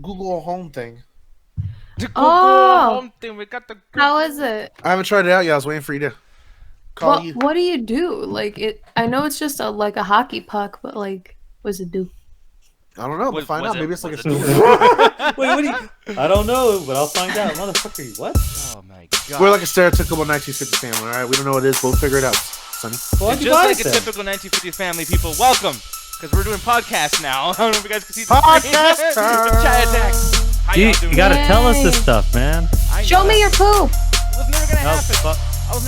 Google Home thing. The Google Home thing. We got the Google. How is it? I haven't tried it out yet. I was waiting for you to call you. What do you do? Like it? I know it's just a hockey puck, but like, what does it do? I don't know. We'll find out. Maybe it's like a story. Wait, what do you... I don't know, but I'll find out. Motherfucker, what? Oh my god. We're like a stereotypical 1950 family, all right? We don't know what it is, but we'll figure it out, Sonny. Well, just like a typical 1950s family, people, welcome. Because we're doing podcasts now. I don't know if you guys can see the Podcast the chat attack. How y'all doing? You gotta tell us this Yay. stuff, man. Show me your poop. It was never gonna No, happen.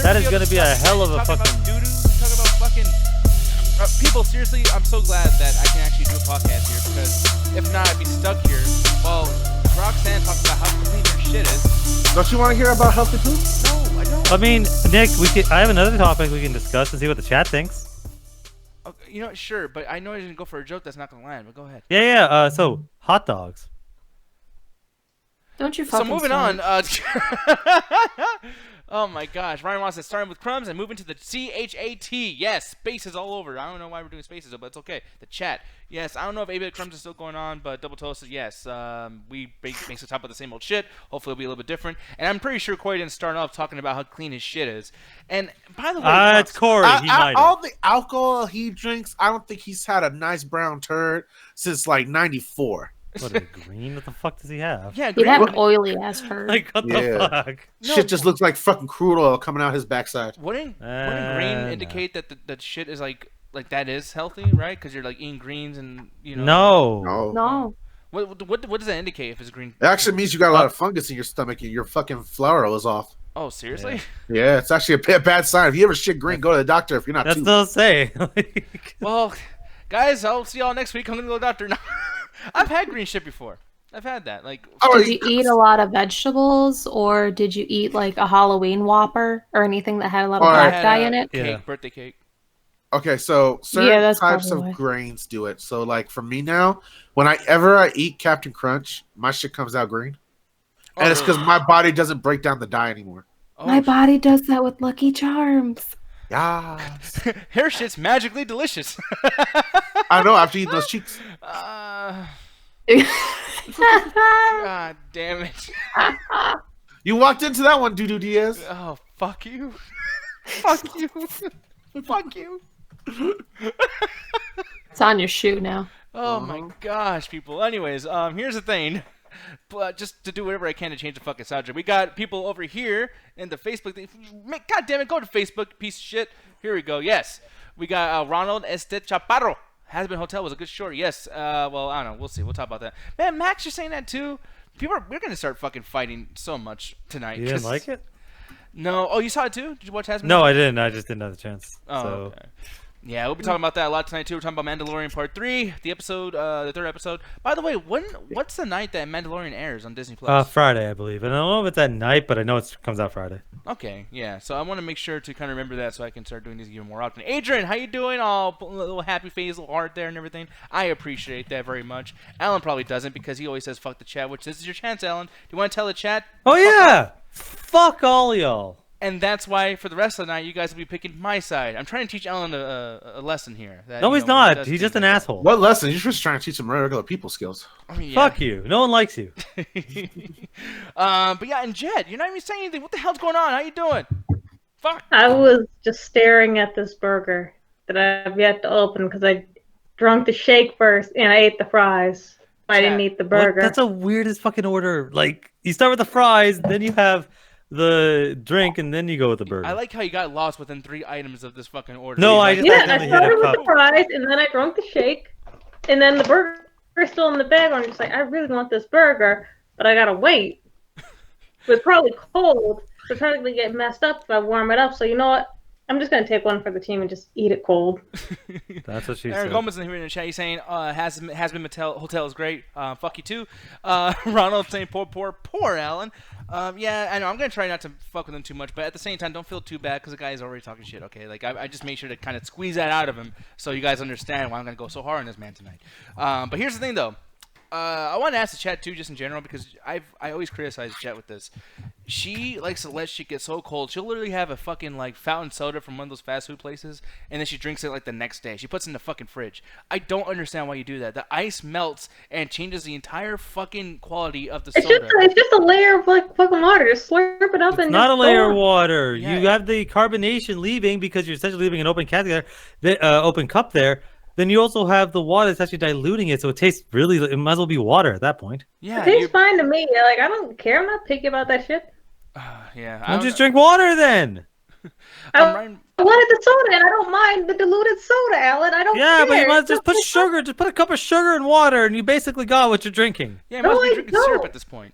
that is gonna be a hell of a talking fucking... about doo-doo, talking about fucking... people, seriously, I'm so glad that I can actually do a podcast here, because if not, I'd be stuck here. Well, Roxanne talks about how clean her shit is. Don't you want to hear about healthy poop? No, I don't. I mean, Nick, I have another topic we can discuss and see what the chat thinks. Okay, you know what, sure, but I know I didn't go for a joke that's not gonna land, but go ahead. Yeah. So hot dogs. Don't you So fucking moving start. on, oh my gosh, Ryan wants to start with crumbs and move into the CHAT. Yes, spaces all over. I don't know why we're doing spaces, but it's okay. The chat. Yes, I don't know if 8-bit crumbs is still going on, but Double Toasted, yes. We basically talk about the same old shit. Hopefully it'll be a little bit different. And I'm pretty sure Corey didn't start off talking about how clean his shit is. And by the way, It's Corey. He might all have. the alcohol he drinks, I don't think he's had a nice brown turd since like 94. What, is it green? What the fuck does he have? yeah, He'd great. have oily ass turd. Like, what Yeah. the fuck? No, Shit just looks like fucking crude oil coming out his backside. Wouldn't green no. indicate that that shit is like that is healthy, right? Because you're like eating greens and you know. No. No. What does that indicate if it's green? It actually means you got a lot of fungus in your stomach and your fucking flour is off. Oh, seriously? Yeah, it's actually a bad sign. If you ever shit green, go to the doctor if you're not That's too. still say. Well, guys, I'll see y'all next week. I'm gonna go to the doctor now. I've had green shit before. I've had that. Like, Oh, Did you eat a lot of vegetables, or did you eat like a Halloween Whopper or anything that had a lot of Or- I black had dye a in it? cake, Yeah. birthday cake. Okay, so certain Yeah, that's types probably of why. grains do it. So, like for me now, whenever I eat Captain Crunch, my shit comes out green, Oh, and it's because really? my body doesn't break down the dye anymore. Oh, My body does that with Lucky Charms. Yeah, Hair shit's magically delicious. I know. After eating those cheeks, God damn it. you walked into that one, Dudu Diaz. Oh, fuck you. Fuck you. Fuck you. It's on your shoe now. Oh my gosh, people. Anyways, here's the thing. But just to do whatever I can to change the fucking subject. We got people over here in the Facebook thing. God damn it, go to Facebook, piece of shit. Here we go. Yes. We got Ronald Este Chaparro. Hazbin Hotel was a good short. Yes. Well, I don't know. We'll see. We'll talk about that. Man, Max, you're saying that too? We're going to start fucking fighting so much tonight. You didn't like it? No. Oh, you saw it too? Did you watch Hazbin? No, I didn't. I just didn't have the chance. Oh, so. okay. Yeah, we'll be talking about that a lot tonight too. We're talking about Mandalorian Part 3, the episode, the third episode. By the way, what's the night that Mandalorian airs on Disney Plus? Friday, I believe. And I don't know if it's at night, but I know it comes out Friday. Okay, yeah. So I want to make sure to kind of remember that so I can start doing these even more often. Adrian, how you doing? Oh, a little happy face, a little heart there and everything. I appreciate that very much. Alan probably doesn't because he always says fuck the chat, which this is your chance, Alan. Do you want to tell the chat? Oh, yeah! Fuck all y'all. And that's why for the rest of the night, you guys will be picking my side. I'm trying to teach Alan a lesson here. That, No, you he's know, when he not. does He's things just an like that. asshole. What lesson? You're just trying to teach some regular people skills. I mean, yeah. Fuck you. No one likes you. But yeah, and Jed, you're not even saying anything. What the hell's going on? How you doing? Fuck. I was just staring at this burger that I've yet to open because I drunk the shake first and I ate the fries. I didn't eat the What? burger. That's a weirdest fucking order. Like, you start with the fries, then you have the drink, and then you go with the burger. I like how you got lost within 3 items of this fucking order. No, I He's just like, Yeah, I accidentally hit a started with cup. the fries and then I drunk the shake, and then the burger is still in the bag. I'm just like, I really want this burger, but I gotta wait. It's probably cold, so it's probably gonna get messed up if I warm it up. So you know what? I'm just gonna take one for the team and just eat it cold. That's what she Aaron said. Gomez in here in the chat. He's saying Hazbin Hotel is great. Fuck you too. Ronald saying poor Alan. Yeah, I know. I'm gonna try not to fuck with him too much, but at the same time, don't feel too bad because the guy is already talking shit. Okay, like I just make sure to kind of squeeze that out of him so you guys understand why I'm gonna go so hard on this man tonight. But here's the thing though. I want to ask the chat too, just in general, because I always criticize the chat with this. she likes to let shit get so cold. She'll literally have a fucking like fountain soda from one of those fast food places, and then she drinks it like the next day. She puts it in the fucking fridge. I don't understand why you do that. The ice melts and changes the entire fucking quality of the soda. It's just a layer of like fucking water. Just slurp it up It's and not just a layer go of on. water. Yeah. You have the carbonation leaving because you're essentially leaving an open open cup there. Then you also have the water that's actually diluting it, so it tastes really. It might as well be water at that point. Yeah, It tastes fine to me. Like I don't care. I'm not picky about that shit. yeah. Don't just drink water then. I Ryan, wanted the soda, and I don't mind the diluted soda, Alan. I don't Yeah, care. but you might It's just not put sugar. Just put a cup of sugar in water, and you basically got what you're drinking. yeah, you must No, be I drinking syrup don't. at this point.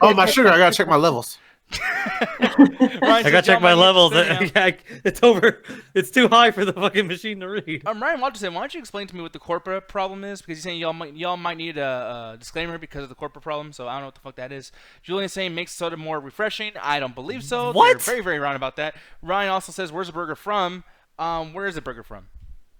Oh, my sugar! I gotta check my levels. I gotta check my levels. It's over. It's too high for the fucking machine to read. Ryan Walterson, why don't you explain to me what the corporate problem is? Because he's saying y'all might need a disclaimer because of the corporate problem. So I don't know what the fuck that is. Julian's saying makes soda more refreshing. I don't believe so. What? They're very, very wrong about that. Ryan also says, "Where's the burger from?" Where is the burger from?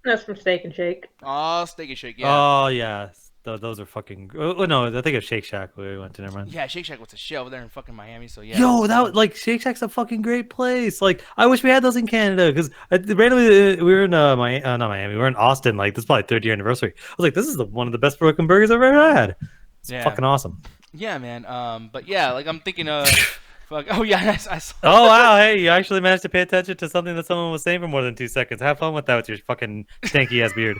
That's from Steak and Shake. Oh, Steak and Shake. Yeah. Oh yeah, those are fucking. Oh no, I think of Shake Shack we went to. Never mind. Yeah, Shake Shack was a shit over there in fucking Miami. So yeah. Yo, that was, like Shake Shack's a fucking great place. Like I wish we had those in Canada because randomly we were in not Miami, we were in Austin. Like this is probably 3rd year anniversary. I was like, this is one of the best fucking burgers I've ever had. It's Yeah. fucking awesome. Yeah, man. But yeah, like I'm thinking of. Fuck. Oh yeah, I saw. Oh wow, hey, you actually managed to pay attention to something that someone was saying for more than 2 seconds. Have fun with that with your fucking stanky ass beard.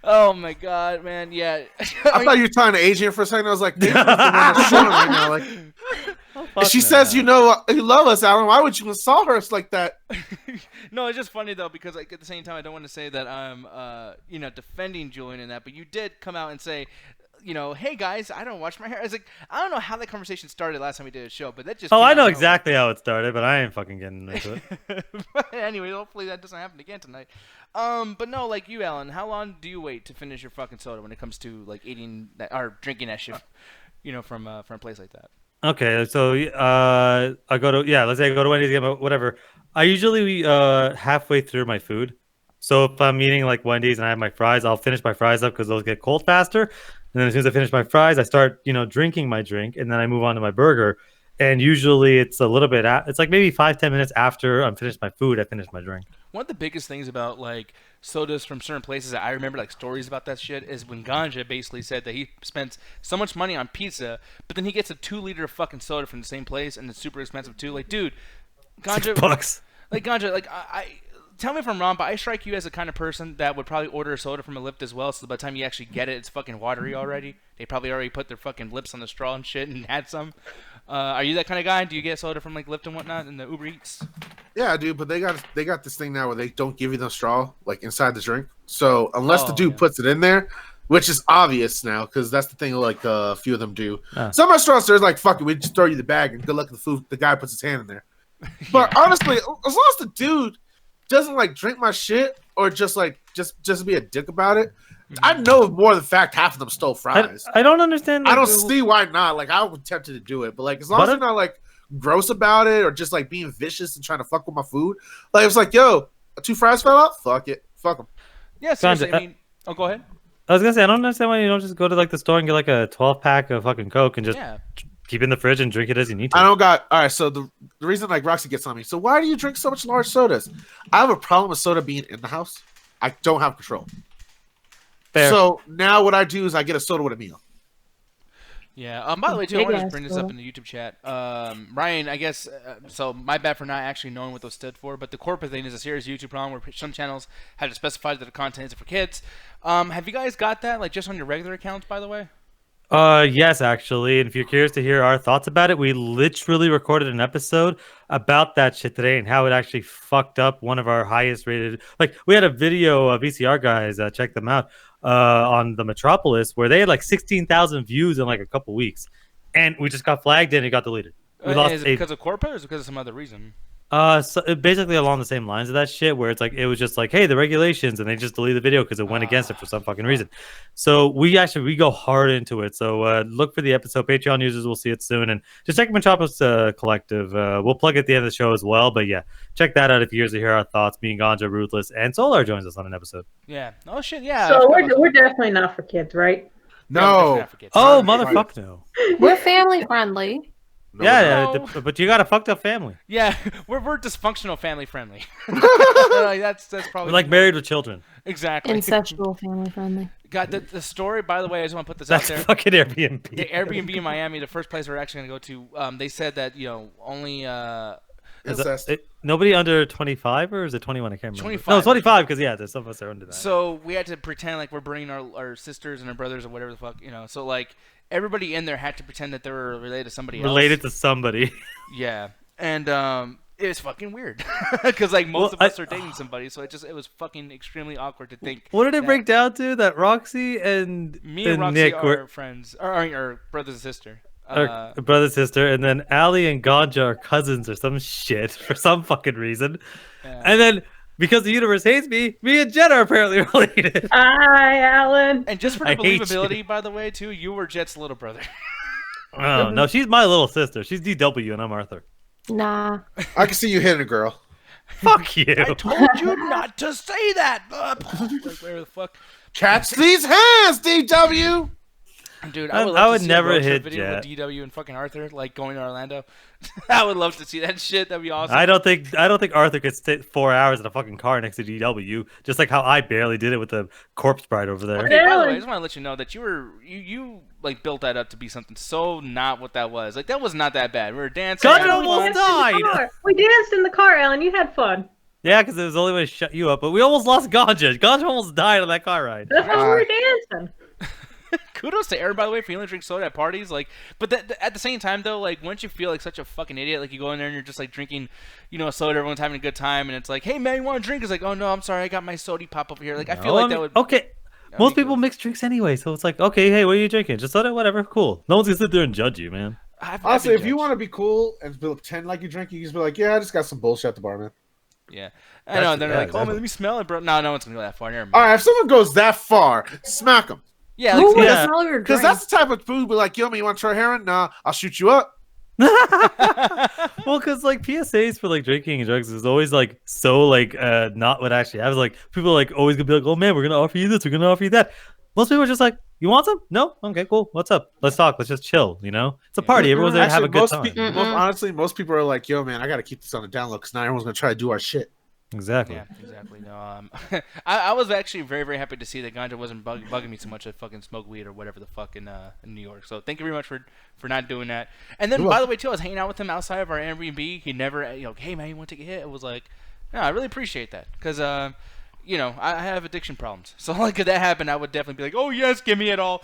Oh my god, man. Yeah. I thought you were talking to Adrian for a second. I was like, Adrian's the one that's showing right now. Like, if she says, you love us, Alan. Why would you insult her like that? No, it's just funny though because like at the same time I don't want to say that I'm defending Julian in that, but you did come out and say, hey guys, I don't wash my hair. I was like, I don't know how that conversation started last time we did a show, but that just Oh, came I out know of exactly how it started, but I ain't fucking getting into it. But anyway, hopefully that doesn't happen again tonight. But no, like you, Alan, how long do you wait to finish your fucking soda when it comes to like eating that or drinking that shit, from a place like that? Okay, so I go to let's say I go to Wendy's, get whatever. I usually halfway through my food. So if I'm eating like Wendy's and I have my fries, I'll finish my fries up because those get cold faster. And then as soon as I finish my fries, I start drinking my drink, and then I move on to my burger. And usually it's a little bit. It's like maybe 5-10 minutes after I'm finished my food, I finish my drink. One of the biggest things about like sodas from certain places that I remember like stories about that shit is when Ganja basically said that he spends so much money on pizza, but then he gets a 2-liter fucking soda from the same place and it's super expensive too. Like, dude, Ganja, $6. like Ganja, like I tell me if I'm wrong, but I strike you as the kind of person that would probably order a soda from a lift as well. So by the time you actually get it, it's fucking watery already. They probably already put their fucking lips on the straw and shit and had some. Are you that kind of guy? Do you get soda from like Lyft and whatnot in the Uber Eats? Yeah, dude, but they got this thing now where they don't give you the straw like inside the drink. So unless the dude puts it in there, which is obvious now because that's the thing like a few of them do. Some restaurants there's like fuck it, we just throw you the bag and good luck with the food. The guy puts his hand in there. But honestly, as long as the dude doesn't like drink my shit or just be a dick about it, I know more than fact half of them stole fries. I don't understand. I don't see why not. Like I was tempted to do it, but like as long as they're not like gross about it or just like being vicious and trying to fuck with my food, like it's like, yo, 2 fries fell out. Fuck it, fuck them. Yeah, seriously. I mean, go ahead. I was gonna say I don't understand why you don't just go to like the store and get like a 12-pack of fucking Coke and just keep it in the fridge and drink it as you need to. I don't got all right. So the reason like Roxy gets on me. So why do you drink so much large sodas? I have a problem with soda being in the house. I don't have control. Fair. So now what I do is I get a soda with a meal. Yeah. By the way, too, I want to just bring this up in the YouTube chat. Ryan, I guess, so my bad for not actually knowing what those stood for, but the corporate thing is a serious YouTube problem where some channels have to specify that the content is for kids. Have you guys got that, like, just on your regular accounts, by the way? Yes, actually. And if you're curious to hear our thoughts about it, we literally recorded an episode about that shit today and how it actually fucked up one of our highest rated. Like, we had a video of VCR guys, check them out, on the Metropolis where they had like 16,000 views in like a couple weeks. And we just got flagged and it got deleted. We lost is it because of corporate or is it because of some other reason? So basically along the same lines of that shit where it's like it was just like, hey, the regulations, and they just deleted the video because it went against it for some fucking reason. So we go hard into it. So look for the episode. Patreon users will see it soon, and just check Metropolis Collective. We'll plug it at the end of the show as well. But yeah, check that out if you're curious to hear our thoughts. Me and Ganja, Ruthless, and Solar joins us on an episode. Yeah. Oh shit. Yeah. So we're definitely not for kids, right? No. Oh, motherfucker, no. We're family friendly. No, Yeah, but you got a fucked up family. Yeah, we're dysfunctional family friendly. Like, that's probably We're like married with children. exactly. Incestual family friendly. God, the story, by the way, I just want to put this That's out there. fucking Airbnb. The Airbnb in Miami, the first place we're actually going to go to, they said that, only Incest. Nobody under 25, or is it 21? I can't remember. 25. No, 25, because there's some of us are under that. So we had to pretend like we're bringing our sisters and our brothers or whatever the fuck, So like everybody in there had to pretend that they were related to somebody else. Related to somebody. Yeah, and it was fucking weird because like most of us are dating somebody, so it was fucking extremely awkward to think. What did it break down to? That Roxy and Me and Roxy Nick are were friends, or brothers and sister. brother sister, and then Allie and Ganja are cousins or some shit for some fucking reason. Yeah. And then because the universe hates me and Jet are apparently related. Hi, Alan. And just for the I hate believability, by the way, too, you were Jet's little brother. Oh no, she's my little sister. She's DW and I'm Arthur. Nah. I can see you hitting a girl. Fuck you. I told you not to say that. Like, where the fuck? Catch these hands, DW. Dude, I I would, love would to see never a road trip hit video Jet. with DW and fucking Arthur, like going to Orlando. I would love to see that shit. That'd be awesome. I don't think Arthur could sit 4 hours in a fucking car next to DW, just like how I barely did it with the corpse bride over there. Okay, by the way, I just want to let you know that you like built that up to be something so not what that was. Like that was not that bad. We were dancing. God, having almost fun. died. We danced in the car, Alan. You had fun. Yeah, because it was the only way to shut you up. But we almost lost Ganja. Ganja almost died on that car ride. That's why we were dancing. Kudos to Aaron, by the way, for only drink soda at parties. Like, but at the same time, though, like once you feel like such a fucking idiot, like you go in there and you're just like drinking, a soda, everyone's having a good time, and it's like, hey man, you want a drink? It's like, oh no, I'm sorry, I got my soda pop over here. Like, I feel like that would. Okay. Most people mix drinks anyway, so it's like, okay, hey, what are you drinking? Just soda, whatever, cool. No one's gonna sit there and judge you, man. Honestly, if you want to be cool and pretend like you drink, you can just be like, yeah, I just got some bullshit at the bar, man. Yeah, I know. And they're like, oh man, let me smell it, bro. No one's gonna go that far. Never mind. All right, if someone goes that far, smack them. Yeah, Who would yeah. smell your Because drink? that's the type of food be like, yo, man, you want to try heroin? Nah, I'll shoot you up. Well, because like PSAs for like drinking and drugs is always like so like not what actually happens. Like people are like always gonna be like, oh man, we're gonna offer you this, we're gonna offer you that. Most people are just like, you want some? No? Okay, cool. What's up? Let's talk. Let's just chill. It's a party. Everyone's there to have a good time. Honestly, most people are like, yo, man, I got to keep this on the down low because now everyone's going to try to do our shit. Exactly. Yeah, exactly. No, I was actually very, very happy to see that Ganja wasn't bugging me so much to fucking smoke weed or whatever the fuck in New York. So thank you very much for not doing that. And then, by the way, too, I was hanging out with him outside of our Airbnb. He never, hey man, you want to take a hit? It was like, no, I really appreciate that because, I have addiction problems. So like if that happened, I would definitely be like, oh yes, give me it all.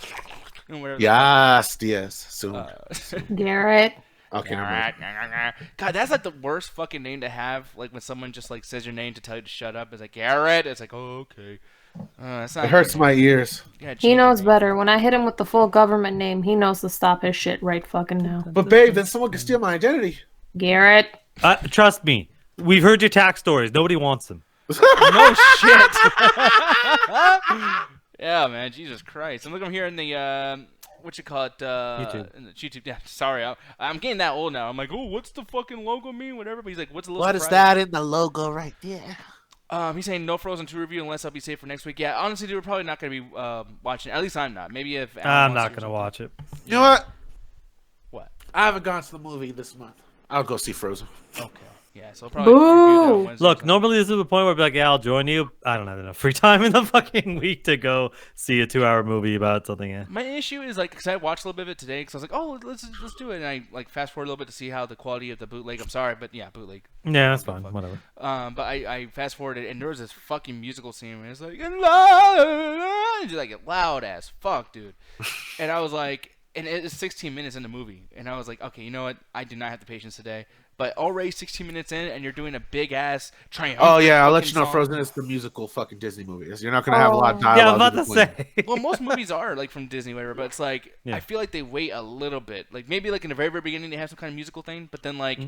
And whatever. Yes. Soon. Garrett. Okay, never mind. God, that's like the worst fucking name to have. Like when someone just like says your name to tell you to shut up. It's like Garrett. It's like, oh, okay. That's not It hurts my ears. He knows better. When I hit him with the full government name, he knows to stop his shit right fucking now. But babe, then someone can steal my identity. Garrett. Trust me. We've heard your tax stories. Nobody wants them. No shit. Yeah, man. Jesus Christ. I'm looking here in the what you call it? YouTube. In the YouTube. Yeah. Sorry, I'm getting that old now. I'm like, oh, what's the fucking logo mean? Whatever. But he's like, what's the little What is surprise? that in the logo right there? He's saying no Frozen 2 review unless I'll be safe for next week. Yeah, honestly, dude, we're probably not gonna be watching. At least I'm not. Maybe if Alan I'm wants not to or gonna something. watch it. You know what? What? I haven't gone to the movie this month. I'll go see Frozen. Okay. Yeah, so I'll probably review that on Wednesday or Look, something. normally this is the point where I'd be like, yeah, I'll join you. I don't have enough free time in the fucking week to go see a 2-hour movie about something. Yeah. My issue is like, cause I watched a little bit of it today, cause I was like, oh, let's do it, and I like fast forward a little bit to see how the quality of the bootleg. I'm sorry, but yeah, bootleg. Yeah, that's fine. Whatever. But I fast forwarded, and there was this fucking musical scene where it's like, like loud as fuck, dude. And I was like, and it was 16 minutes in the movie, and I was like, okay, you know what? I do not have the patience today. But already 16 minutes in, and you're doing a big ass triumphant. Oh yeah, I'll let you know. song. Frozen is the musical fucking Disney movie. You're not gonna have a lot of dialogue. Yeah, I'm about to between. say. Well, most movies are like from Disney, whatever. But it's like I feel like they wait a little bit. Like maybe like in the very, very beginning they have some kind of musical thing, but then like,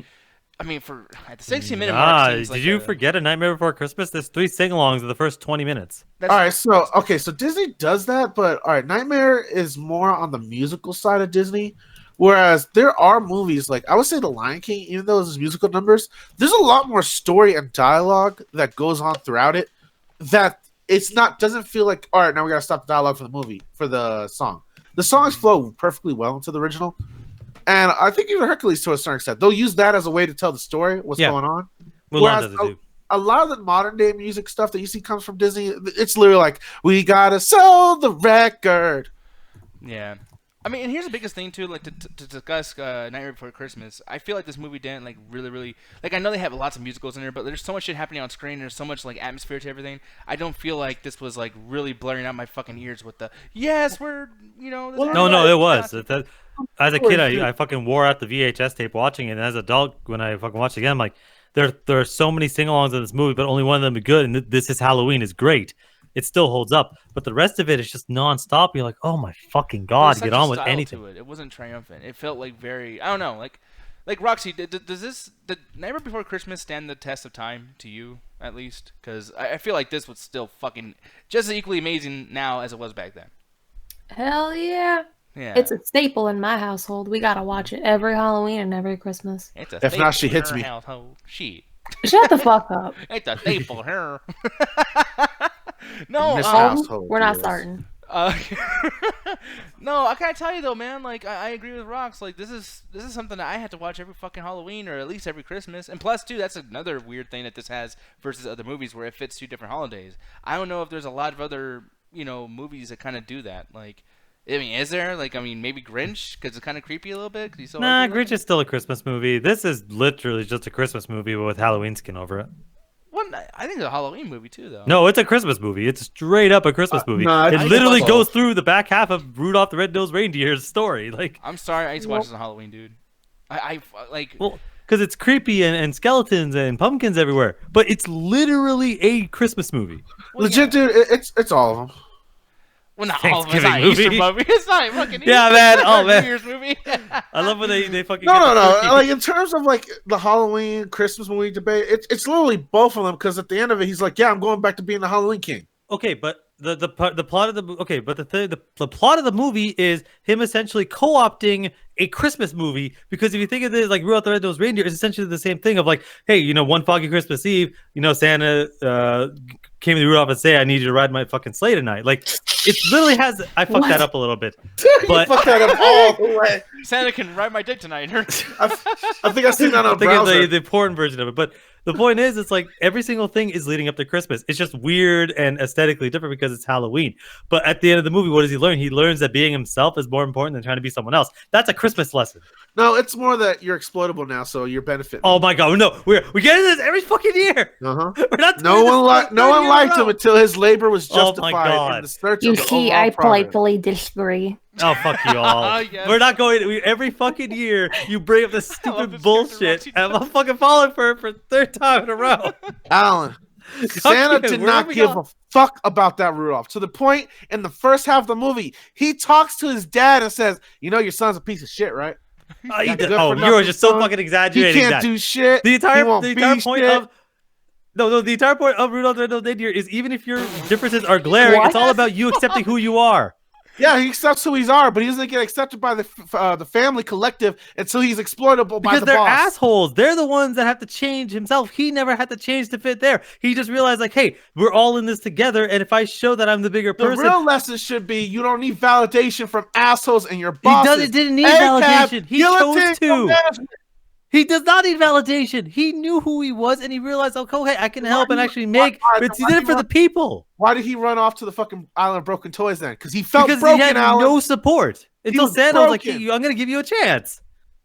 I mean, for at the 16-minute mark. Seems like did you forget A Nightmare Before Christmas? There's 3 sing-alongs in the first 20 minutes. That's, All right, so Disney does that, but all right, Nightmare is more on the musical side of Disney. Whereas there are movies like I would say The Lion King, even though it's musical numbers, there's a lot more story and dialogue that goes on throughout it. That it's not doesn't feel like all right now we gotta stop the dialogue for the movie for the song. the songs flow perfectly well into the original. And I think even Hercules, to a certain extent, they'll use that as a way to tell the story, what's going on. Whereas a lot of the modern day music stuff that you see comes from Disney, it's literally like, we gotta sell the record. Yeah. I mean, and here's the biggest thing too, like to discuss Nightmare Before Christmas. I feel like this movie didn't like really like. I know they have lots of musicals in there, but there's so much shit happening on screen. There's so much like atmosphere to everything. I don't feel like this was like really blaring out my fucking ears with the yes, we're No, it was. As a kid, I fucking wore out the VHS tape watching it, and as an adult, when I fucking watched it again, I'm like, there are so many sing-alongs in this movie, but only one of them is good, and This Is Halloween is great. It still holds up, but the rest of it is just non-stop. You're like, oh my fucking god, get on with anything. It wasn't triumphant. It felt like very, I don't know, like Roxy. Does Nightmare Before Christmas stand the test of time to you, at least? Because I feel like this was still fucking just as equally amazing now as it was back then. Hell yeah. Yeah. It's a staple in my household. We gotta watch it every Halloween and every Christmas. If not, she hits me. Shit. Shut the fuck up. It's a staple here. No, we're not starting. No, I gotta tell you though, man. Like, I agree with Rox. Like, this is something that I had to watch every fucking Halloween or at least every Christmas. And plus, too, that's another weird thing that this has versus other movies where it fits 2 different holidays. I don't know if there's a lot of other movies that kind of do that. Like, I mean, is there? Like, I mean, maybe Grinch because it's kind of creepy a little bit. Nah, Grinch is still a Christmas movie. This is literally just a Christmas movie with Halloween skin over it. I think it's a Halloween movie too, though. No, it's a Christmas movie. It's straight up a Christmas movie. It literally goes through the back half of Rudolph the Red-Nosed Reindeer's story. Like, I'm sorry, I used to watch this on Halloween, dude. I like. Well, because it's creepy and skeletons and pumpkins everywhere, but it's literally a Christmas movie. Well, legit, dude. It's all of them. Well, not all of them. It's not Easter movie. It's not fucking Easter. Yeah, man. Oh, man. New Year's movie. I love when they fucking. No. Like, in terms of like the Halloween Christmas movie debate, it's literally both of them. Because at the end of it, he's like, "Yeah, I'm going back to being the Halloween king." Okay, but the plot of the plot of the movie is him essentially co-opting a Christmas movie, because if you think of it like Rudolph the Red-Nosed Reindeer, it's essentially the same thing of like, hey, one foggy Christmas Eve, Santa came to Rudolph and say, I need you to ride my fucking sleigh tonight. Like, it literally has. I fucked that up a little bit, but fucked that up all the way. Santa can ride my dick tonight. I think I've seen that on browser. The porn version of it, but. The point is, it's like every single thing is leading up to Christmas. It's just weird and aesthetically different because it's Halloween. But at the end of the movie, what does he learn? He learns that being himself is more important than trying to be someone else. That's a Christmas lesson. No, it's more that you're exploitable now, so you're benefiting. Oh my god, no, we get into this every fucking year. Uh-huh. We're not. No one liked him until his labor was justified in the search of the see, I politely disagree. Oh, fuck you all. Yes. We're not going. Every fucking year, you bring up this stupid bullshit, and I'm fucking falling for it for the 3rd time in a row. Alan, Santa did not give a fuck about that Rudolph. To the point, in the first half of the movie, he talks to his dad and says, your son's a piece of shit, right? You were just so fucking exaggerating. He can't do shit. The entire point of... No, the entire point of Rudolph the Red-Nosed Reindeer is even if your differences are glaring, it's all about you accepting who you are. Yeah, he accepts who he are, but he doesn't get accepted by the family collective until he's exploitable by the boss. Because they're assholes. They're the ones that have to change himself. He never had to change to fit there. He just realized, like, hey, we're all in this together, and if I show that I'm the bigger person... The real lesson should be you don't need validation from assholes and your bosses. He didn't need validation. He chose to. He does not need validation. He knew who he was, and he realized, okay, I can help and actually make... He did it for the people. Why did he run off to the fucking island of broken toys then? Because he felt broken, he had Alan. No support. Until Santa was like, hey, I'm going to give you a chance.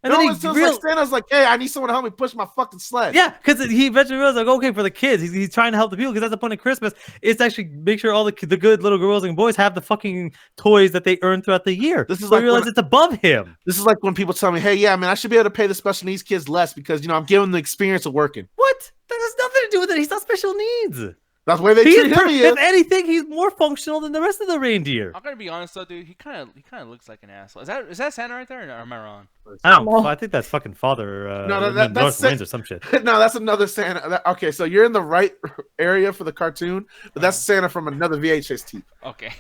And then Santa's like, hey, I need someone to help me push my fucking sled. Yeah, because he eventually realized, like, okay, for the kids, he's trying to help the people, because that's the point of Christmas. It's actually make sure all the good little girls and boys have the fucking toys that they earn throughout the year. This is so like realize it's above him. This is like when people tell me, hey, yeah, man, I should be able to pay the special needs kids less because, I'm giving them the experience of working. What? That has nothing to do with it. He's not special needs. That's the way they treat him. If anything, he's more functional than the rest of the reindeer. I'm gonna be honest though, dude. He kind of looks like an asshole. Is that Santa right there, or am I wrong? I think that's fucking Father. That's North Winds or some shit. No, that's another Santa. Okay, so you're in the right area for the cartoon, but that's Santa from another VHS tape. Okay.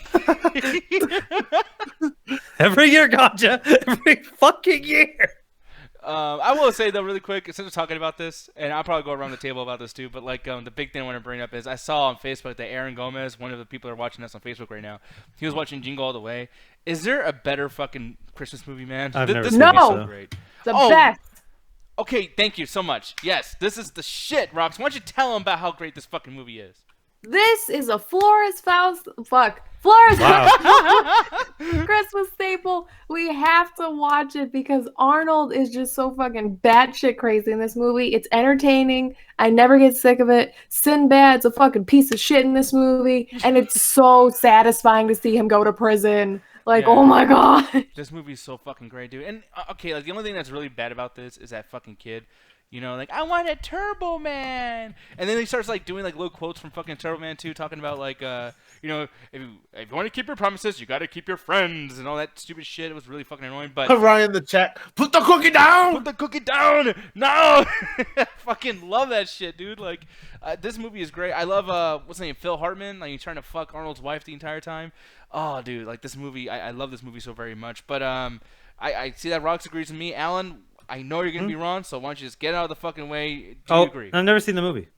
Every year, gotcha. Every fucking year. I will say though, really quick, instead of talking about this, and I'll probably go around the table about this too. But like, the big thing I want to bring up is I saw on Facebook that Aaron Gomez, one of the people that are watching us on Facebook right now, he was watching Jingle All the Way. Is there a better fucking Christmas movie, man? I've never this seen movie's it, so so. great. The best. Okay, thank you so much. Yes, this is the shit, Rox. Why don't you tell them about how great this fucking movie is? This is a Flores Christmas staple. We have to watch it because Arnold is just so fucking batshit crazy in this movie. It's entertaining. I never get sick of it. Sinbad's a fucking piece of shit in this movie, and it's so satisfying to see him go to prison. Like, oh my god. This movie's so fucking great, dude. And okay, like the only thing that's really bad about this is that fucking kid. You know, like, I want a Turbo Man! And then he starts, like, doing, like, little quotes from fucking Turbo Man 2, talking about, like, you know, if you want to keep your promises, you gotta keep your friends, and all that stupid shit. It was really fucking annoying, but... Ryan in the chat, put the cookie down! Put the cookie down! No! I fucking love that shit, dude. Like, this movie is great. I love, what's his name, Phil Hartman. Like, he's trying to fuck Arnold's wife the entire time. Oh, dude, like, this movie, I love this movie so very much. But, I see that Rox agrees with me. Alan... I know you're going to be wrong, so why don't you just get out of the fucking way? Do you agree? I've never seen the movie.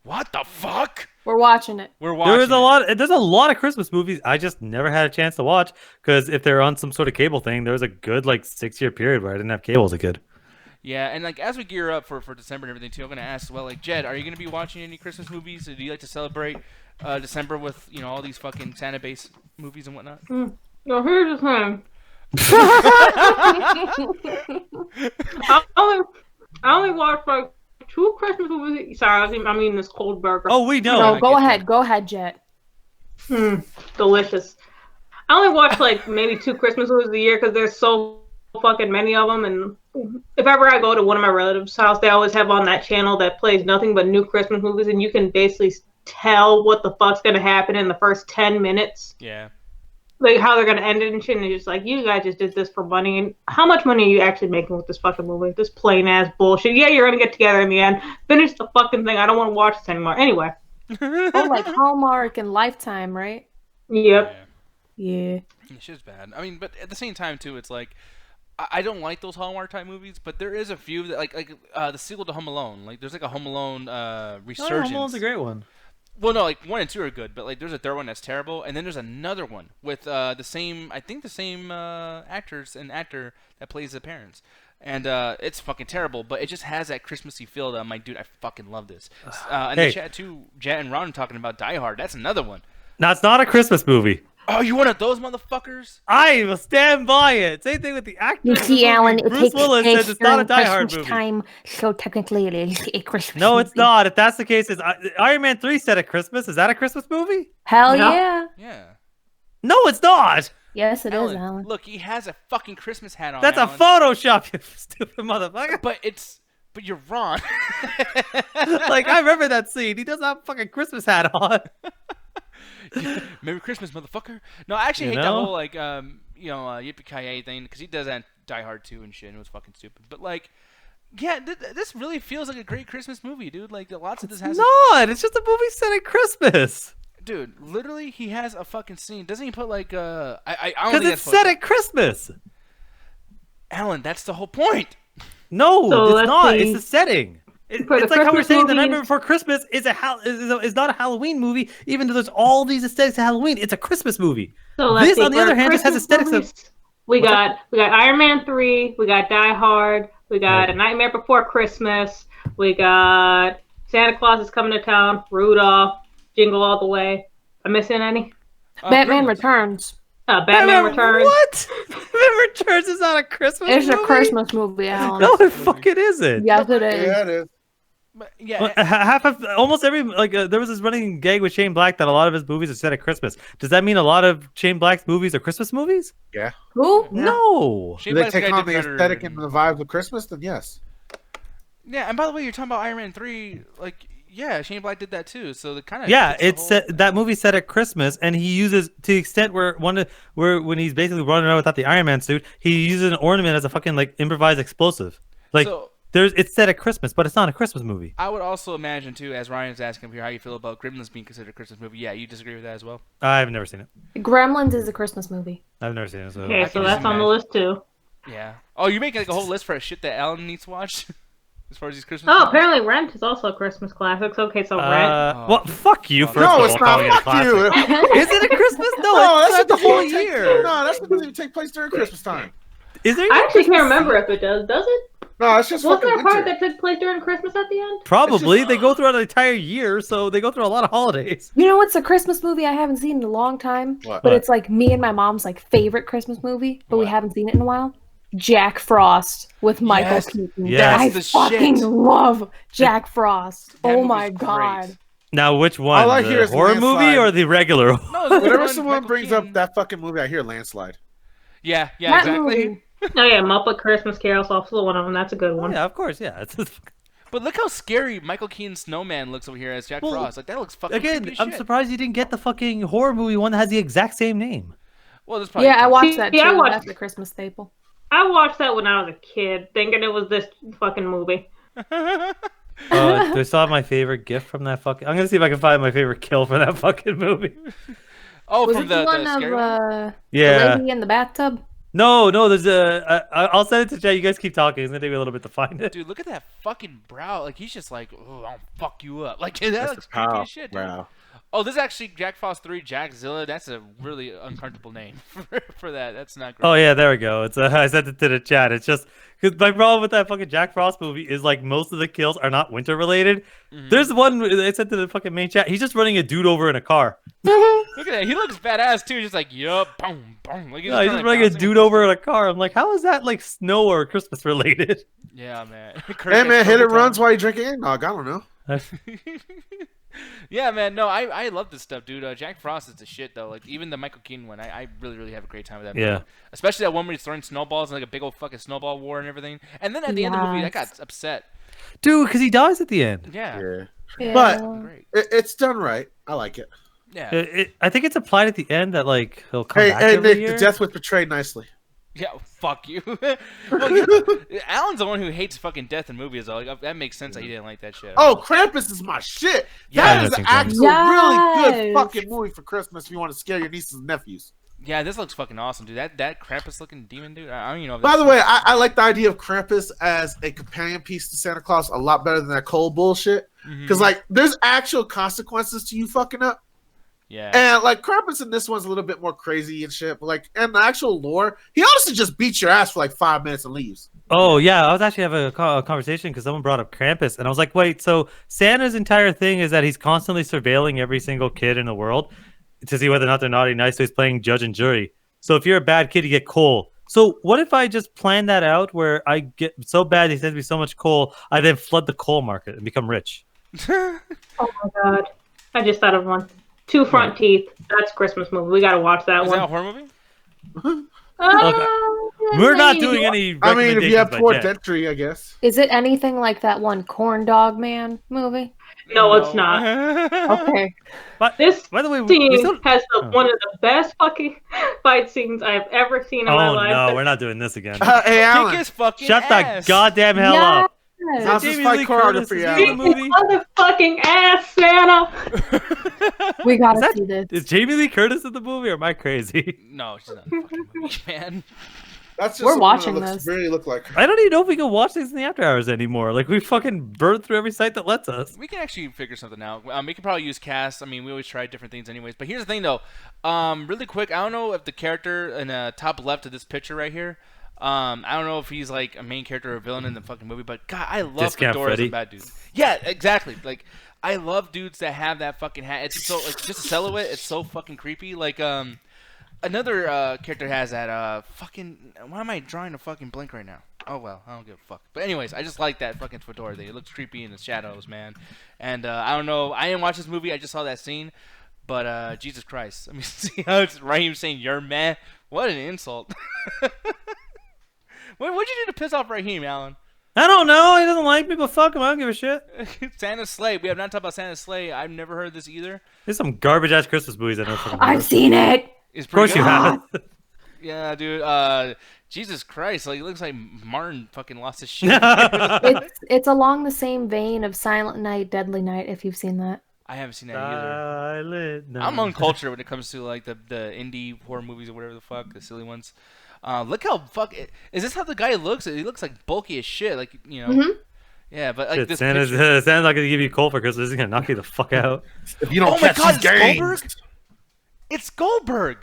What the fuck? We're watching it. We're watching There's a lot of Christmas movies I just never had a chance to watch because if they're on some sort of cable thing, there was a good, like, 6-year period where I didn't have cable as a kid. Yeah, and, like, as we gear up for December and everything, too, I'm going to ask, well, like, Jed, are you going to be watching any Christmas movies? Or do you like to celebrate December with, you know, all these fucking Santa-based movies and whatnot? Well, here's the thing. I only watched like 2 Christmas movies. Sorry, I'm eating this cold burger. Oh, we know. No, go ahead, Jet. Delicious. I only watch like maybe 2 Christmas movies a year because there's so fucking many of them. And if ever I go to one of my relatives' house, they always have on that channel that plays nothing but new Christmas movies, and you can basically tell what the fuck's gonna happen in the first 10 minutes. Yeah. Like how they're gonna end it and shit, and it's just like, you guys just did this for money, and how much money are you actually making with this fucking movie? This plain ass bullshit. Yeah, you're gonna get together in the end. Finish the fucking thing. I don't want to watch this anymore. Anyway. Oh, like Hallmark and Lifetime, right? Yep. Yeah. It's just bad. I mean, but at the same time too, it's like I don't like those Hallmark type movies, but there is a few that like the sequel to Home Alone. Like there's like a Home Alone resurgence. Home Alone's a great one. Well, no, like 1 and 2 are good, but like there's a third one that's terrible, and then there's another one with the same actors and actor that plays the parents, and it's fucking terrible, but it just has that Christmassy feel that I'm like, dude, I fucking love this. And the chat too, Jet and Ron talking about Die Hard. That's another one. Now it's not a Christmas movie. Oh, you one of those motherfuckers? I will stand by it. Same thing with the actor. You see, Alan, it Bruce Willis takes says it's not a Die Hard Christmas movie. time, so technically it is a Christmas No, movie. it's not. If that's the case, Iron Man 3 set at Christmas. Is that a Christmas movie? Hell No. yeah. Yeah. No, it's not. Yes, it is, Alan. Look, he has a fucking Christmas hat on. That's Alan. a Photoshop, you stupid motherfucker. But you're wrong. Like, I remember that scene. He doesn't have a fucking Christmas hat on. Merry Christmas, motherfucker. No, I actually hate that whole like yippee-ki-yay thing because he does that in Die Hard 2 and shit, and it was fucking stupid. But like, yeah, this really feels like a great Christmas movie, dude. Like lots of this has. Not. It's just a movie set at Christmas. Dude, literally, he has a fucking scene. Doesn't he put like I don't Because think it's that's set at Christmas. Alan, that's the whole point. No, So it's let's not. see. It's the setting. It's For the like how we're Christmas saying The movies- Nightmare Before Christmas is not a Halloween movie, even though there's all these aesthetics of Halloween. It's a Christmas movie. So let's This, see, on the for other hand, just has Christmas aesthetics of. movies, we got Iron Man 3, we got Die Hard, we got Right. A Nightmare Before Christmas, we got Santa Claus is Coming to Town, Rudolph, Jingle All the Way. Am I missing any? Batman Gremlins. Returns. Batman Returns. What? Batman Returns is not a Christmas It's movie? a Christmas movie, Alan. No, it fucking isn't. Yes, it is. Yeah, it is. But, yeah, Well, half of almost every there was this running gag with Shane Black that a lot of his movies are set at Christmas. Does that mean a lot of Shane Black's movies are Christmas movies? Yeah. Who? No. Shane Do they Black's take Guide on to the Predator aesthetic and the vibes of Christmas? Then yes. Yeah, and by the way, you're talking about Iron Man 3, like, yeah, Shane Black did that too, so the kind of Yeah, it's set, that movie set at Christmas, and he uses to the extent where when he's basically running around without the Iron Man suit, he uses an ornament as a fucking like improvised explosive. Like So, it's set at Christmas, but it's not a Christmas movie. I would also imagine too, as Ryan's asking here, how you feel about Gremlins being considered a Christmas movie. Yeah, you disagree with that as well? I've never seen it. Gremlins is a Christmas movie. I've never seen it. So. Okay, I so can that's just on the imagine. list too. Yeah. Oh, you're making like a whole list for shit that Alan needs to watch. As far as these Christmas. Oh, movies? apparently Rent is also a Christmas classic. Okay, so Rent. Well, fuck you. Fuck. First No, of it's all, not. calling it a Fuck you. classic. Is it a Christmas? No, No, it's that's the the whole whole year. No, that's doesn't even take place during Christmas time. Is there? I actually can't remember if it does. Does it? No, it's just Wasn't fucking there a part winter. that took place during Christmas at the end? Probably. They go throughout an entire year, so they go through a lot of holidays. You know what's a Christmas movie I haven't seen in a long time? What? But it's like me and my mom's like favorite Christmas movie, but we What? haven't seen it in a while. Jack Frost with Michael Yes. Keaton. Yes. I That's the fucking shit. love Jack Frost. That Oh movie's my great. god. Now, which one? All I hear The is horror movie Landslide. or the regular? one? No, it's Whenever one someone Michael brings Keaton. up that fucking movie, I hear Landslide. Yeah, yeah, That exactly. movie. Oh yeah, Muppet Christmas Carol's also one of them. That's a good one. Yeah, of course. Yeah. It's But look how scary Michael Keaton's Snowman looks over here as Jack Well, Frost. Like that looks fucking again, creepy as I'm shit. surprised you didn't get the fucking horror movie one that has the exact same name. Well, there's probably Yeah, I watched that too. Yeah, I watched- That's a Christmas staple. I watched that when I was a kid, thinking it was this fucking movie. Do I still have my favorite gift from that fucking? I'm gonna see if I can find my favorite kill from that fucking movie. Oh, Was from it the one the of scary one? the Yeah. lady in the bathtub? No, there's I'll send it to Jay. You guys keep talking. It's gonna take me a little bit to find it. Dude, look at that fucking brow. Like he's just like, oh, I'll fuck you up. Like that looks Mr. creepy Powell. as shit, dude. Wow. Oh, this is actually Jack Frost 3 Jackzilla. That's a really uncomfortable name for that. That's not great. Oh yeah, there we go. It's I sent it to the chat. It's just because my problem with that fucking Jack Frost movie is like most of the kills are not winter related. Mhm. There's one I sent to the fucking main chat. He's just running a dude over in a car. Look at that. He looks badass too. Just like, yup, boom, boom. Like, No, he's kinda just running a bouncing. dude over in a car. I'm like, how is that like snow or Christmas related? Yeah, man. Hey man, hit it runs while you drinking eggnog. I don't know. Yeah, man. No, I love this stuff, dude. Jack Frost is the shit, though. Like, even the Michael Keaton one, I really, really have a great time with that Yeah. movie. Especially that one where he's throwing snowballs and like a big old fucking snowball war and everything. And then at the end of the movie, I got Yes. upset. Dude, because he dies at the end. Yeah. Yeah. Yeah. But- Great. It's done right. I like it. Yeah. I think it's implied at the end that like he'll come Hey, back hey, every Nick, year. the death was portrayed nicely. Yeah, fuck you. Well, Alan's the one who hates fucking death in movies, though. Like, that makes sense that he didn't like that shit. Oh, Krampus is my shit. Yeah, That I is know an Krampus. actual really good Yes. fucking movie for Christmas if you want to scare your nieces and nephews. Yeah, this looks fucking awesome, dude. That Krampus-looking demon, dude. I don't even know. If By that's- the way, I like the idea of Krampus as a companion piece to Santa Claus a lot better than that cold bullshit. Mhm. Because, like, there's actual consequences to you fucking up. yeah. And, like, Krampus in this one's a little bit more crazy and shit. But, like, in the actual lore, he honestly just beats your ass for, like, 5 minutes and leaves. Oh yeah, I was actually having a conversation because someone brought up Krampus, and I was like, wait, so Santa's entire thing is that he's constantly surveilling every single kid in the world to see whether or not they're naughty, nice. So he's playing judge and jury. So if you're a bad kid, you get coal. So what if I just plan that out where I get so bad he sends me so much coal, I then flood the coal market and become rich? Oh my god. I just thought of one. Two Front Teeth. That's a Christmas movie. We gotta watch that Is one. that a horror movie? We're not maybe. doing any. I mean, if you have recommendations by poor Jen. dentry, I guess. Is it anything like that one Corn Dog Man movie? No, it's not. Okay. But This by the way, we scene still... has Oh. one of the best fucking fight scenes I've ever seen in my Oh life. no, we're not doing this again. Hey, Kick Alan. his fucking Shut ass. the goddamn hell up. Yes. How's this Jamie fight Lee Curtis choreography, is Alan? in the movie. Motherfucking ass, Santa. We gotta Is that- see this. Is Jamie Lee Curtis in the movie, or am I crazy? No, she's not in the fucking movie, man. That's just We're someone watching that looks this. really look like. I don't even know if we can watch things in the after hours anymore. Like we fucking burned through every site that lets us. We can actually figure something out. We can probably use cast. I mean, we always try different things anyways. But here's the thing, though. Really quick, I don't know if the character in the top left of this picture right here, I don't know if he's like a main character or a villain in the fucking movie, but God, I love Discount fedoras Freddy. and bad dudes. Yeah, exactly. Like, I love dudes that have that fucking hat. It's so, like, just a silhouette, it's so fucking creepy. Like, another character has that fucking. Why am I drawing a fucking blank right now? Oh well, I don't give a fuck. But anyways, I just like that fucking fedora thing. It looks creepy in the shadows, man. And I don't know. I didn't watch this movie. I just saw that scene. But Jesus Christ, I mean, see how it's Raheem saying "you're meh." What an insult. What'd you do to piss off Raheem, Alan? I don't know. He doesn't like me, but fuck him. I don't give a shit. Santa's Sleigh. We have not talked about Santa's Sleigh. I've never heard this either. There's some garbage ass Christmas movies I know. Fucking I've work. seen it. It's Of course pretty you good. have. Yeah, dude. Jesus Christ, like it looks like Martin fucking lost his shit. It's along the same vein of Silent Night, Deadly Night. If you've seen that. I haven't seen that either. Silent I'm night. uncultured when it comes to like the indie horror movies or whatever the fuck, the silly ones. Look how is this how the guy looks? He looks like bulky as shit. Like Yeah, but like Shit, this Santa's not gonna give you coal for Christmas. He's gonna knock you the fuck out. If you don't Oh my catch God, these it's games. Goldberg? It's Goldberg.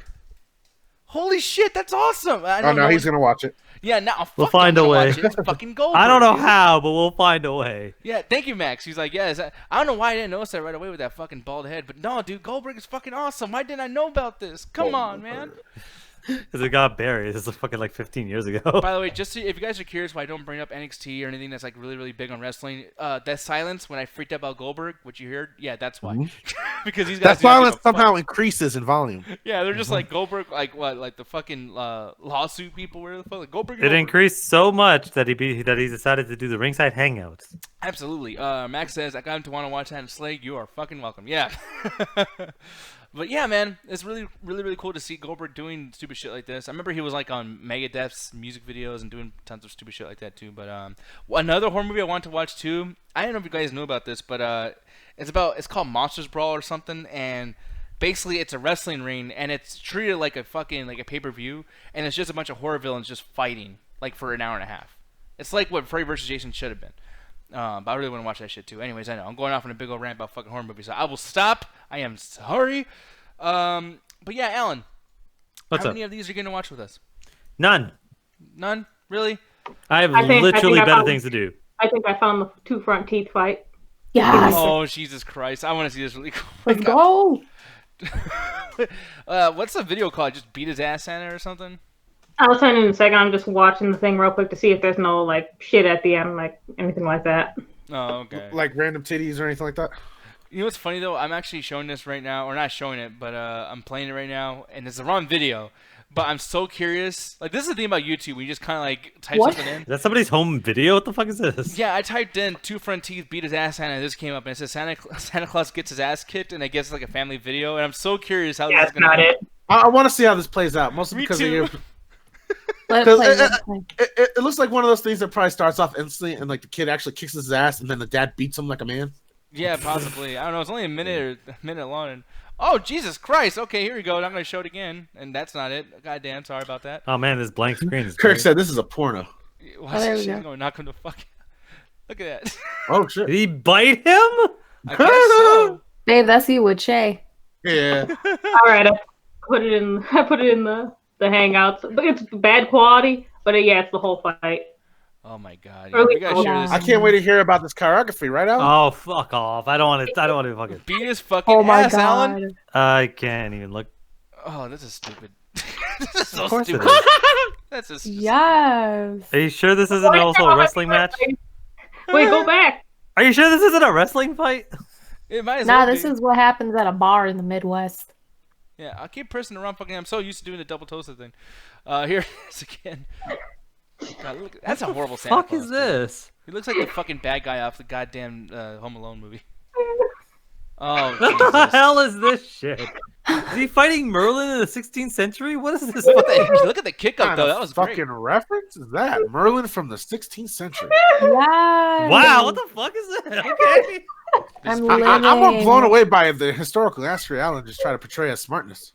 Holy shit, that's awesome. I Oh don't no, know he's gonna watch it. Yeah, now We'll fuck find I'm a gonna way. watch it. It's fucking Goldberg. I don't know dude. how, but we'll find a way. Yeah, thank you, Max. He's like, I don't know why I didn't notice that right away with that fucking bald head, but no, dude, Goldberg is fucking awesome. Why didn't I know about this? Come on, man. Because it got buried. This is fucking like 15 years ago. By the way, just if you guys are curious why I don't bring up NXT or anything that's like really, really big on wrestling, that silence when I freaked out about Goldberg, what you heard, yeah, that's why. Because these guys That silence somehow increases in volume. Yeah, they're just like Goldberg, like what, like the fucking lawsuit people, where the fuck, like Goldberg. It increased so much that he decided to do the ringside hangouts. Absolutely. Max says, I got him to want to watch that in Slade. You are fucking welcome. Yeah. But yeah, man, it's really, really, really cool to see Goldberg doing stupid shit like this. I remember he was like on Megadeth's music videos and doing tons of stupid shit like that too. But another horror movie I want to watch too. I don't know if you guys know about this, but it's called Monsters Brawl or something, and basically it's a wrestling ring and it's treated like a fucking like a pay-per-view, and it's just a bunch of horror villains just fighting like for an hour and a half. It's like what Freddy vs. Jason should have been. But I really want to watch that shit too. Anyways, I know I'm going off on a big old rant about fucking horror movies, so I will stop. I am sorry. But yeah, Alan, What's how up? many of these are you gonna watch with us? None. None, really? I have I think literally I better found- things to do. I think I found the two front teeth fight. Yes. Oh Jesus Christ! I want to see this really cool. Let's go. What's the video called? Just beat his ass Santa or something? I'll send it in a second. I'm just watching the thing real quick to see if there's no like shit at the end, like anything like that. Oh, okay. Like random titties or anything like that. You know what's funny though? I'm actually showing this right now, or not showing it, but I'm playing it right now, and it's the wrong video. But I'm so curious. Like, this is the thing about YouTube. We just kind of like type What? something in. Is that somebody's home video? What the fuck is this? Yeah, I typed in two front teeth beat his ass Santa, and this came up, and it says Santa Claus gets his ass kicked, and I guess it's like a family video. And I'm so curious how Yeah, this is that's gonna not go. it. I want to see how this plays out, mostly Me because too. Let's Because play. Let's play. it looks like one of those things that probably starts off instantly, and like the kid actually kicks his ass, and then the dad beats him like a man. Yeah, possibly. I don't know. It's only a minute long. And oh Jesus Christ! Okay, here we go. I'm gonna show it again, and that's not it. Goddamn, sorry about that. Oh man, this blank screen is Kirk great. said this is a porno. Watch there we this shit. go. I'm gonna knock him the fuck. Look at that. Oh shit! Did he bite him? I guess so. Dave, that's you with Shay. Yeah. All right, I put it in. I put it in the hangouts. But it's bad quality. But yeah, it's the whole fight. Oh my God! Really we gotta cool. share this. I can't wait to hear about this choreography, right, Alan? Oh fuck off! I don't want to. I don't want to fucking. Beat his fucking Oh my ass, god. Alan. I can't even look. Oh, this is stupid. This is so Of course it stupid. is. That's just Yes. Are you sure this isn't also a wrestling match? Wait, go back. Are you sure this isn't a wrestling fight? It might as Nah, well this be. is what happens at a bar in the Midwest. Yeah, I keep pressing around. Fucking, I'm so used to doing the double toasted thing. Here it is again. God, look, that's a horrible Santa Fuck Claus, is dude. this? He looks like the fucking bad guy off the goddamn Home Alone movie. Oh, What the Jesus. hell is this shit? Is he fighting Merlin in the 16th century? What is this? Look at the kick up What though. kind That of was fucking great. reference is that? Merlin from the 16th century. Yes. Wow, what the fuck is that? Okay. I'm I'm living. blown away by the historical mastery Alan just try to portray as smartness.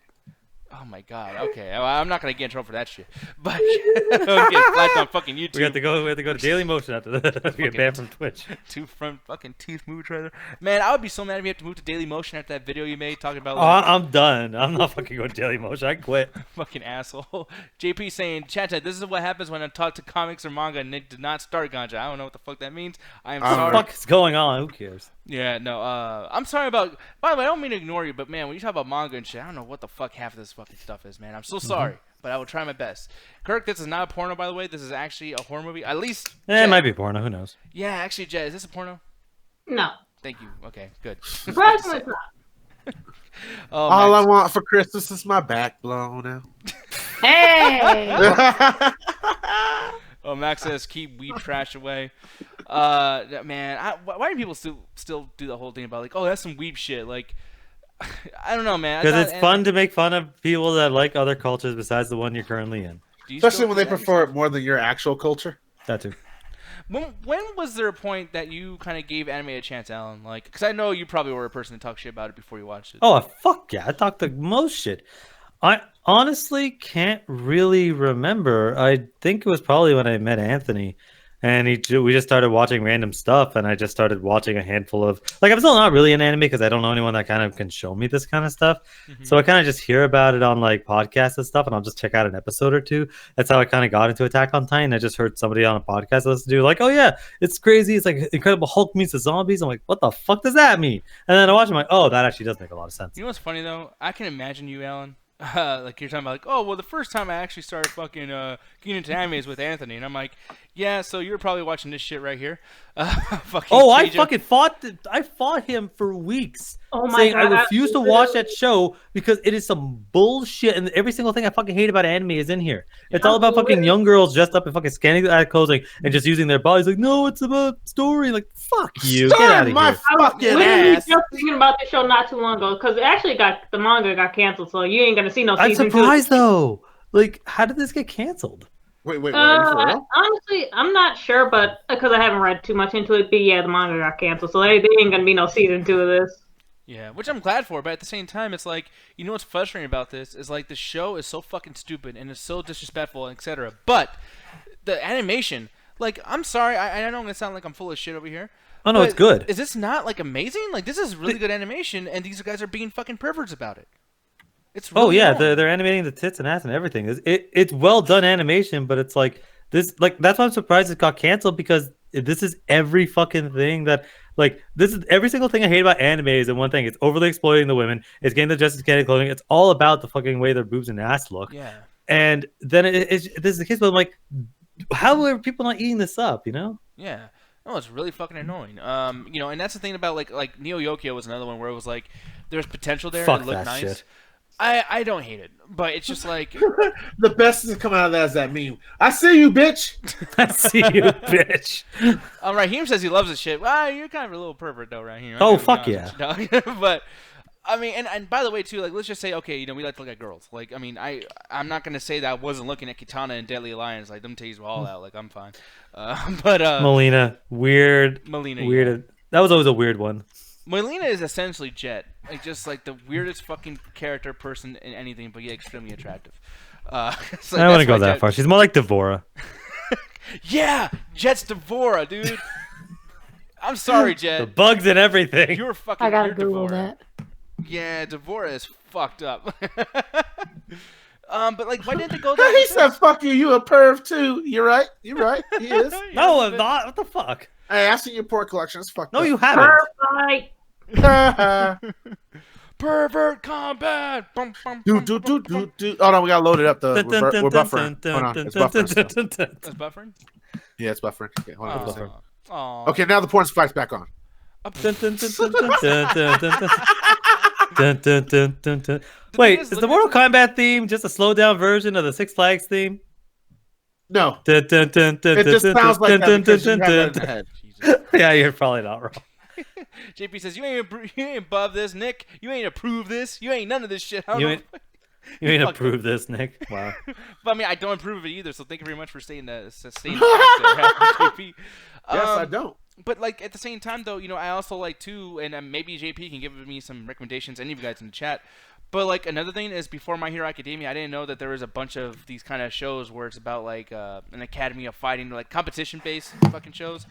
Oh my God. Okay, well, I'm not gonna get in trouble for that shit. But I'll get flagged on fucking YouTube. We have to go to Daily Motion after this. We get banned from Twitch. Two front fucking teeth move trailer. Man, I would be so mad if you have to move to Daily Motion after that video you made talking about Oh, like, I'm done. I'm not fucking going to Daily Motion. I quit. fucking asshole. JP saying, chat, this is what happens when I talk to comics or manga and it did not start ganja. I don't know what the fuck that means. I am What the sorry. fuck is going on? Who cares? Yeah, no, I'm sorry about, by the way, I don't mean to ignore you, but man, when you talk about manga and shit, I don't know what the fuck half of this fucking stuff is, man. I'm so sorry, but I will try my best. Kirk, this is not a porno, by the way. This is actually a horror movie. At least, Eh, Jed- it might be porno. Who knows? Yeah, actually, Jed, is this a porno? No. Thank you. Okay, good. Surprisingly, it's not. Oh, All Max. I want for Christmas is my back blown out. Hey. Oh, Max says keep weeb trash away. Man, why do people still do the whole thing about like, oh, that's some weeb shit? Like, I don't know, man. I Because thought- it's fun to make fun of people that like other cultures besides the one you're currently in. Do you Especially still when do they that prefer it more than your actual culture. That too. When was there a point that you kind of gave anime a chance, Alan? Like, because I know you probably were a person to talk shit about it before you watched it. Oh, fuck yeah. I talk the most shit. honestly can't really remember. I think it was probably when I met Anthony, and we just started watching random stuff, and I just started watching a handful of like I'm still not really an anime because I don't know anyone that kind of can show me this kind of stuff. So I kind of just hear about it on like podcasts and stuff, and I'll just check out an episode or two. That's how I kind of got into Attack on Titan. I just heard somebody on a podcast listen to like, oh yeah, it's crazy. It's like Incredible Hulk meets the zombies. I'm like, what the fuck does that mean? And then I watch, I'm like, oh, that actually does make a lot of sense. You know what's funny though? I can imagine you, Alan. Like you're talking about, like, oh well, the first time I actually started fucking getting into animes with Anthony, and I'm like, yeah, so you're probably watching this shit right here. I fucking fought him for weeks. Oh my saying God, I refuse to watch that show because it is some bullshit, and every single thing I fucking hate about anime is in here. It's all about fucking young girls dressed up and fucking scanning the clothing and just using their bodies. Like, no, it's about story. Like, fuck you, get out of here. I was literally just thinking about this show not too long ago because the manga got canceled, so you ain't gonna see no season 2. I'm surprised though. Like, how did this get canceled? Wait, for real? Honestly, I'm not sure, but because I haven't read too much into it, but yeah, the manga got canceled, so they ain't gonna be no season 2 of this. Yeah, which I'm glad for, but at the same time, it's like, you know what's frustrating about this is like the show is so fucking stupid and it's so disrespectful, etc. But the animation, like, I'm sorry, I know I'm gonna sound like I'm full of shit over here. Oh no, it's good. Is this not like amazing? Like, this is really good animation, and these guys are being fucking perverts about it. It's really they're animating the tits and ass and everything. It's well done animation, but it's like this, like that's why I'm surprised it got canceled because this is every fucking thing that. Like, this is every single thing I hate about anime is in one thing. It's overly exploiting the women. It's getting the just scanning clothing. It's all about the fucking way their boobs and ass look. Yeah. And then this is the case, but I'm like, how are people not eating this up, you know? Yeah. No, it's really fucking annoying. You know, and that's the thing about, like Neo Yokio was another one where it was like, there's potential there and it looked nice. Shit. I don't hate it, but it's just like the best to come out of that is that meme. I see you, bitch. I see you, bitch. Raheem says he loves this shit. Well, you're kind of a little pervert though, Raheem. Oh fuck yeah. But I mean, and by the way too, like let's just say, okay, you know, we like to look at girls. Like, I mean, I'm not gonna say that I wasn't looking at Kitana and Deadly Alliance. Like them titties were all out. Like I'm fine. But Melina, weird. Yeah. That was always a weird one. Melina is essentially Jet, like just like the weirdest fucking character person in anything, but yet extremely attractive. Like, I wouldn't go that far. She's more like Devora. Yeah, Jet's Devora, dude. I'm sorry, Jet. The bugs and everything. You're fucking. I gotta Google that. Yeah, Devora is fucked up. But like, why didn't they go there? He said, "Fuck you, you a perv too." You're right. You're right. He is. No, I'm not. What the fuck? Hey, I seen your porn collection. It's fucked up. No, you haven't. Pervert combat. Bum, bum, do. Oh no, we gotta load it up. We're buffering. Hold on, it's buffering. It's buffering. Yeah, it's buffering. Okay, hold on. Aww. Okay, now the porn spike's back on. Wait, is the Mortal Kombat theme just a slowed down version of the Six Flags theme? No. It just sounds like that because you have that in the head. Yeah, you're probably not wrong. JP says, you ain't above this, Nick. You ain't approve this. You ain't none of this shit. You ain't approve this, Nick. Wow. But I mean, I don't approve of it either, so thank you very much for saying that. JP. Yes, I don't. But like at the same time, though, you know, I also like too, and maybe JP can give me some recommendations, any of you guys in the chat. But like another thing is, before My Hero Academia, I didn't know that there was a bunch of these kind of shows where it's about like an academy of fighting, like competition-based fucking shows,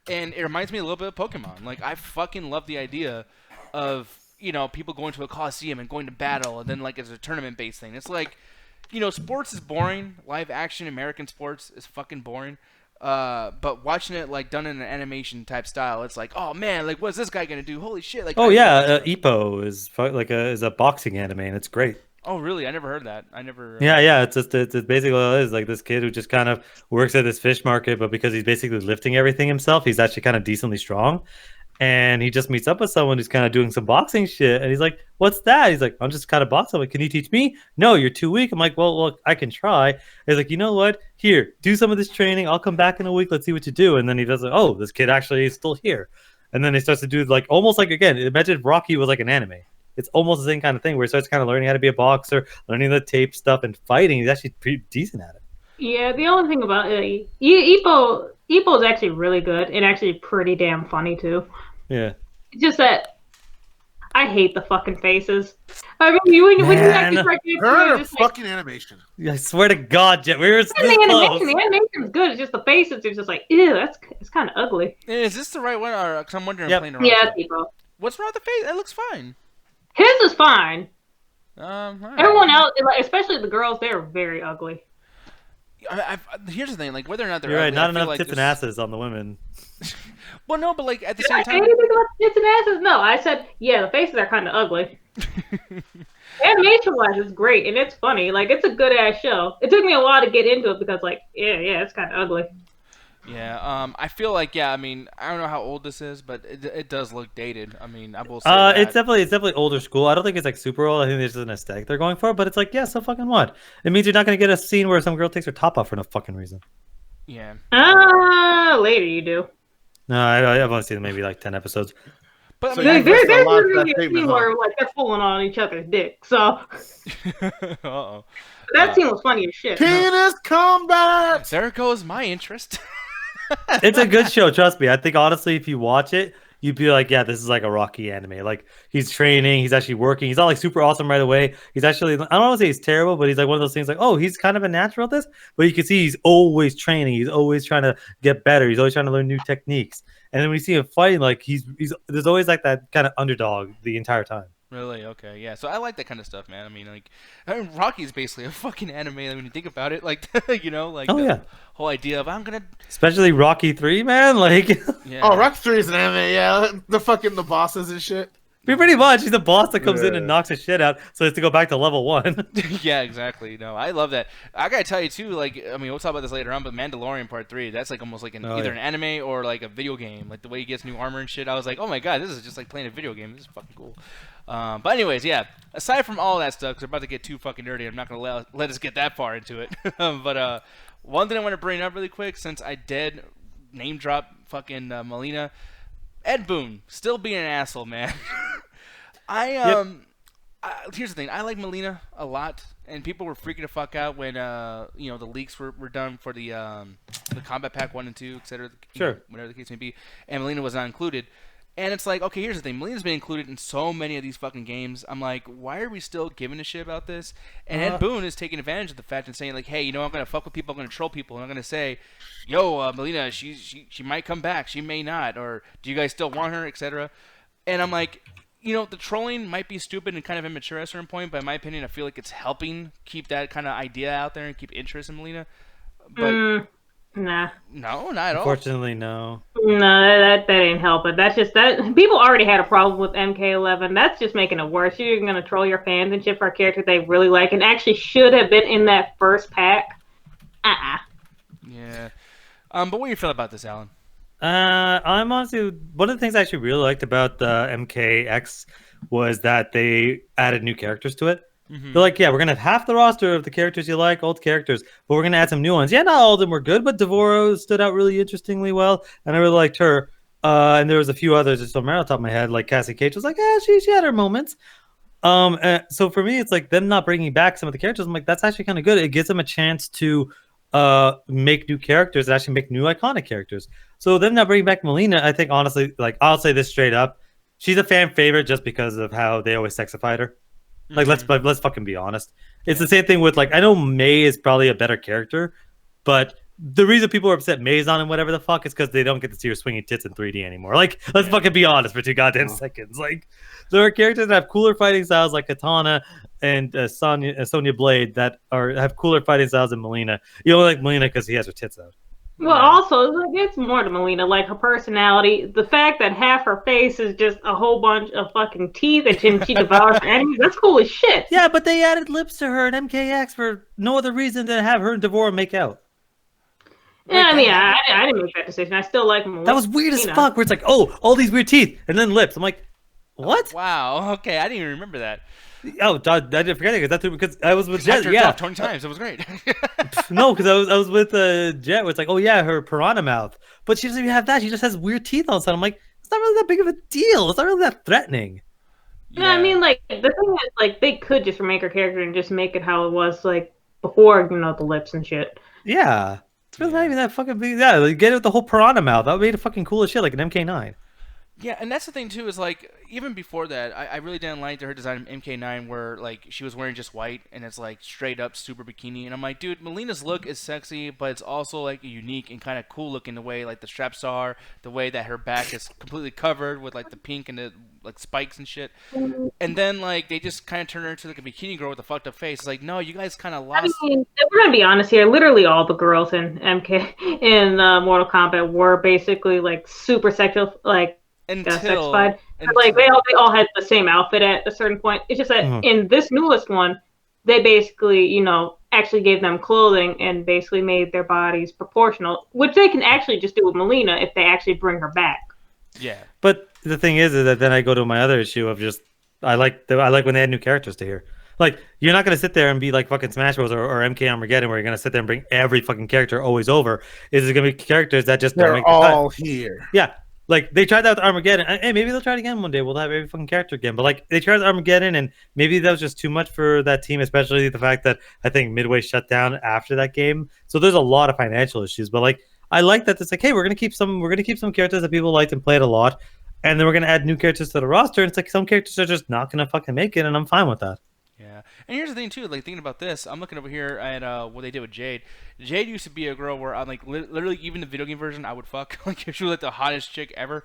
and it reminds me a little bit of Pokemon. Like I fucking love the idea of, you know, people going to a coliseum and going to battle, and then like it's a tournament-based thing. It's like, you know, sports is boring. Live action American sports is fucking boring. But watching it like done in an animation type style, it's like, oh man, like what's this guy gonna do? Holy shit! Like, oh yeah, Ippo is like is a boxing anime, and it's great. Oh really? I never heard that. I never. Yeah. It's basically what it is. Like this kid who just kind of works at this fish market, but because he's basically lifting everything himself, he's actually kind of decently strong. And he just meets up with someone who's kind of doing some boxing shit, and he's like, "What's that?" He's like, "I'm just kind of boxing." I'm like, "Can you teach me?" "No, you're too weak." I'm like, "Well, look, I can try." He's like, "You know what? Here, do some of this training. I'll come back in a week. Let's see what you do." And then he does like, "Oh, this kid actually is still here." And then he starts to do like almost like, again, imagine Rocky was like an anime. It's almost the same kind of thing where he starts kind of learning how to be a boxer, learning the tape stuff, and fighting. He's actually pretty decent at it. Yeah, the only thing about Ippo is actually really good and actually pretty damn funny too. Yeah. Just that I hate the fucking faces. I mean, when you actually start getting Her through, just like, fucking animation. I swear to God, Jet, we were this the close. animation's good. It's just the faces are just like, ew, it's kind of ugly. Is this the right one? Or cause I'm wondering. Yep. I'm playing around. Yeah, with it. people. What's wrong with the face? It looks fine. His is fine. All right. Everyone else, like, especially the girls, they're very ugly. Here's the thing, like whether or not they're You're right. ugly, Not I feel enough like tits and there's- asses on the women. Well, no, but like at the Did I same say time. anything about tits and asses? No, I said, yeah, the faces are kind of ugly. Animation-wise, it's great, and it's funny. Like, it's a good-ass show. It took me a while to get into it because, like, yeah, it's kind of ugly. Yeah, I feel like I mean, I don't know how old this is, but it does look dated. I mean, I will say that. It's definitely older school. I don't think it's like super old. I think it's just an aesthetic they're going for. But it's like, yeah, so fucking what? It means you're not gonna get a scene where some girl takes her top off for no fucking reason. Yeah. Later you do. No, I've only seen maybe like 10 episodes. But So I mean, There's a lot of really that a scene statement, huh? where, like, they're pulling on each other's dick. So, uh-oh. that scene was funny as shit. Penis combat. There goes my interest. It's a good show, trust me. I think honestly, if you watch it, you'd be like, yeah, this is like a Rocky anime. Like he's training, he's actually working. He's not like super awesome right away. He's actually, I don't want to say he's terrible, but he's like one of those things like, oh, he's kind of a natural at this. But you can see he's always training. He's always trying to get better. He's always trying to learn new techniques. And then we see him fighting, like he's there's always like that kind of underdog the entire time. Really? Okay, yeah. So I like that kind of stuff, man. I mean, Rocky's basically a fucking anime when you think about it. Like, you know, like the whole idea of I'm gonna. Especially Rocky 3, man. Like, Yeah. Oh, Rock 3 is an anime. Yeah, the bosses and shit. pretty much, he's the boss that comes in and knocks his shit out. So it's to go back to level 1. Yeah, exactly. No, I love that. I gotta tell you too. Like, I mean, we'll talk about this later on, but Mandalorian Part 3, that's like almost like either an anime or like a video game. Like the way he gets new armor and shit. I was like, oh my god, this is just like playing a video game. This is fucking cool. But anyways, yeah. Aside from all that stuff, because we're about to get too fucking nerdy, I'm not gonna let us get that far into it. But one thing I want to bring up really quick, since I did name drop fucking Melina, Ed Boon still being an asshole, man. Here's the thing. I like Melina a lot, and people were freaking the fuck out when the leaks were done for the Combat Pack 1 and 2, etc. Sure. Whatever the case may be, and Melina was not included. And it's like, okay, here's the thing. Melina's been included in so many of these fucking games. I'm like, why are we still giving a shit about this? And Ed Boon is taking advantage of the fact and saying, like, hey, you know, I'm going to fuck with people. I'm going to troll people. And I'm going to say, yo, Melina, she might come back. She may not. Or do you guys still want her, etc. And I'm like, you know, the trolling might be stupid and kind of immature at a certain point, but in my opinion, I feel like it's helping keep that kind of idea out there and keep interest in Melina. But Nah. No, not at all. Unfortunately, no. No, that ain't helping. That's just that people already had a problem with MK11. That's just making it worse. You're gonna troll your fans and shit for a character they really like and actually should have been in that first pack. Yeah. But what do you feel about this, Alan? I'm honestly one of the things I actually really liked about the MKX was that they added new characters to it. Mm-hmm. They're like, yeah, we're gonna have half the roster of the characters you like, old characters, but we're gonna add some new ones. Yeah, not all of them were good, but Devorah stood out really interestingly well, and I really liked her. And there was a few others just on the top of my head, like Cassie Cage was like, yeah, she had her moments. So for me, it's like them not bringing back some of the characters. I'm like, that's actually kind of good. It gives them a chance to make new characters and actually make new iconic characters. So them not bringing back Melina, I think honestly, like I'll say this straight up, she's a fan favorite just because of how they always sexified her. Like let's fucking be honest. It's the same thing with like I know May is probably a better character, but the reason people are upset May's on and whatever the fuck is because they don't get to see her swinging tits in 3D anymore. Like let's fucking be honest for 2 goddamn seconds. Like there are characters that have cooler fighting styles like Katana and Sonya Blade that have cooler fighting styles than Melina. You don't like Melina because he has her tits out. Well, also, it's more to Melina, like her personality. The fact that half her face is just a whole bunch of fucking teeth and she devours enemies, that's cool as shit. Yeah, but they added lips to her in MKX for no other reason than have her and Devorah make out. Yeah, I mean, I didn't make that decision. I still like Melina. That was weird as fuck, where it's like, oh, all these weird teeth, and then lips. I'm like, what? Wow, okay, I didn't even remember that. Oh, I didn't forget it because I was with Jet. Yeah, 20 times. It was great. No, because I was with Jet. Where it's like, oh yeah, her piranha mouth, but she doesn't even have that. She just has weird teeth all of a sudden. I'm like, it's not really that big of a deal. It's not really that threatening. Yeah, I mean, like the thing is, like they could just remake her character and just make it how it was like before, you know, the lips and shit. Yeah, it's really not even that fucking big. Yeah, like, get it with the whole piranha mouth. That would be the fucking coolest shit, like an MK9. Yeah, and that's the thing too is like even before that, I really didn't like her design of MK9 where like she was wearing just white and it's like straight up super bikini, and I'm like, dude, Melina's look is sexy, but it's also like unique and kind of cool looking the way like the straps are, the way that her back is completely covered with like the pink and the like spikes and shit, and then like they just kind of turn her into like a bikini girl with a fucked up face. It's like, no, you guys kind of lost. I mean, if we're gonna be honest here, literally all the girls in Mortal Kombat were basically like super sexual, like. Sexified. Like they all had the same outfit at a certain point. It's just that in this newest one, they basically, actually gave them clothing and basically made their bodies proportional, which they can actually just do with Melina if they actually bring her back. Yeah. But the thing is that then I go to my other issue of just I like when they add new characters to here. Like, you're not going to sit there and be like fucking Smash Bros. or MK Armageddon where you're going to sit there and bring every fucking character always over. Is it going to be characters that just don't make the cut? They're all here. Yeah. Like, they tried that with Armageddon. Hey, maybe they'll try it again one day. We'll have every fucking character again. But, like, they tried Armageddon, and maybe that was just too much for that team, especially the fact that I think Midway shut down after that game. So there's a lot of financial issues. But, like, I like that it's like, hey, we're gonna keep some characters that people liked and played a lot, and then we're gonna add new characters to the roster. And it's like some characters are just not gonna fucking make it, and I'm fine with that. Yeah, and here's the thing too. Like thinking about this, I'm looking over here at what they did with Jade. Jade used to be a girl where I'm like literally even the video game version I would fuck. Like she was like the hottest chick ever.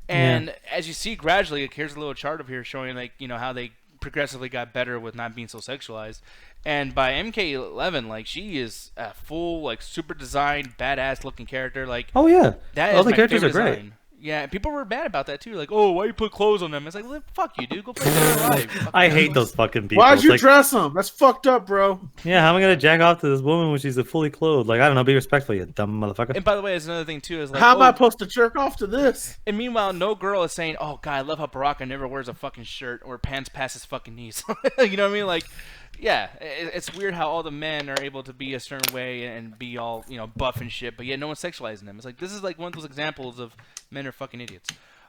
And as you see gradually, like, here's a little chart up here showing like how they progressively got better with not being so sexualized. And by MK11, like she is a full like super designed, badass looking character. Like oh yeah, that all is the my characters are favorite great. design. Yeah, and people were mad about that too. Like, oh, why you put clothes on them? It's like, well, fuck you, dude. Go play Dead or Alive. I hate those fucking people. Why'd you like, dress them? That's fucked up, bro. Yeah, how am I gonna jack off to this woman when she's fully clothed? Like, I don't know. Be respectful, you dumb motherfucker. And by the way, there's another thing too. Is like, how am I supposed to jerk off to this? And meanwhile, no girl is saying, "Oh God, I love how Baraka never wears a fucking shirt or pants past his fucking knees." You know what I mean? Like, yeah, it's weird how all the men are able to be a certain way and be all buff and shit, but yet no one's sexualizing them. It's like this is like one of those examples of men are fucking idiots.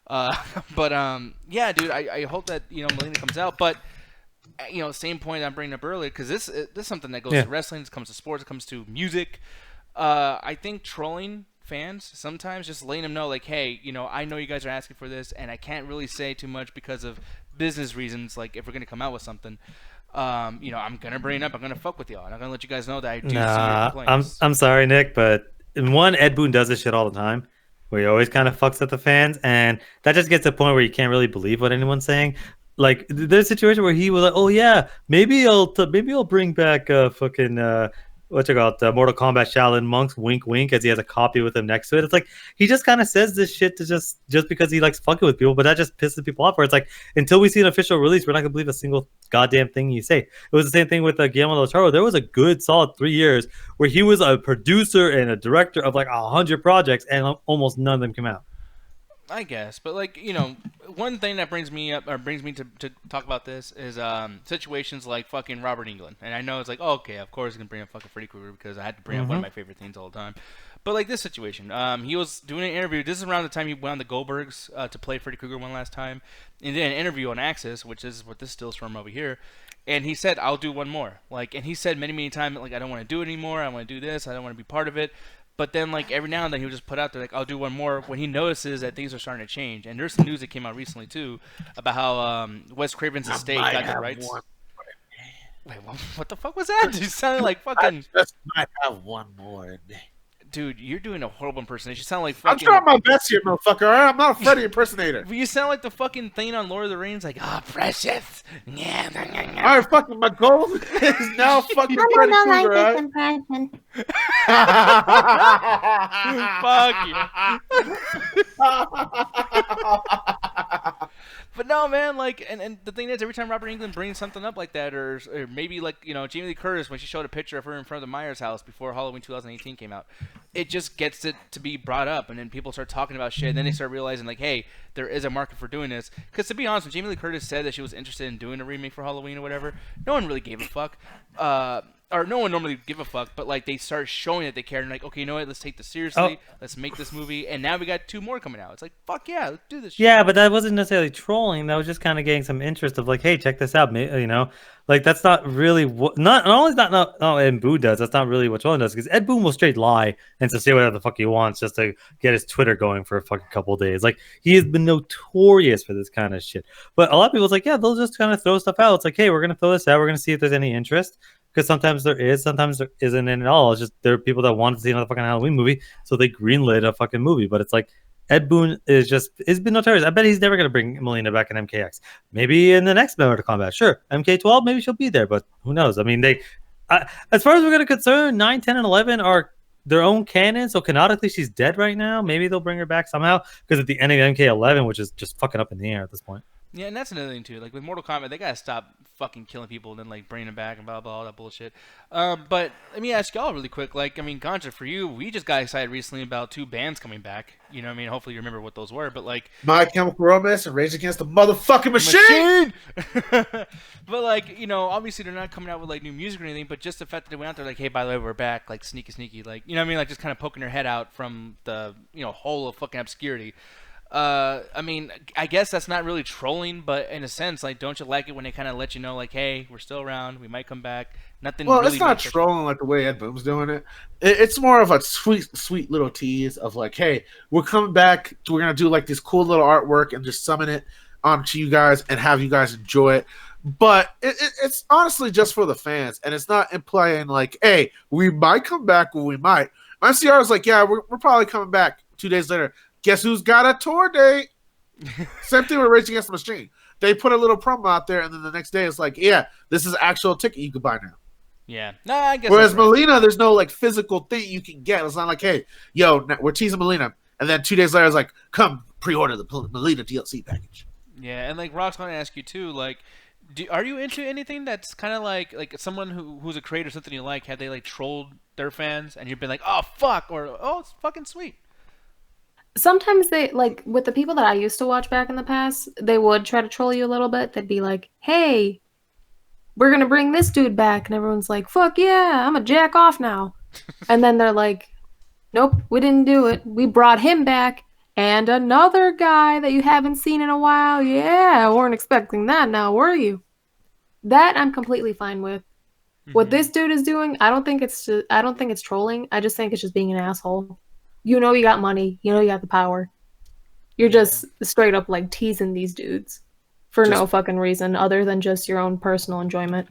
Yeah, dude, I hope that Melina comes out, but same point I'm bringing up earlier, because this is something that goes to wrestling, it comes to sports, it comes to music. I think trolling fans sometimes, just letting them know like, hey, I know you guys are asking for this, and I can't really say too much because of business reasons. Like if we're gonna come out with something, I'm gonna bring it up, I'm gonna fuck with y'all, and I'm gonna let you guys know that I do see your complaints. I'm sorry, Nick, but Ed Boon does this shit all the time, where he always kind of fucks at the fans, and that just gets to a point where you can't really believe what anyone's saying. Like there's a situation where he was like, "Oh yeah, maybe I'll bring back fucking what's it called, Mortal Kombat Shaolin Monks." Wink, wink, as he has a copy with him next to it. It's like he just kind of says this shit to just because he likes fucking with people, but that just pisses people off. Where it's like, until we see an official release, we're not gonna believe a single goddamn thing you say. It was the same thing with Guillermo del Toro. There was a good solid 3 years where he was a producer and a director of like 100 projects, and almost none of them came out. I guess, but like one thing that brings me to talk about this is situations like fucking Robert Englund, and I know it's like, oh, okay, of course I can bring up fucking Freddy Krueger because I had to bring up one of my favorite things all the time. But like this situation, he was doing an interview. This is around the time he went on the Goldbergs to play Freddy Krueger one last time, and did an interview on Axis, which is what this stills from over here. And he said, "I'll do one more." Like, and he said many times, like, "I don't want to do it anymore. I want to do this. I don't want to be part of it." But then, like, every now and then he would just put out there, like, "I'll do one more," when he notices that things are starting to change. And there's some news that came out recently, too, about how Wes Craven's estate got the rights. Wait, what the fuck was that? You sounded like fucking... I just might have one more. Dude, you're doing a horrible impersonation. You sound like fucking... I'm trying my best here, motherfucker. All right? I'm not a Freddy impersonator. You sound like the fucking thing on Lord of the Rings, like, precious. All right, fucking my goal is now fucking Freddy Krueger, this right? impression. Fuck you. But no, man, like, and the thing is, every time Robert Englund brings something up like that, or maybe like, Jamie Lee Curtis, when she showed a picture of her in front of the Myers house before Halloween 2018 came out, it just gets it to be brought up, and then people start talking about shit, and then they start realizing, like, hey, there is a market for doing this. Because to be honest, when Jamie Lee Curtis said that she was interested in doing a remake for Halloween or whatever, no one really gave a fuck. or no one normally give a fuck, but like they start showing that they care and like, okay, you know what? Let's take this seriously. Let's make this movie. And now we got 2 more coming out. It's like, fuck yeah, let's do this shit. Yeah, but that wasn't necessarily trolling. That was just kind of getting some interest of like, hey, check this out. You know, like that's not really what not only is not Ed Boon does. That's not really what trolling does because Ed Boon will straight lie and to say whatever the fuck he wants just to get his Twitter going for a fucking couple of days. Like he has been notorious for this kind of shit. But a lot of people's like, yeah, they'll just kind of throw stuff out. It's like, hey, we're gonna throw this out. We're gonna see if there's any interest. Because sometimes there is, sometimes there isn't at all. It's just there are people that want to see another fucking Halloween movie, so they greenlit a fucking movie. But it's like Ed Boon has been notorious. I bet he's never gonna bring Melina back in MKX. Maybe in the next Mortal Kombat, sure. MK12, maybe she'll be there, but who knows? I mean, as far as we're gonna concern, 9, 10, and 11 are their own canon. So canonically, she's dead right now. Maybe they'll bring her back somehow. Because at the end of MK11, which is just fucking up in the air at this point. Yeah, and that's another thing too. Like with Mortal Kombat, they gotta stop fucking killing people and then like bringing them back and blah blah all that bullshit. But let me ask y'all really quick. Like, I mean, Ganja, for you, we just got excited recently about 2 bands coming back. You know what I mean? Hopefully you remember what those were. But like, My Chemical Romance and Rage Against the Motherfucking Machine. But like, you know, obviously they're not coming out with like new music or anything. But just the fact that they went out there like, hey, by the way, we're back, like sneaky, like, you know what I mean? Like just kind of poking their head out from the hole of fucking obscurity. I mean, I guess that's not really trolling, but in a sense, like, don't you like it when they kind of let you know, like, hey, we're still around, we might come back. Nothing. Well, really it's not trolling like the way Ed Boon's doing it. It's more of a sweet little tease of like, hey, we're coming back. We're gonna do like this cool little artwork and just summon it onto you guys and have you guys enjoy it. But it's honestly just for the fans, and it's not implying like, hey, we might come back or we might. MCR is like, yeah, we're probably coming back 2 days later. Guess who's got a tour date? Same thing with Rage Against the Machine. They put a little promo out there, and then the next day it's like, yeah, this is actual ticket you can buy now. Yeah. Nah, I guess. Whereas Melina, there's no like physical thing you can get. It's not like, hey, yo, we're teasing Melina, and then 2 days later it's like, come pre-order the Melina DLC package. Yeah, and like Rock's gonna ask you too, like, are you into anything that's kind of like someone who's a creator, something you like? Have they like trolled their fans, and you've been like, oh fuck, or oh, it's fucking sweet? Sometimes they, like, with the people that I used to watch back in the past, they would try to troll you a little bit. They'd be like, hey, we're going to bring this dude back. And everyone's like, fuck yeah, I'm a jack off now. And then they're like, nope, we didn't do it. We brought him back. And another guy that you haven't seen in a while. Yeah, weren't expecting that now, were you? That I'm completely fine with. What this dude is doing, I don't think it's trolling. I just think it's just being an asshole. You know you got money. You know you got the power. You're just straight up like teasing these dudes for no fucking reason other than just your own personal enjoyment.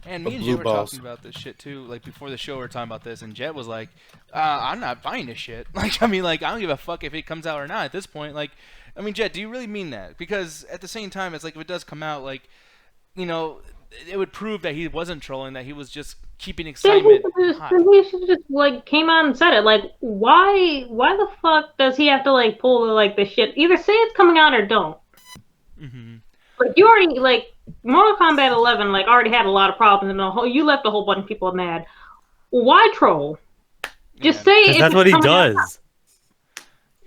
And me and Jet were talking about this shit too. Like before the show, we were talking about this, and Jet was like, "I'm not buying this shit." Like, I mean, like I don't give a fuck if it comes out or not at this point. Like, I mean, Jet, do you really mean that? Because at the same time, it's like if it does come out, like, you know, it would prove that he wasn't trolling, that he was just keeping excitement hot. He should just like came out and said it. Like, why the fuck does he have to like pull like the shit? Either say it's coming out or don't. Like you already like Mortal Kombat 11 like already had a lot of problems and you left a whole bunch of people mad. Why troll? Just say it's that's what he does. Out.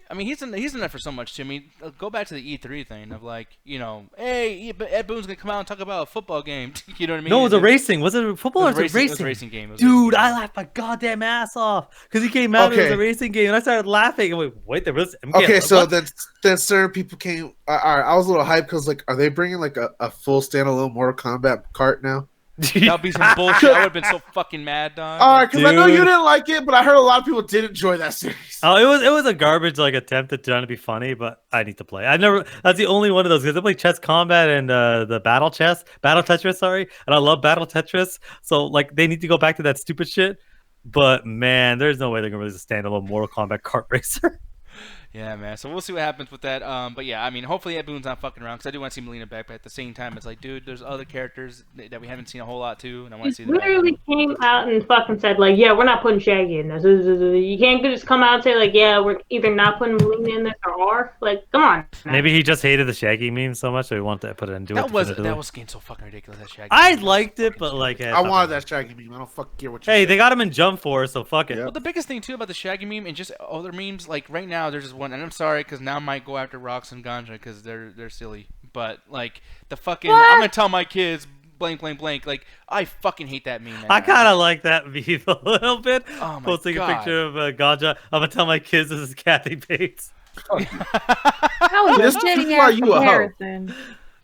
I mean, he's in there for so much too. I mean, go back to the E3 thing of like, you know, hey, Ed Boon's gonna come out and talk about a football game. You know what I mean? No, it was a racing. Was it a football or was it racing? It was a racing game. Dude, I laughed my goddamn ass off because he came out and it was a racing game, and I started laughing. And wait, there was. Okay, so then certain people came. All right, I was a little hyped because like, are they bringing like a full standalone Mortal Kombat cart now? That'd be some bullshit. I would have been so fucking mad, dog. All right, because I know you didn't like it, but I heard a lot of people did enjoy that series. Oh, it was a garbage like attempt at trying to be funny, but I need to play. That's the only one of those because I play Chess Combat and the Battle Tetris, sorry, and I love Battle Tetris. So like they need to go back to that stupid shit. But man, there's no way they're gonna release a standalone Mortal Kombat kart racer. Yeah, man. So we'll see what happens with that. But yeah, I mean, hopefully Ed Boon's not fucking around because I do want to see Melina back. But at the same time, it's like, dude, there's other characters that we haven't seen a whole lot too, and I want to see them. Literally came out and fucking said like, yeah, we're not putting Shaggy in this. You can't just come out and say like, yeah, we're either not putting Melina in this or are. Like, come on. Maybe he just hated the Shaggy meme so much, so he wanted to put it into it. That was getting so fucking ridiculous. That Shaggy. I liked it, but like, I wanted that Shaggy meme. I don't fucking care what you. Hey, they got him in Jump Force, so fuck it. Well, the biggest thing too about the Shaggy meme and just other memes, like right now, there's just one, and I'm sorry because now I might go after Rocks and Ganja because they're silly, but like the fucking, I'm gonna tell my kids blank blank blank. Like I fucking hate that meme. Man. I kind of like that meme a little bit. Oh my Posting God. a picture of Ganja. I'm gonna tell my kids this is Kathy Bates. How is This this is shitty why ass you a hoe. comparison?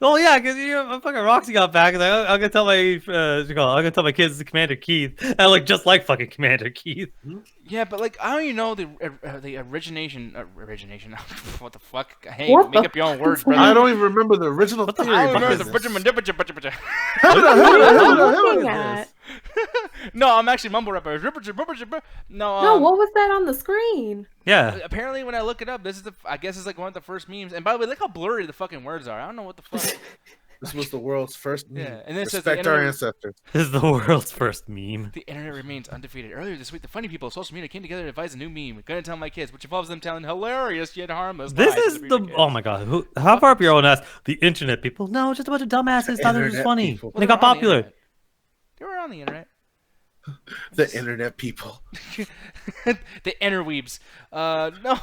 Oh yeah, because fucking Roxy got back. And I'm gonna tell my I'm gonna tell my kids this is Commander Keith. And I look just like fucking Commander Keith. Yeah, but like I don't even know the origination. What the fuck? Hey, What make the up your own fuck words, is brother. I don't even remember the original What the theory. I don't fuck remember is the this? What are you looking at? No, I'm actually mumble rapper. No, No, what was that on the screen? Yeah. apparently when I look it up, this is I guess it's like one of the first memes. And by the way, look how blurry the fucking words are. I don't know what the fuck. This was the world's first meme. Yeah, and then it says the Respect our internet- ancestors. This is the world's first meme. The internet remains undefeated. Earlier this week, the funny people of social media came together to devise a new meme. Gonna tell my kids, which involves them telling hilarious yet harmless This lies to is the the future oh kids. my god. How far up your own ass? The internet people? No, just a bunch of dumbasses thought it was Internet funny. people. Well, They got were on the popular. internet. They were on the internet. The internet people. The interweebs. No,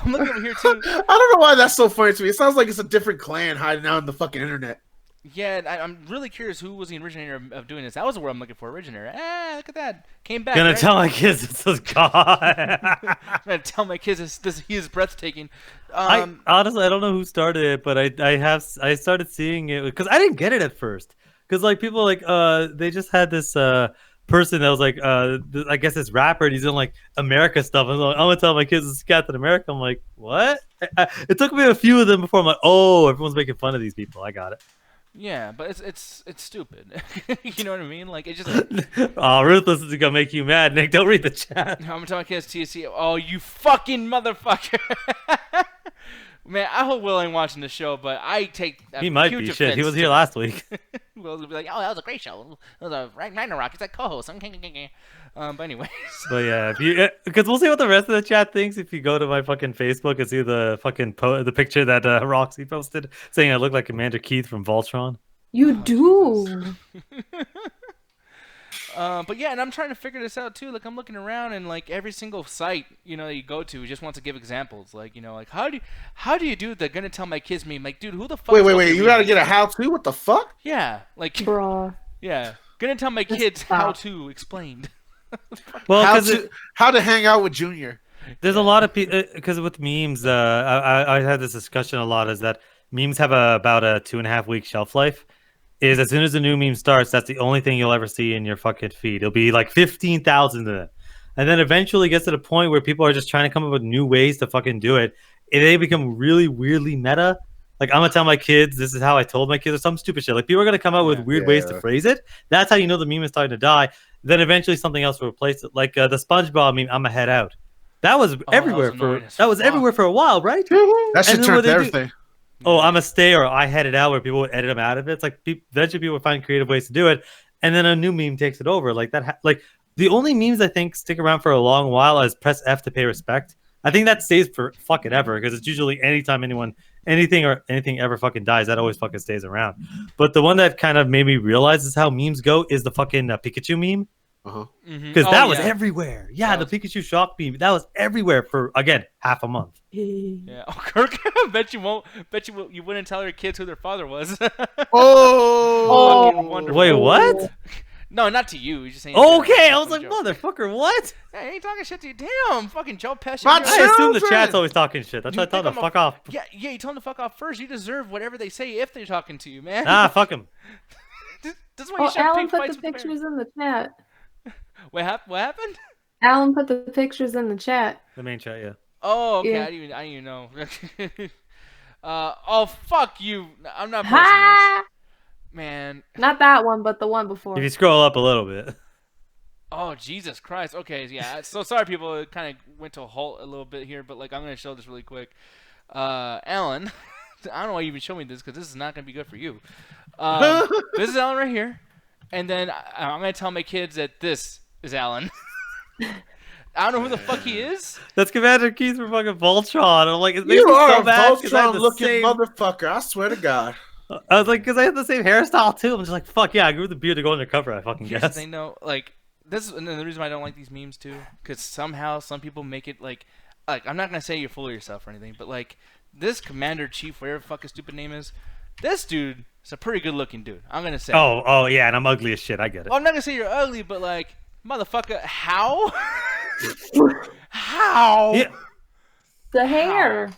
I'm looking over here too. I don't know why that's so funny to me. It sounds like it's a different clan hiding out in the fucking internet. Yeah, and I'm really curious who was the originator of doing this. That was the word I'm looking for, originator. Look at that. Came back. Gonna right? tell my kids this is God. I'm gonna tell my kids this he is breathtaking. I honestly I don't know who started it, but I started seeing it because I didn't get it at first. Because like people like they just had this person that was like I guess this rapper and he's in like America stuff. I'm like, I'm gonna tell my kids this is Captain America. I'm like, what? It took me a few of them before I'm like, oh, everyone's making fun of these people. I got it. Yeah, but it's stupid. You know what I mean? Like it just. Oh, Ruthless is gonna make you mad, Nick. Don't read the chat. I'm gonna tell my kids TSC. Oh, you fucking motherfucker! Man, I hope Will ain't watching the show, but I take a He might huge be. offense Shit, he was to here that. last week. Will's gonna be like, "Oh, that was a great show. It was a Ragnarok. It's like co-host." But anyways. But yeah, if you because we'll see what the rest of the chat thinks if you go to my fucking Facebook and see the fucking the picture that Roxy posted saying I look like Commander Keith from Voltron. You do. But yeah, and I'm trying to figure this out too. Like I'm looking around and like every single site, that you go to just wants to give examples. Like, like how do you do the gonna tell my kids meme? Like, dude, who the fuck? Wait, you gotta get a how-to? What the fuck? Yeah, like Bruh. yeah, gonna tell my Just kids stop. how to explained. Well, How because to hang out with Junior. there's a lot of people because with memes, I had this discussion a lot. Is that memes have about a 2.5 week shelf life? Is as soon as the new meme starts, that's the only thing you'll ever see in your fucking feed. It'll be like 15,000 of them, and then eventually it gets to the point where people are just trying to come up with new ways to fucking do it. And they become really weirdly meta. Like I'm gonna tell my kids this is how I told my kids or some stupid shit. Like people are gonna come up with weird ways to phrase it. That's how you know the meme is starting to die. Then eventually something else will replace it. Like the SpongeBob meme, "I'ma head out." That was everywhere that was everywhere for a while, right? That shit then turned what they do- everything. Oh, "I'ma stay" or "I headed out," where people would edit them out of it. It's like eventually people would find creative ways to do it, and then a new meme takes it over. Like that. Like the only memes I think stick around for a long while is "press F to pay respect." I think that stays for fucking ever because it's usually anytime anything ever fucking dies, that always fucking stays around. But the one that kind of made me realize is how memes go is the fucking Pikachu meme. Because that was everywhere. Yeah, the Pikachu shock meme. That was everywhere for, again, half a month. Yeah. Oh, Kirk. Bet you won't. You wouldn't tell your kids who their father was. Oh. Fucking wonderful. Wait, what? No, not to you. You're just saying. Okay, I was like, joke. motherfucker, what? Hey, I ain't talking shit to you. Damn, fucking Joe Pesci. My you're- I assume the Children! chat's always talking shit. That's why I You told them think to I'm fuck off. Yeah, you told them to fuck off first. You deserve whatever they say if they're talking to you, man. Ah, fuck him. This is why you Oh, should Alan pick put fights the with parents. pictures in the chat. What happened? Alan put the pictures in the chat. The main chat, yeah. Oh, okay. Yeah. I didn't even know. Oh, fuck you. I'm not posting Ha! this. Man. Not that one, but the one before. If you scroll up a little bit. Oh, Jesus Christ. Okay, yeah. So sorry, people. It kind of went to a halt a little bit here, but like I'm gonna show this really quick. Alan, I don't know why you even showed me this because this is not gonna be good for you. This is Alan right here, and then I'm gonna tell my kids that this is Alan. I don't know who the fuck he is. That's Commander Keith from fucking Voltron. I'm like, it makes You me are so a bad 'cause I have the Voltron-looking same... motherfucker. I swear to God. I was like, because I have the same hairstyle too. I'm just like, fuck yeah, I grew the beard to go undercover. I fucking Here's the guess. thing, though. Like this, and the reason why I don't like these memes too, because somehow some people make it like I'm not gonna say you're full of yourself or anything, but like this Commander Chief, whatever the fuck his stupid name is, this dude It's a pretty good looking dude. I'm gonna say. Oh, yeah, and I'm ugly as shit. I get it. Well, I'm not gonna say you're ugly, but like, motherfucker, how? How? Yeah. The hair.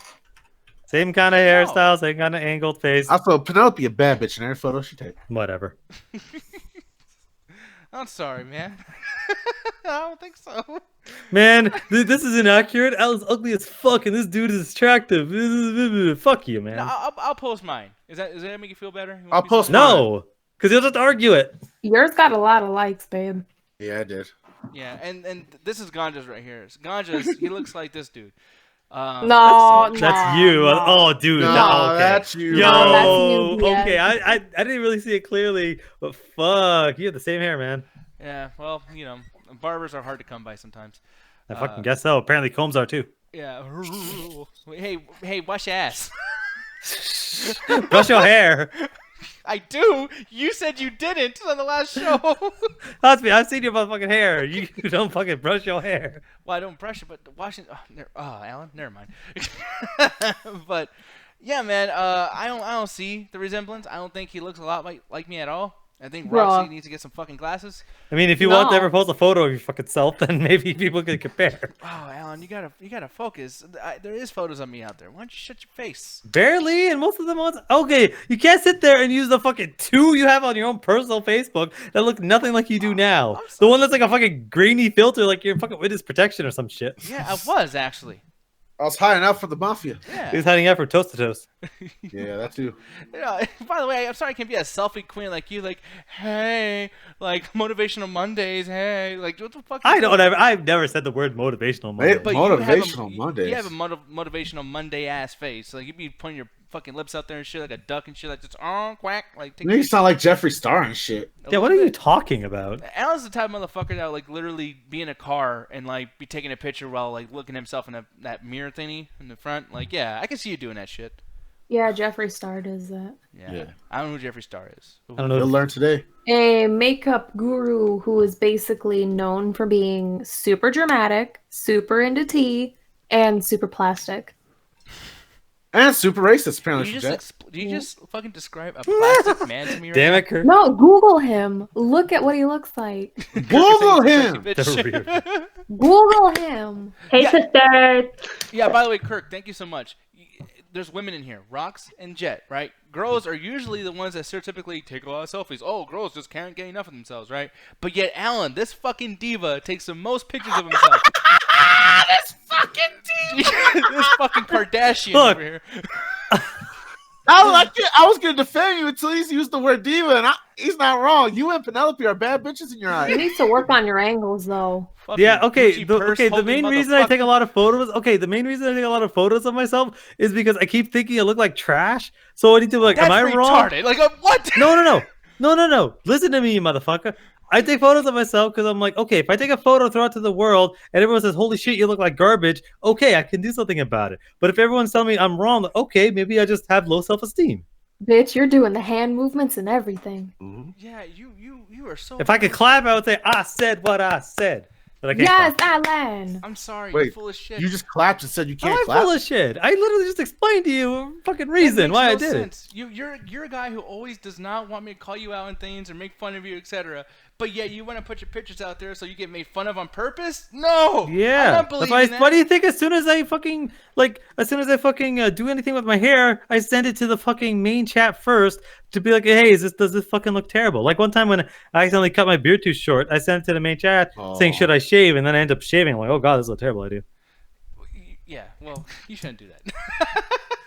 Same kind of hairstyle, same kind of angled face. Also, Penelope a bad bitch in every photo she takes. Whatever. I'm sorry, man. I don't think so. Man, this is inaccurate. Al's ugly as fuck, and this dude is attractive. Fuck you, man. No, I'll post mine. Does that make you feel better? You I'll want me to post say- No, because you'll just argue it. Yours got a lot of likes, babe. Yeah, I did. Yeah, and this is Ganja's right here. Ganja's, he looks like this dude. No, That's you. no. Oh, dude. No, okay. that's you. Yo, No, that's you, yeah. okay. I didn't really see it clearly, but fuck, you have the same hair, man. Yeah, well, you know, barbers are hard to come by sometimes. I fucking guess so. Apparently, combs are too. Yeah. Hey, wash your ass. Brush your hair. I do. You said you didn't on the last show. That's me. I've seen your motherfucking hair. You don't fucking brush your hair. Well, I don't brush it, but washing. Alan, never mind. But yeah, man. I don't see the resemblance. I don't think he looks a lot like me at all. I think Bruh. Roxy needs to get some fucking glasses. I mean, if you want to No. ever post a photo of your fucking self, then maybe people can compare. Oh, Alan, you gotta focus. There is photos of me out there. Why don't you shut your face? Barely, and most of them ones. Okay, you can't sit there and use the fucking two you have on your own personal Facebook that look nothing like you do now. I'm The one that's like a fucking grainy filter, like you're fucking witness protection or some shit. Yeah, I was actually. I was hiding out for the mafia. Yeah. He's hiding out for toast to toast. Yeah, that too. You know, by the way, I'm sorry I can't be a selfie queen like you. Like, hey, like motivational Mondays. Hey, like what the fuck? I've never said the word motivational. Monday. But Motivational Mondays. You have a motivational Monday ass face. Like you be pointing your fucking lips out there and shit like a duck and shit like just quack like. Take You sound like Jeffree Star and shit. Yeah, what are you talking about? Alan's the type of motherfucker that would, like literally be in a car and like be taking a picture while like looking at himself in that mirror thingy in the front. Like, yeah, I can see you doing that shit. Yeah, Jeffree Star does that. Yeah. I don't know who Jeffree Star is. I don't know. You'll learn today. A makeup guru who is basically known for being super dramatic, super into tea, and super plastic. And super racist, apparently. Do you just fucking describe a plastic man to me right Damn now? it, Kurt. No, Google him. Look at what he looks like. Google him. Bitch. Google him. Hey, Yeah. sister. Yeah, by the way, Kirk, thank you so much. There's women in here, Rox and Jet, right? Girls are usually the ones that stereotypically take a lot of selfies. Oh, girls just can't get enough of themselves, right? But yet, Alan, this fucking diva takes the most pictures of himself. This fucking team. This fucking Kardashian Look. over here. I was gonna defend you until he's used the word diva, and he's not wrong. You and Penelope are bad bitches in your You eyes. need to work on your angles, though. Fucking Yeah, okay. Gucci The purse main holding reason I take a motherfucker. lot of photos. Okay, the main reason I take a lot of photos of myself is because I keep thinking I look like trash. So I need to be like, That's am I wrong? retarded. Like, what? No. Listen to me, you motherfucker. I take photos of myself because I'm like, okay, if I take a photo, throw it to the world, and everyone says, holy shit, you look like garbage, okay, I can do something about it. But if everyone's telling me I'm wrong, okay, maybe I just have low self-esteem. Bitch, you're doing the hand movements and everything. Yeah, you are so. If I could clap, I would say, I said what I said. But I can't Yes, clap. Alan. I'm sorry. Wait, you're full of shit. You just clapped and said you How am can't I clap. full of shit? I literally just explained to you a fucking That reason makes why I no did sense. You're a guy who always does not want me to call you out on things or make fun of you, etc. But yet you want to put your pictures out there so you get made fun of on purpose? No. it. Yeah. I'm not That's believing that. why do you think as soon as I fucking do anything with my hair, I send it to the fucking main chat first to be like, hey, does this fucking look terrible? Like one time when I accidentally cut my beard too short, I sent it to the main chat saying, should I shave? And then I end up shaving. I'm like, oh god, this is a terrible idea. Yeah. Well, you shouldn't do that.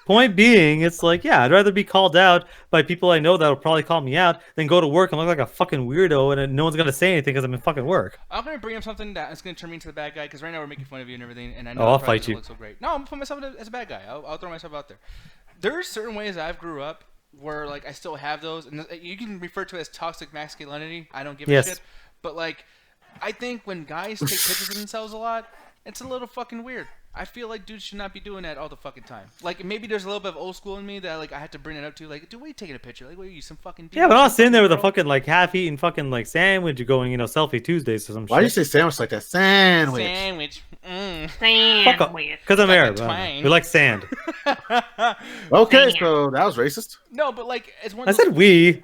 Point being, it's like, yeah, I'd rather be called out by people I know that will probably call me out than go to work and look like a fucking weirdo and then no one's gonna say anything because I'm in fucking work. I'm gonna bring up something that's gonna turn me into the bad guy because right now we're making fun of you and everything, and I know Oh, I'll it probably fight you. doesn't look so great. No, I'm gonna put myself as a bad guy. I'll throw myself out there. There are certain ways I've grew up where like I still have those, and you can refer to it as toxic masculinity. I don't give a Yes. shit. But like, I think when guys take pictures of themselves a lot, it's a little fucking weird. I feel like dudes should not be doing that all the fucking time. Like maybe there's a little bit of old school in me that like I had to bring it up to. Like, dude, what are you taking a picture? Like, what are you, some fucking? Yeah, but I was sitting there with a girl? fucking like half-eaten fucking like sandwich going, selfie Tuesdays or some Why do you shit. say sandwich like that? Sandwich. Sandwich. Fuck off. Because I'm Arab. twang. We like sand. Okay, so that was racist. No, but like it's one. I said we.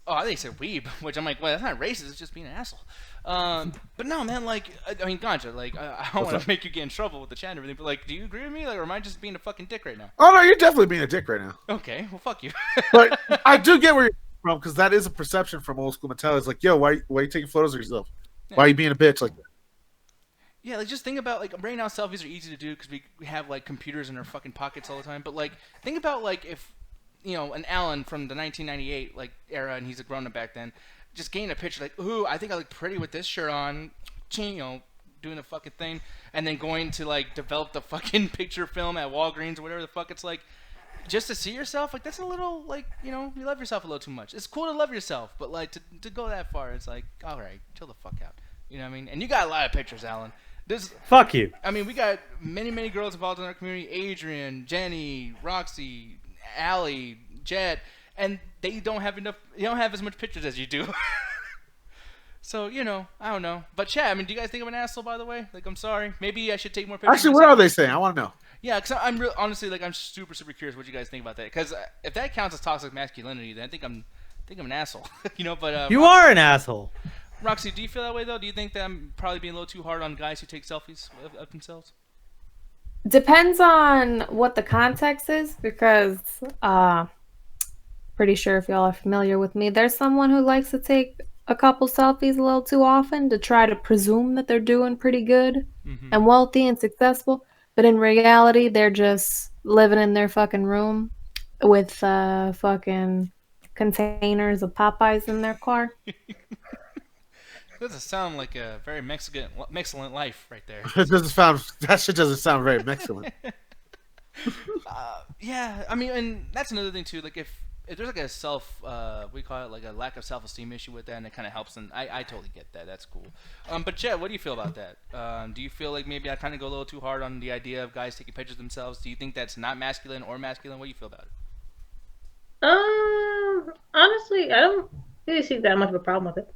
Oh, I think you said weeb, which I'm like, well, that's not racist. It's just being an asshole. But no, man, like, I mean, Ganja, like, I don't want to make you get in trouble with the chat and everything, but like, do you agree with me? Like, or am I just being a fucking dick right now? Oh no, you're definitely being a dick right now. Okay, well, fuck you. But I do get where you're from, because that is a perception from old school Mattel. It's like, yo, why are you taking photos of yourself? Why are you being a bitch like that? Yeah, like, just think about, like, right now selfies are easy to do because we have, like, computers in our fucking pockets all the time. But, like, think about, like, if, you know, an Alan from the 1998, like, era, and he's a grown-up back then, just getting a picture, like, ooh, I think I look pretty with this shirt on, you know, doing the fucking thing, and then going to, like, develop the fucking picture film at Walgreens or whatever the fuck it's like, just to see yourself, like, that's a little, like, you know, you love yourself a little too much. It's cool to love yourself, but, like, to go that far, it's like, all right, chill the fuck out. You know what I mean? And you got a lot of pictures, Alan. Fuck you. I mean, we got many, many girls involved in our community. Adrian, Jenny, Roxy, Allie, Jet, and they don't have enough. You don't have as much pictures as you do. So, you know, I don't know. But Chad, I mean, do you guys think I'm an asshole, by the way? Like, I'm sorry. Maybe I should take more pictures. Actually, what are they saying? I want to know. Yeah, because I'm real, honestly, like, I'm super, super curious what you guys think about that. Because if that counts as toxic masculinity, then I think I'm an asshole. You know, but you are an asshole. Roxy, do you feel that way though? Do you think that I'm probably being a little too hard on guys who take selfies of themselves? Depends on what the context is, because pretty sure if y'all are familiar with me, there's someone who likes to take a couple selfies a little too often to try to presume that they're doing pretty good and wealthy and successful, but in reality they're just living in their fucking room with fucking containers of Popeyes in their car. That doesn't sound like a very Mexican life right there. That shit doesn't sound very Mexican. Yeah, I mean, and that's another thing too. Like, if there's like a we call it like a lack of self-esteem issue with that, and it kind of helps. And I totally get that. That's cool. But Jet, what do you feel about that? Do you feel like maybe I kind of go a little too hard on the idea of guys taking pictures of themselves? Do you think that's not masculine or masculine? What do you feel about it? Honestly, I don't really see that much of a problem with it.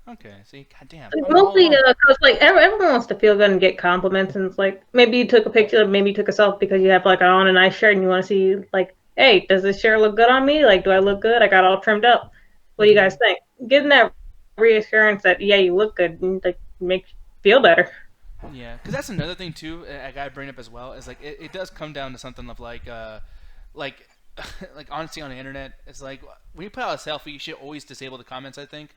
Okay, see, goddamn. Mostly because like everyone wants to feel good and get compliments, and it's like maybe you took a picture, maybe you took a selfie because you have like on a nice shirt and you want to see like, hey, does this shirt look good on me? Like, do I look good? I got all trimmed up. What do you guys think? Getting that reassurance that yeah, you look good, and, like makes you feel better. Yeah, because that's another thing too. I gotta bring up as well is like it does come down to something of like honesty on the internet. It's like when you put out a selfie, you should always disable the comments, I think.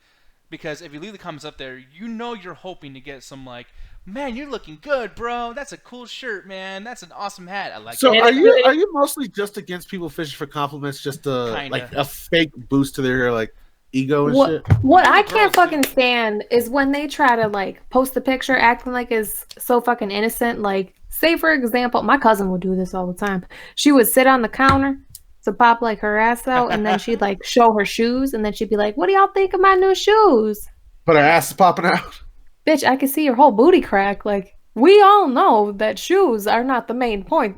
Because if you leave the comments up there, you know you're hoping to get some like, man, you're looking good, bro. That's a cool shirt, man. That's an awesome hat. I like it. So are you mostly just against people fishing for compliments, just Kinda. like a fake boost to their like ego and shit? What I can't fucking stand is when they try to like post a picture acting like it's so fucking innocent. Like, say for example, my cousin would do this all the time. She would sit on the counter to pop like her ass out, and then she'd like show her shoes, and then she'd be like, what do y'all think of my new shoes? But her ass is popping out. Bitch, I can see your whole booty crack. Like, we all know that shoes are not the main point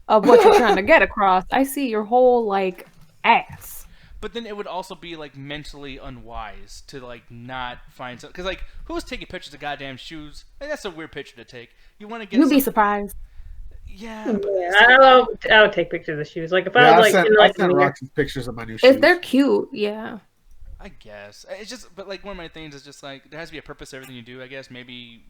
of what you're trying to get across. I see your whole like ass. But then it would also be like mentally unwise to like not find something, because like who's taking pictures of goddamn shoes? Like, that's a weird picture to take. You want to get You'd be surprised. Yeah, I would take pictures of shoes. Like if I was I sent Roxy pictures of my new shoes. If they're cute, yeah. I guess it's just, but like one of my things is just like there has to be a purpose to everything you do. I guess maybe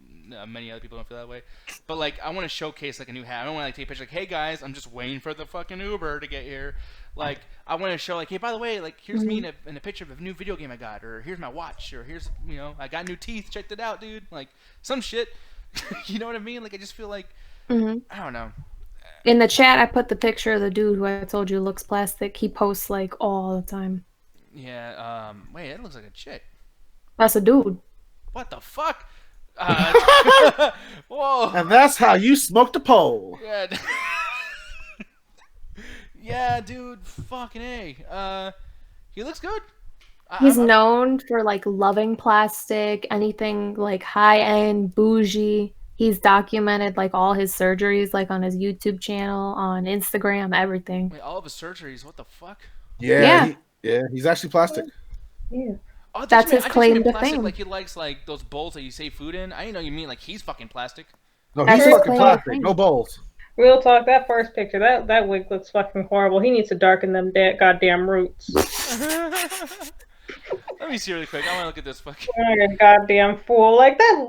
many other people don't feel that way, but like I want to showcase like a new hat. I don't want to like take a picture like, hey guys, I'm just waiting for the fucking Uber to get here. Like I want to show like, hey, by the way, like here's me in a picture of a new video game I got, or here's my watch, or here's I got new teeth. Checked it out, dude. Like some shit. You know what I mean? Like I just feel like I don't know. In the chat, I put the picture of the dude who I told you looks plastic. He posts like all the time. Yeah. Wait, it looks like a chick. That's a dude. What the fuck? Whoa. And that's how you smoked a pole. Yeah. Yeah, dude. Fucking A. He looks good. He's known for like loving plastic, anything like high end, bougie. He's documented like all his surgeries, like on his YouTube channel, on Instagram, everything. Wait, all of his surgeries? What the fuck? Yeah. He's actually plastic. Yeah. Oh, That's his claim to fame. Like he likes like those bowls that you save food in. I didn't know you mean like he's fucking plastic. No, That's he's just fucking plain plastic. old No balls. Real talk, that first picture, that wig looks fucking horrible. He needs to darken them goddamn roots. Let me see really quick. I want to look at this fucking. Like a goddamn fool. Like that.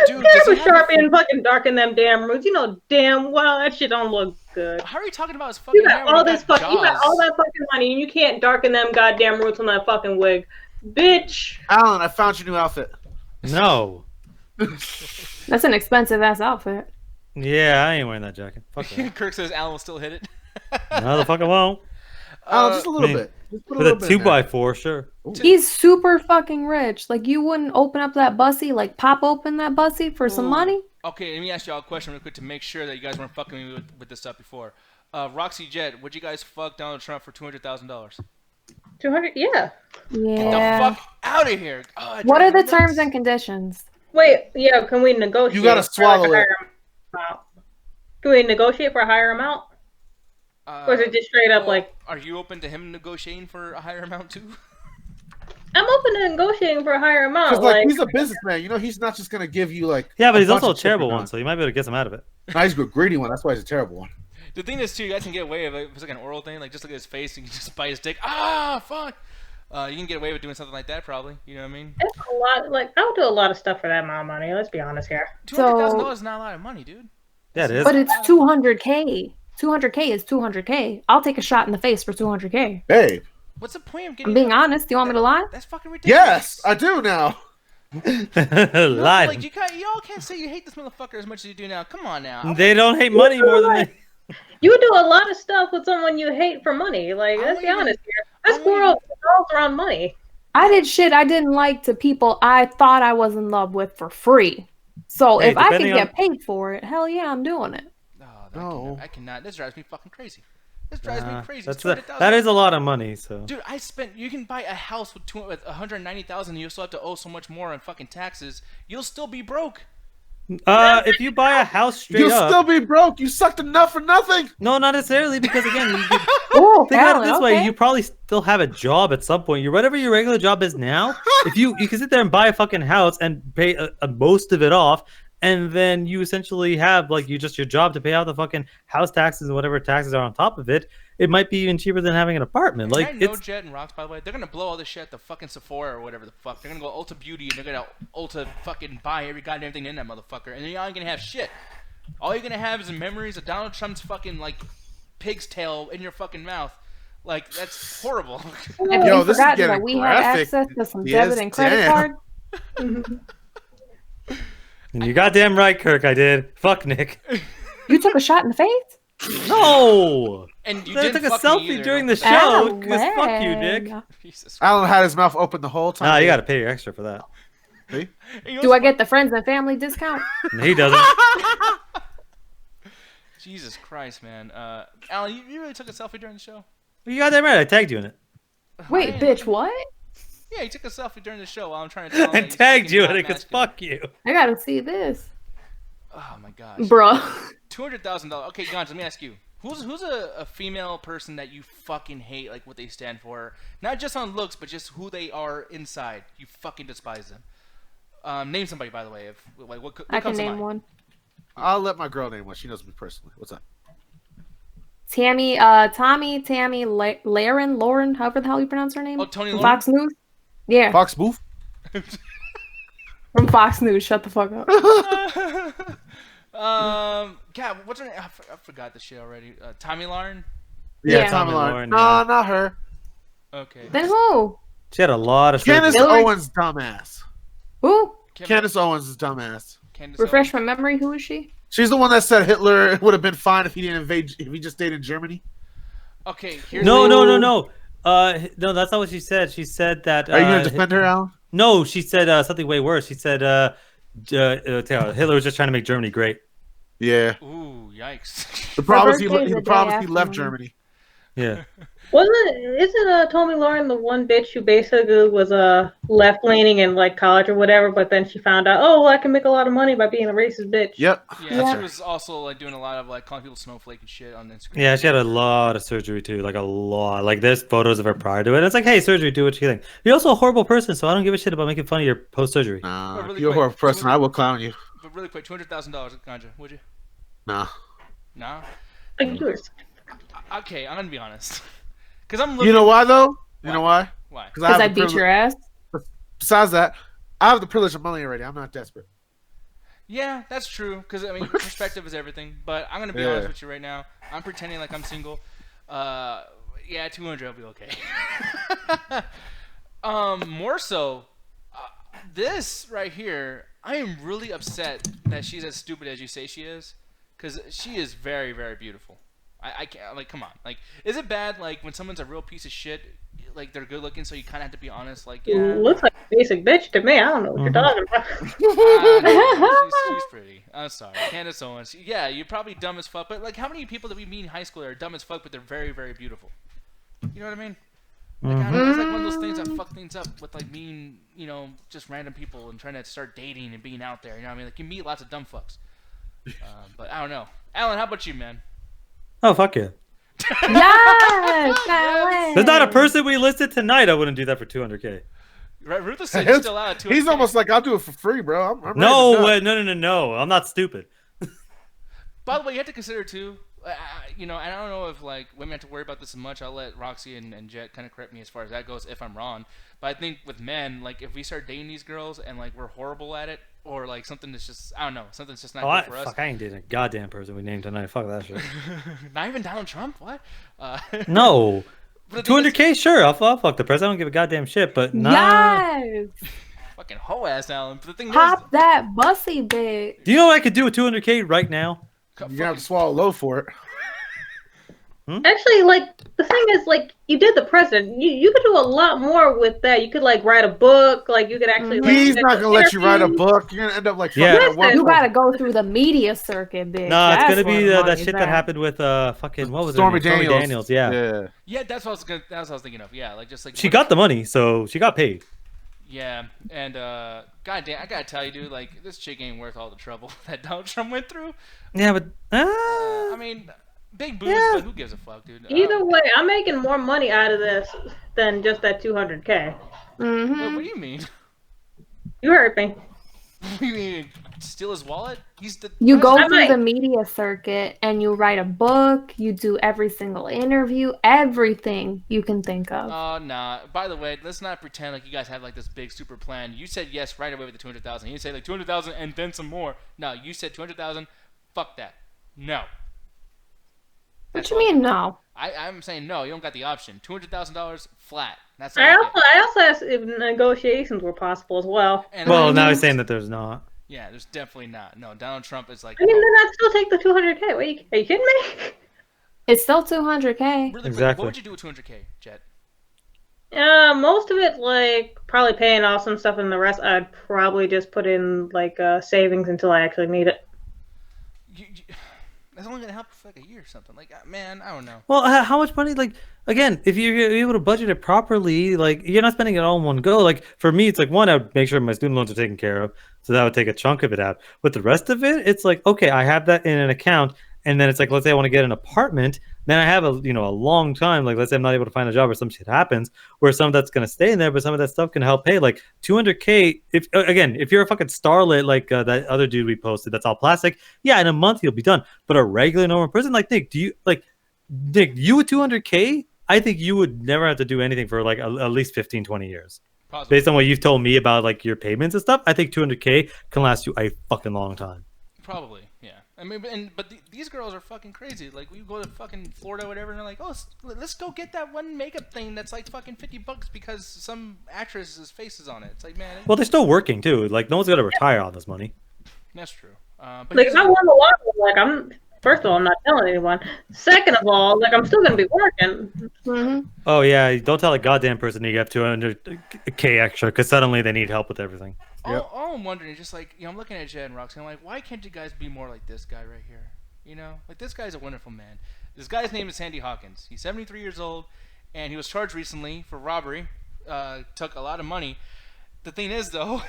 Dude, Grab a Sharpie and fucking darken them damn roots. You know damn well that shit don't look good. How are you talking about his fucking You hair? got all this fucking, you got all that fucking money, and you can't darken them goddamn roots on that fucking wig, bitch. Alan, I found your new outfit. No. That's an expensive ass outfit. Yeah, I ain't wearing that jacket. Fuck that. Kirk says Alan will still hit it. No, the fuck I won't. Alan, just a little me- bit. Just put a With little a bit in there. 2x4, sure. He's super fucking rich. Like, you wouldn't open up that bussy, like pop open that bussy for some money? Okay, let me ask y'all a question real quick to make sure that you guys weren't fucking me with this stuff before. Roxy Jet, would you guys fuck Donald Trump for $200,000? 200, yeah. Get Yeah. the fuck out of here! Oh, What are the nuts. terms and conditions? Wait, yeah, can we negotiate? You gotta for, swallow a higher amount? Do we negotiate for a higher amount? Or is it just straight up like... Are you open to him negotiating for a higher amount too? I'm open to negotiating for a higher amount. Because like he's a businessman, you know, he's not just gonna give you like. Yeah, but he's bunch also of a shit terrible for one, nothing. so you might be able to get some out of it. Nah, he's a greedy one. That's why he's a terrible one. The thing is, too, you guys can get away with it. If it's like an oral thing, like just look at his face and you just bite his dick. Ah, fuck! You can get away with doing something like that, probably. You know what I mean? It's a lot. Like, I would do a lot of stuff for that amount of money. Let's be honest here. $200,000 is not a lot of money, dude. Yeah, it is. But it's 200K. 200K is 200K. I'll take a shot in the face for 200K. Babe. What's the point of getting? I'm being honest. Do you want me to lie? That's fucking ridiculous. Yes, I do now. No, Lied. like y'all can't say you hate this motherfucker as much as you do now. Come on now. They don't hate money more than they. You would do a lot of stuff with someone you hate for money. Like, let's be honest here. This world revolves around money. I did shit I didn't like to people I thought I was in love with for free. So Hey, if I could depending get on- paid for it, hell yeah, I'm doing it. No, I cannot. This drives me fucking crazy. This drives me crazy. That's $200,000. that is a lot of money. So. Dude, you can buy a house with $190,000 and you'll still have to owe so much more on fucking taxes. You'll still be broke. If you buy a house straight You'll up, still be broke. You sucked enough for nothing. no, not necessarily, because again, you could Oh, think about it this way: you probably still have a job at some point. Whatever your regular job is now, if you can sit there and buy a fucking house and pay most of it off, and then you essentially have like your job to pay out the fucking house taxes and whatever taxes are on top of it. It might be even cheaper than having an apartment. And Like I know it's Jet and Rocks, by the way, they're gonna blow all this shit at the fucking Sephora or whatever the fuck. They're gonna go Ulta Beauty and they're gonna Ulta fucking buy every goddamn thing in that motherfucker, and then y'all ain't gonna have shit. All you're gonna have is memories of Donald Trump's fucking like pig's tail in your fucking mouth. Like that's horrible. Have Yo, you this is forgotten getting that we graphic. had access to some Yes, debit and credit damn. card? and you're goddamn right, Kirk. I did. Fuck Nick. You took a shot in the face? No. And you I didn't took a fuck me selfie either, during the don't show. Ow, Because fuck you, Nick. leg. Jesus. Alan had his mouth open the whole time. Nah, you got to pay extra for that. See? You know Do what's I get the friends and family discount? He doesn't. Jesus Christ, man. Alan, you really took a selfie during the show? You got that right. I tagged you in it. Wait, bitch, what? Yeah, you took a selfie during the show while I'm trying to tell him I that he's tagged fucking you not in it because masculine. fuck you. I gotta see this. Oh my gosh. Bruh. $200,000. Okay, Gons, let me ask you. Who's a female person that you fucking hate, like what they stand for? Not just on looks, but just who they are inside. You fucking despise them. Name somebody, by the way. If like what I can comes to name mind? one. I'll let my girl name one. She knows me personally. What's up? Tammy, Lauren, however the hell you pronounce her name. Oh, Tony From Lauren? Fox News? Yeah, Fox Booth? from Fox News. Shut the fuck up. God, what's her name? I forgot the shit already. Tommy Lauren. Yeah. Tommy Tommy Lauren. Lauren, No, yeah. not her. Okay. Then who? She had a lot of Candace surgery. Hillary- Owens, dumbass. Who? Candace Owens is dumbass. Candace Refresh Owens? my memory. Who is she? She's the one that said Hitler would have been fine if he didn't invade. If he just stayed in Germany. Okay. Here's No, the- no, no, no. No, that's not what she said. She said that. Are you gonna defend her, Alan? No, she said something way worse. She said Hitler was just trying to make Germany great. Yeah. Ooh, yikes. The problem is birthday's he the promised day he after left mine. Germany. Yeah. Isn't Tommy Lauren the one bitch who basically was left leaning in like college or whatever, but then she found out, oh, I can make a lot of money by being a racist bitch. Yep. Yeah, she was also like doing a lot of like calling people snowflake and shit on Instagram. Yeah, she had a lot of surgery too, like a lot. Like there's photos of her prior to it. It's like, hey, surgery, do what you think. You're also a horrible person, so I don't give a shit about making fun of your post surgery. Nah, Really if you're a horrible person, I will clown you. But really quick, $200,000, Ganja, would you? Nah. Nah. Okay, I'm gonna be honest. Because I'm looking. You know why though? You know why? Why? Because I beat your ass. Besides that, I have the privilege of money already. I'm not desperate. Yeah, that's true. Because I mean, perspective is everything. But I'm gonna be honest with you right now. I'm pretending like I'm single. Yeah, 200 will be okay. More so, this right here. I am really upset that she's as stupid as you say she is. Because she is very, very beautiful. I can't, like, come on. Like, is it bad, like, when someone's a real piece of shit, like, they're good looking, so you kind of have to be honest, like, yeah. Looks like a basic bitch to me. I don't know what you're talking about. She's pretty. I'm sorry. Candace Owens. Yeah, you're probably dumb as fuck, but, like, how many people that we meet in high school are dumb as fuck, but they're very, very beautiful? You know what I mean? Like, I don't know, it's like one of those things that fuck things up with, like, meeting, you know, just random people and trying to start dating and being out there, you know what I mean? Like, you meet lots of dumb fucks. But I don't know. Alan, how about you, man? Oh, fuck yeah. Yes, Alan. There's not a person we listed tonight. I wouldn't do that for 200K. Right, Ruthless said you're still out. He's almost like, I'll do it for free, bro. I'm No. I'm not stupid. By the way, you have to consider too. You know, and I don't know if like women have to worry about this as much. I'll let Roxy and Jet kind of correct me as far as that goes if I'm wrong. But I think with men, like if we start dating these girls and like we're horrible at it, or like something that's just I don't know, something's just not good for us. Fuck, I ain't dating a goddamn person we named tonight. Fuck that shit. Not even Donald Trump. What? No. 200K, sure. I'll fuck the person. I don't give a goddamn shit. But nah. Yes. Fucking hoe ass Alan. But the thing Pop is, that bussy bitch. Do you know what I could do with 200K right now? You're gonna have to swallow low for it. Actually, like the thing is, like you did the president. You could do a lot more with that. You could like write a book. Like you could actually. Like, he's not gonna let you write a book. You're gonna end up like you gotta go through the media circuit, bitch. No, it's gonna be that shit that happened with fucking what was Stormy her name? Daniels. Stormy Daniels. Yeah. Yeah, that's what I was thinking of. Yeah, like just like she got the money, so she got paid. Yeah, and goddamn, I gotta tell you, dude, like this chick ain't worth all the trouble that Donald Trump went through. Yeah, but I mean, big boobs, but who gives a fuck, dude? Either way, I'm making more money out of this than just that 200K. What do you mean? You heard me. You mean steal his wallet? You go through the media circuit and you write a book. You do every single interview, everything you can think of. Oh, nah. By the way, let's not pretend like you guys have like this big super plan. You said yes right away with the 200,000. You say like 200,000 and then some more. No, you said 200,000. Fuck that. No. What you mean no? I'm saying no. You don't got the option. $200,000 flat. That's I also asked if negotiations were possible as well. Well, now he's saying that there's not. Yeah, there's definitely not. No, Donald Trump is like. I mean, then I'd still take the 200K. Wait, are you kidding me? It's still 200K. Really, exactly. What would you do with 200K, Jet? Most of it, like, probably paying off some stuff, and the rest I'd probably just put in, like, savings until I actually need it. That's only gonna help for like a year or something. Like, man, I don't know. Well, how much money? Like, again, if you're able to budget it properly, like you're not spending it all in one go. Like for me, it's like one, I would make sure my student loans are taken care of, so that would take a chunk of it out. With the rest of it, it's like okay, I have that in an account, and then it's like let's say I want to get an apartment, then I have a long time. Like let's say I'm not able to find a job or some shit happens, where some of that's gonna stay in there, but some of that stuff can help pay. Like 200K. If you're a fucking starlet like that other dude we posted, that's all plastic. Yeah, in a month you'll be done. But a regular normal person like Nick, you with 200K? I think you would never have to do anything for like at least 15, 20 years. Possibly. Based on what you've told me about like your payments and stuff, I think 200K can last you a fucking long time. Probably, yeah. I mean, but these girls are fucking crazy. Like, we go to fucking Florida or whatever, and they're like, oh, let's go get that one makeup thing that's like fucking $50 because some actress's face is on it. It's like, man. Well, they're still working too. Like, no one's gonna retire on this money. That's true. But like, if I won the lottery, like, first of all, I'm not telling anyone. Second of all, like, I'm still gonna be working. Mm-hmm. Oh yeah, don't tell a goddamn person you have 200K extra because suddenly they need help with everything. All I'm wondering is just like, I'm looking at Jed and Roxy, I'm like, why can't you guys be more like this guy right here? Like this guy's a wonderful man. This guy's name is Sandy Hawkins. He's 73 years old, and he was charged recently for robbery. Took a lot of money. The thing is, though,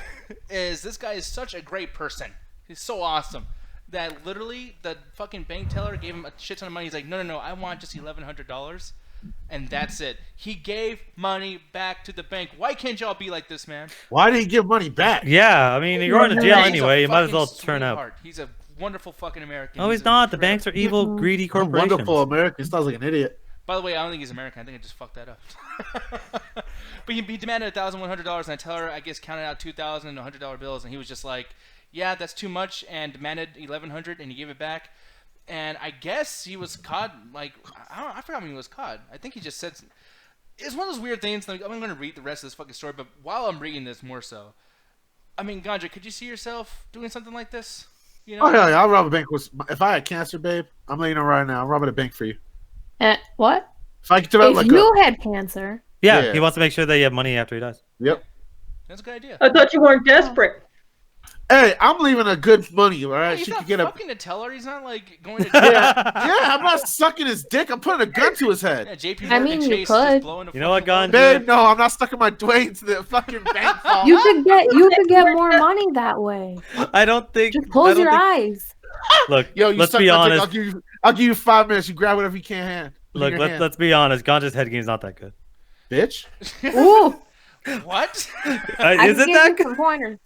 is this guy is such a great person. He's so awesome that literally the fucking bank teller gave him a shit ton of money. He's like, no, I want just $1,100, and that's it. He gave money back to the bank. Why can't y'all be like this, man? Why did he give money back? Yeah, I mean, you're going to jail He's anyway. a You might as fucking well turn out. sweetheart. He's a wonderful fucking American. No, he's not. The banks are evil, greedy corporations. Wonderful American. Sounds like an idiot. By the way, I don't think he's American. I think I just fucked that up. But he demanded $1,100, and I tell her, I guess, counted out $2,000 and $100 bills, and he was just like, "Yeah, that's too much," and demanded $1,100, and he gave it back. And I guess he was caught. Like, I forgot when he was caught. I think he just said. It's one of those weird things. Like, I'm going to read the rest of this fucking story, but while I'm reading this more so, I mean, Ganja, could you see yourself doing something like this? You know? Oh hell yeah, I'll rob a bank. If I had cancer, babe, I'm letting you know right now. I'm robbing a bank for you. What? If I could do it If like you had cancer. Yeah, he wants to make sure that you have money after he dies. Yep. That's a good idea. I thought you weren't desperate. Hey, I'm leaving a good money, all right? He's She not could get a. fucking a teller. He's not like going to jail. Yeah, I'm not sucking his dick. I'm putting a gun to his head. Yeah, JP I Morgan mean, you Chase could. just blowing a You know what, fucking Ganja? load. Babe, no, I'm not stucking my Dwayne to the fucking bank vault. You could get more money that way. I don't think. Just close I your don't eyes. think- Look, Yo, you let's suck be my dick, honest. I'll give you 5 minutes. You grab whatever you can't hand. Look, let's be honest. Ganja's head game's not that good. Bitch. Ooh. What? I Is can it give that you good? some pointers.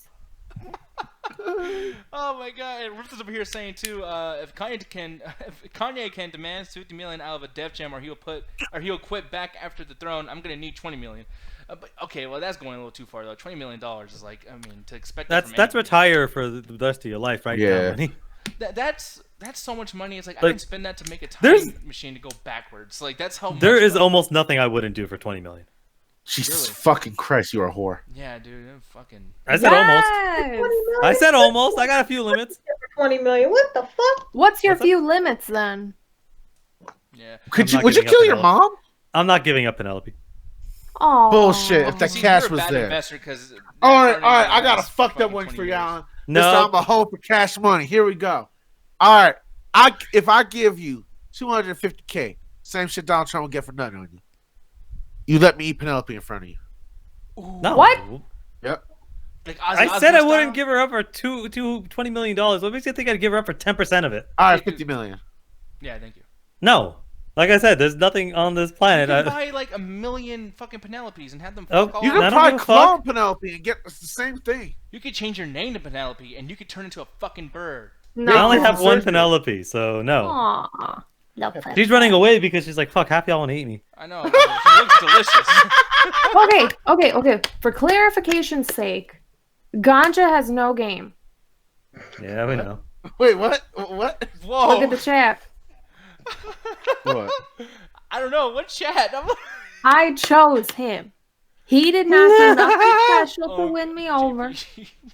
Oh my god! And Rufus over here saying too, if Kanye can demand $50 million out of a Def Jam, or he'll quit back after the throne, I'm gonna need $20 million. But okay, well that's going a little too far though. $20 million is like, I mean, to expect That's anybody. retire for the rest of your life, right? Yeah. Now, money. That's so much money. It's like I Like, can spend that to make a time there's- machine to go backwards. Like that's how much. There is money. almost nothing I wouldn't do for 20 million. Jesus Really? fucking Christ, you're a whore. Yeah, dude. Fucking. I said almost. Yes. I said almost. I got a few limits. For 20 million. What the fuck? What's your What's up? few limits then? Yeah. Would you not giving kill up your Penelope. mom? I'm not giving up Penelope. Oh. Bullshit. If that See, cash you're a was bad there. investor 'cause All right, Bernie I got a has fucked up fucking one 20 for you, years. Alan. No. This time I'm a hoe for cash money. Here we go. All right, if I give you $250K, same shit Donald Trump will get for nothing on you. You let me eat Penelope in front of you. No. What? Yep. Like Ozzy I said Osbourne I wouldn't style? give her up for $20 million. What makes you think I'd give her up for 10% of it? All right, 50 million. Yeah, thank you. No. Like I said, there's nothing on this You planet. can buy like 1 million fucking Penelopes and have them Oh, fuck all You I can don't probably give a clone fuck. Penelope and get the same thing. You could change your name to Penelope and you could turn into a fucking bird. No. I only have one Surgery. Penelope, so no. Aw. No. She's running away because she's like, fuck, half y'all want to eat me. I know. She looks delicious. Okay. For clarification's sake, Ganja has no game. Yeah, we know. Wait, what? What? Whoa. Look at the chat. What? I don't know. What chat? I chose him. He did not do nothing special to Oh, win me over.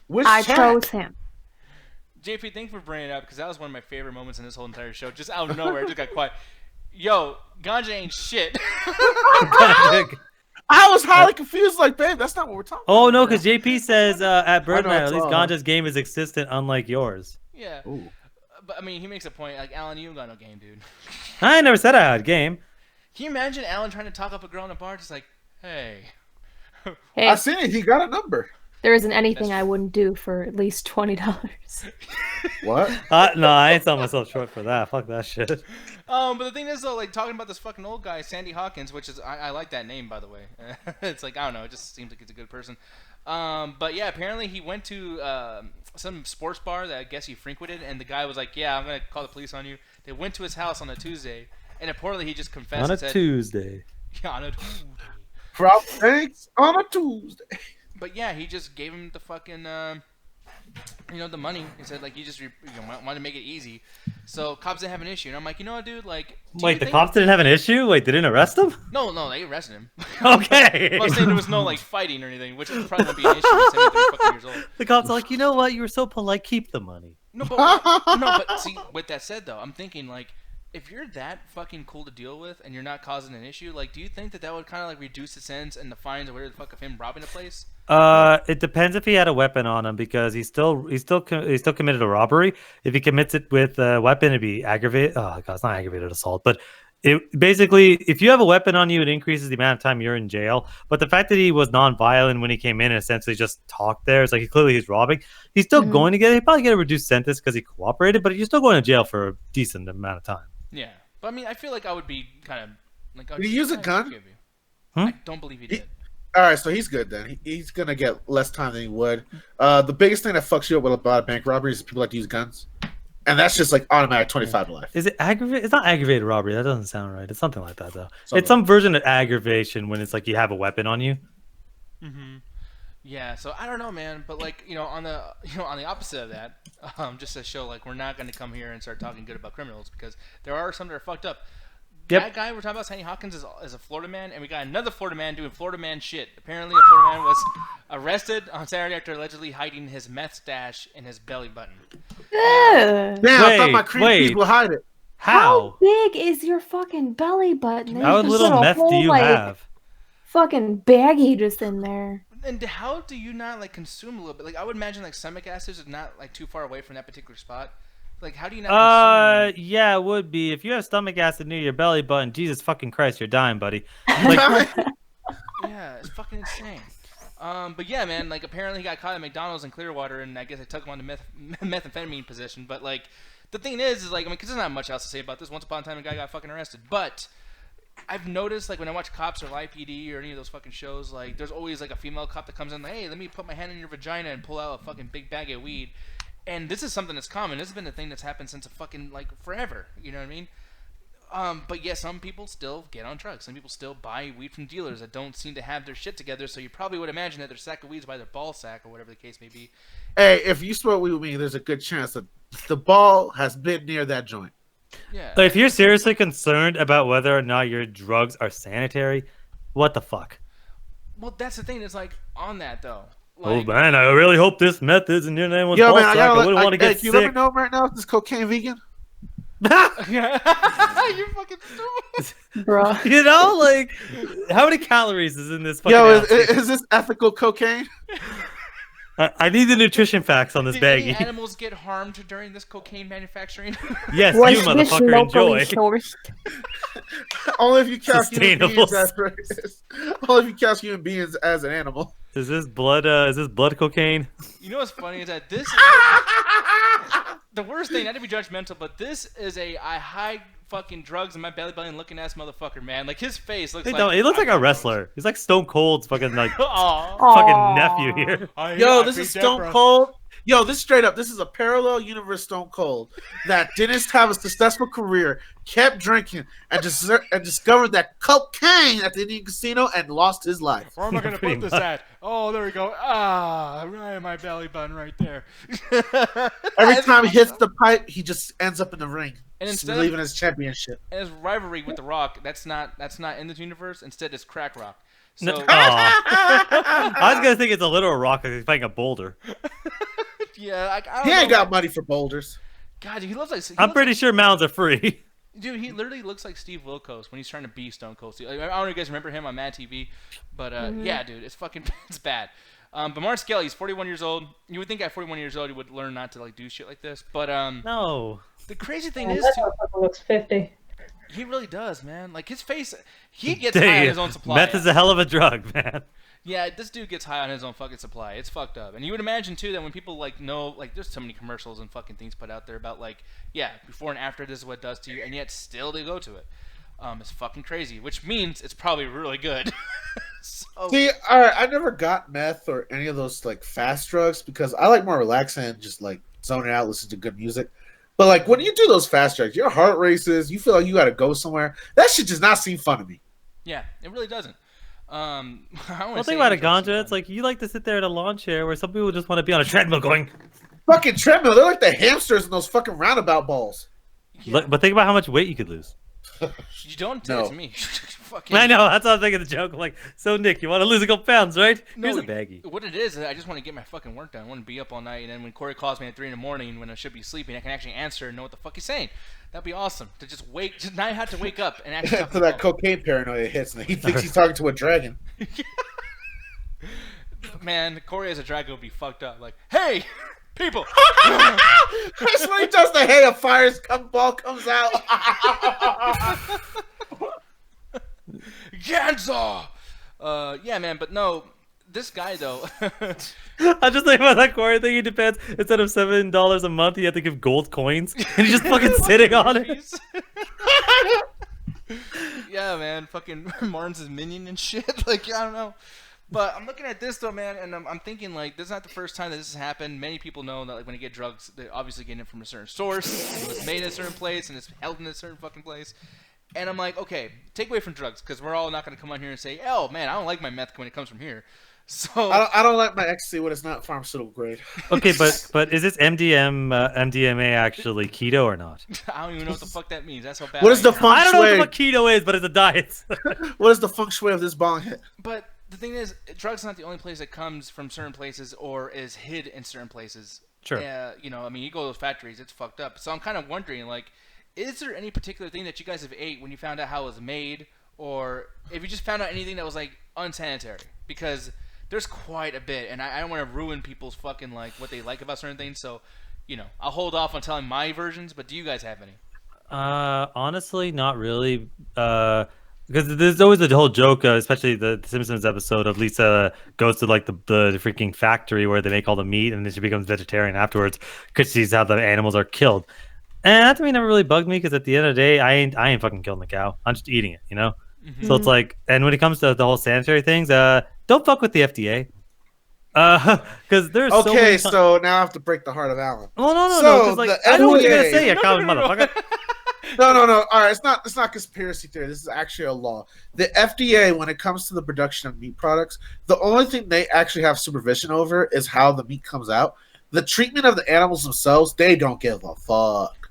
Which I chat? chose him. JP, thanks for bringing it up because that was one of my favorite moments in this whole entire show. Just out of nowhere, it just got quiet. Yo, Ganja ain't shit. I was highly confused. Like, babe, that's not what we're talking Oh about. no, because JP says at Birdman, it's at least all. Ganja's game is existent, unlike yours. Yeah. Ooh. But I mean, he makes a point. Like, Alan, you ain't got no game, dude. I never said I had game. Can you imagine Alan trying to talk up a girl in a bar, just like, hey. Hey, I seen it. He got a number. there isn't anything I wouldn't do for at least $20. What? No, I ain't selling myself short for that. Fuck that shit. But the thing is, though, like, talking about this fucking old guy, Sandy Hawkins, which is, I like that name, by the way. It's like, I don't know, it just seems like he's a good person. But yeah, apparently he went to some sports bar that I guess he frequented, and the guy was like, yeah, I'm going to call the police on you. They went to his house on a Tuesday, and apparently he just confessed On a and said, Tuesday. yeah, on a Tuesday. Frog thanks on a Tuesday. But yeah, he just gave him the fucking, the money. He said, like, he just wanted to make it easy. So cops didn't have an issue. And I'm like, you know what, dude? Like, do Wait, you the think- cops didn't have an issue? Wait, they didn't arrest him? No, they arrested him. Okay. I'm saying there was no, like, fighting or anything, which probably won't be an issue. He's 73 fucking years old. The cops are like, you know what? You were so polite. Keep the money. No, but see, with that said, though, I'm thinking, like, if you're that fucking cool to deal with and you're not causing an issue, like, do you think that would kind of, like, reduce the sentence and the fines or whatever the fuck of him robbing a place? It depends if he had a weapon on him because he still committed a robbery. If he commits it with a weapon, it'd be aggravated. Oh god, it's not aggravated assault, but It basically, if you have a weapon on you, it increases the amount of time you're in jail. But the fact that he was non-violent when he came in and essentially just talked there, it's like he's robbing. He's still going to he probably get a reduced sentence because he cooperated, but you're still going to jail for a decent amount of time. Yeah, but I mean, I feel like I would be kind of like. Did he use a gun? I don't believe he did. All right, so he's good then. He's gonna get less time than he would. The biggest thing that fucks you up with about bank robberies is people like to use guns. And that's just like automatic 25 to life. Is it aggravated? It's not aggravated robbery. That doesn't sound right. It's something like that though. It's some version of aggravation when it's like you have a weapon on you. Yeah. So I don't know, man. But like on the opposite of that, just to show like we're not going to come here and start talking good about criminals because there are some that are fucked up. Yep. That guy we're talking about, Sandy Hawkins, is a Florida man, and we got another Florida man doing Florida man shit. Apparently, a Florida man was arrested on Saturday after allegedly hiding his meth stash in his belly button. Damn, I thought my cream would hide it. How big is your fucking belly button? How little meth do you have? Fucking baggie just in there. And how do you not like consume a little bit? Like I would imagine like stomach acids is not like too far away from that particular spot. Like how do you not consume? Yeah, it would be. If you have stomach acid near your belly button, Jesus fucking Christ, you're dying, buddy. Like, yeah, it's fucking insane. But yeah, man, like apparently he got caught at McDonald's in Clearwater, and I guess they took him on the methamphetamine position. But like, the thing is like, I mean, because there's not much else to say about this. Once upon a time, a guy got fucking arrested. But I've noticed, like, when I watch Cops or Live PD or any of those fucking shows, like, there's always like a female cop that comes in, like, hey, let me put my hand in your vagina and pull out a fucking big bag of weed. And this is something that's common. This has been a thing that's happened since a fucking like forever. You know what I mean? But yeah, some people still get on drugs. Some people still buy weed from dealers that don't seem to have their shit together. So you probably would imagine that their sack of weed's by their ball sack or whatever the case may be. Hey, if you smoke weed with me, there's a good chance that the ball has been near that joint. Yeah. But if you're seriously concerned about whether or not your drugs are sanitary, what the fuck? Well, that's the thing. It's like on that though. Like, oh man, I really hope this meth isn't near anyone's ball sack. I wouldn't want to get sick. You let me know right now if this cocaine vegan? You're fucking stupid, bro. You know, like, how many calories is in this fucking is this ethical cocaine? I need the nutrition facts on this baggie. Did any animals get harmed during this cocaine manufacturing? Yes, you motherfucker, enjoy. Only if you count human beings as only if you count human beings as an animal. Is this blood? Is this blood cocaine? You know what's funny is that this. The worst thing, not to be judgmental, but this is I hide fucking drugs in my belly button looking ass motherfucker, man. Like his face looks like. He looks like a wrestler. He's like Stone Cold's fucking like fucking nephew here. Yo, this is Stone Cold. Yo, this straight up. This is a parallel universe Stone Cold that didn't have a successful career, kept drinking, and discovered that cocaine at the Indian casino and lost his life. Where am I gonna put this at? Oh, there we go. Right in my belly button, right there. Every time he hits the pipe, he just ends up in the ring. And instead leaving his championship. And his rivalry with The Rock, that's not in this universe. Instead, it's Crack Rock. So, I was gonna think it's a literal rock because he's fighting a boulder. Yeah, he ain't got money for boulders. God, dude, he looks like. I'm pretty sure mounds are free. Dude, he literally looks like Steve Wilkos when he's trying to be Stone Cold Steve. I don't know if you guys remember him on Mad TV, but yeah, dude, it's bad. But Mark Skelly, he's 41 years old. You would think at 41 years old he would learn not to like do shit like this, but no. The crazy thing is, too, looks 50. He really does, man. Like his face, he gets high on his own supply. Meth is a hell of a drug, man. Yeah, this dude gets high on his own fucking supply. It's fucked up. And you would imagine too that when people like know, like there's so many commercials and fucking things put out there about like, yeah, before and after this is what it does to you, and yet still they go to it. It's fucking crazy, which means it's probably really good. See, all right, I never got meth or any of those like fast drugs because I like more relaxing, just like zoning out, listen to good music. But like when you do those fast drugs, your heart races, you feel like you got to go somewhere. That shit does not seem fun to me. Yeah, it really doesn't. Well, think about it, Ganja. It's like you like to sit there in a lawn chair where some people just want to be on a treadmill going. Fucking treadmill. They're like the hamsters in those fucking roundabout balls. Yeah. But think about how much weight you could lose. You don't tell it to me. Fucking... I know. That's how I'm thinking the joke. I'm like, so Nick, you want to lose a couple pounds, right? Here's a baggie. What it is, I just want to get my fucking work done. I want to be up all night, and then when Corey calls me at 3 a.m. when I should be sleeping, I can actually answer and know what the fuck he's saying. That'd be awesome to just not have to wake up and actually. Until that cocaine paranoia hits, and he thinks he's talking to a dragon. Man, Corey as a dragon would be fucked up. Like, hey, people. That's when he does the hey, a ball comes out. Ganza. Yeah, man, but no, this guy though. I just think about that quarantine. It depends. Instead of $7 a month, you have to give gold coins, and he's just fucking sitting on it. Yeah, man, fucking Martin's his minion and shit. Like, I don't know. But I'm looking at this though, man, and I'm thinking like this is not the first time that this has happened. Many people know that like when you get drugs, they're obviously getting it from a certain source. And it's made in a certain place and it's held in a certain fucking place. And I'm like, okay, take away from drugs because we're all not gonna come on here and say, oh man, I don't like my meth when it comes from here. So I don't like my ecstasy when it's not pharmaceutical grade. Okay, but is this MDMA actually keto or not? I don't even know what the fuck that means. That's how bad. What is the feng I don't know shui? what keto is, but it's a diet. What is the feng shui of this bong hit? But the thing is, drugs is not the only place that comes from certain places or is hid in certain places. Sure. You know, I mean, you go to those factories, it's fucked up. So I'm kind of wondering, like, is there any particular thing that you guys have ate when you found out how it was made, or if you just found out anything that was like unsanitary? Because there's quite a bit, and I don't want to ruin people's fucking like what they like about certain things. So, you know, I'll hold off on telling my versions. But do you guys have any? Honestly, not really. Because there's always the whole joke, especially the Simpsons episode of Lisa goes to like the freaking factory where they make all the meat, and then she becomes vegetarian afterwards because she sees how the animals are killed. And that to me never really bugged me because at the end of the day, I ain't fucking killing the cow. I'm just eating it, you know. Mm-hmm. So it's like, and when it comes to the whole sanitary things, don't fuck with the FDA. Because there's okay. So now I have to break the heart of Alan. Well, no. Like, I know what you're gonna say, you common motherfucker. No. All right, it's not conspiracy theory. This is actually a law. The FDA, when it comes to the production of meat products, the only thing they actually have supervision over is how the meat comes out. The treatment of the animals themselves, they don't give a fuck.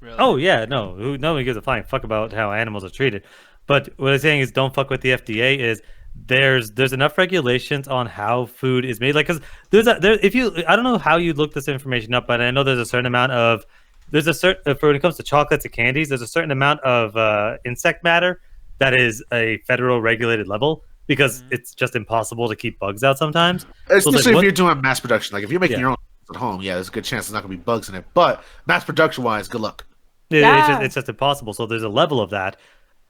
Really? Oh yeah, no. Nobody gives a flying fuck about how animals are treated. But what I'm saying is, don't fuck with the FDA. Is there's enough regulations on how food is made. Like, cause I don't know how you look this information up, but I know there's a certain amount of. There's a certain for when it comes to chocolates and candies, there's a certain amount of insect matter that is a federal regulated level because it's just impossible to keep bugs out sometimes. Especially so like, if you're doing mass production, like if you're making your own at home, there's a good chance there's not gonna be bugs in it. But mass production wise, good luck. It's just impossible. So there's a level of that.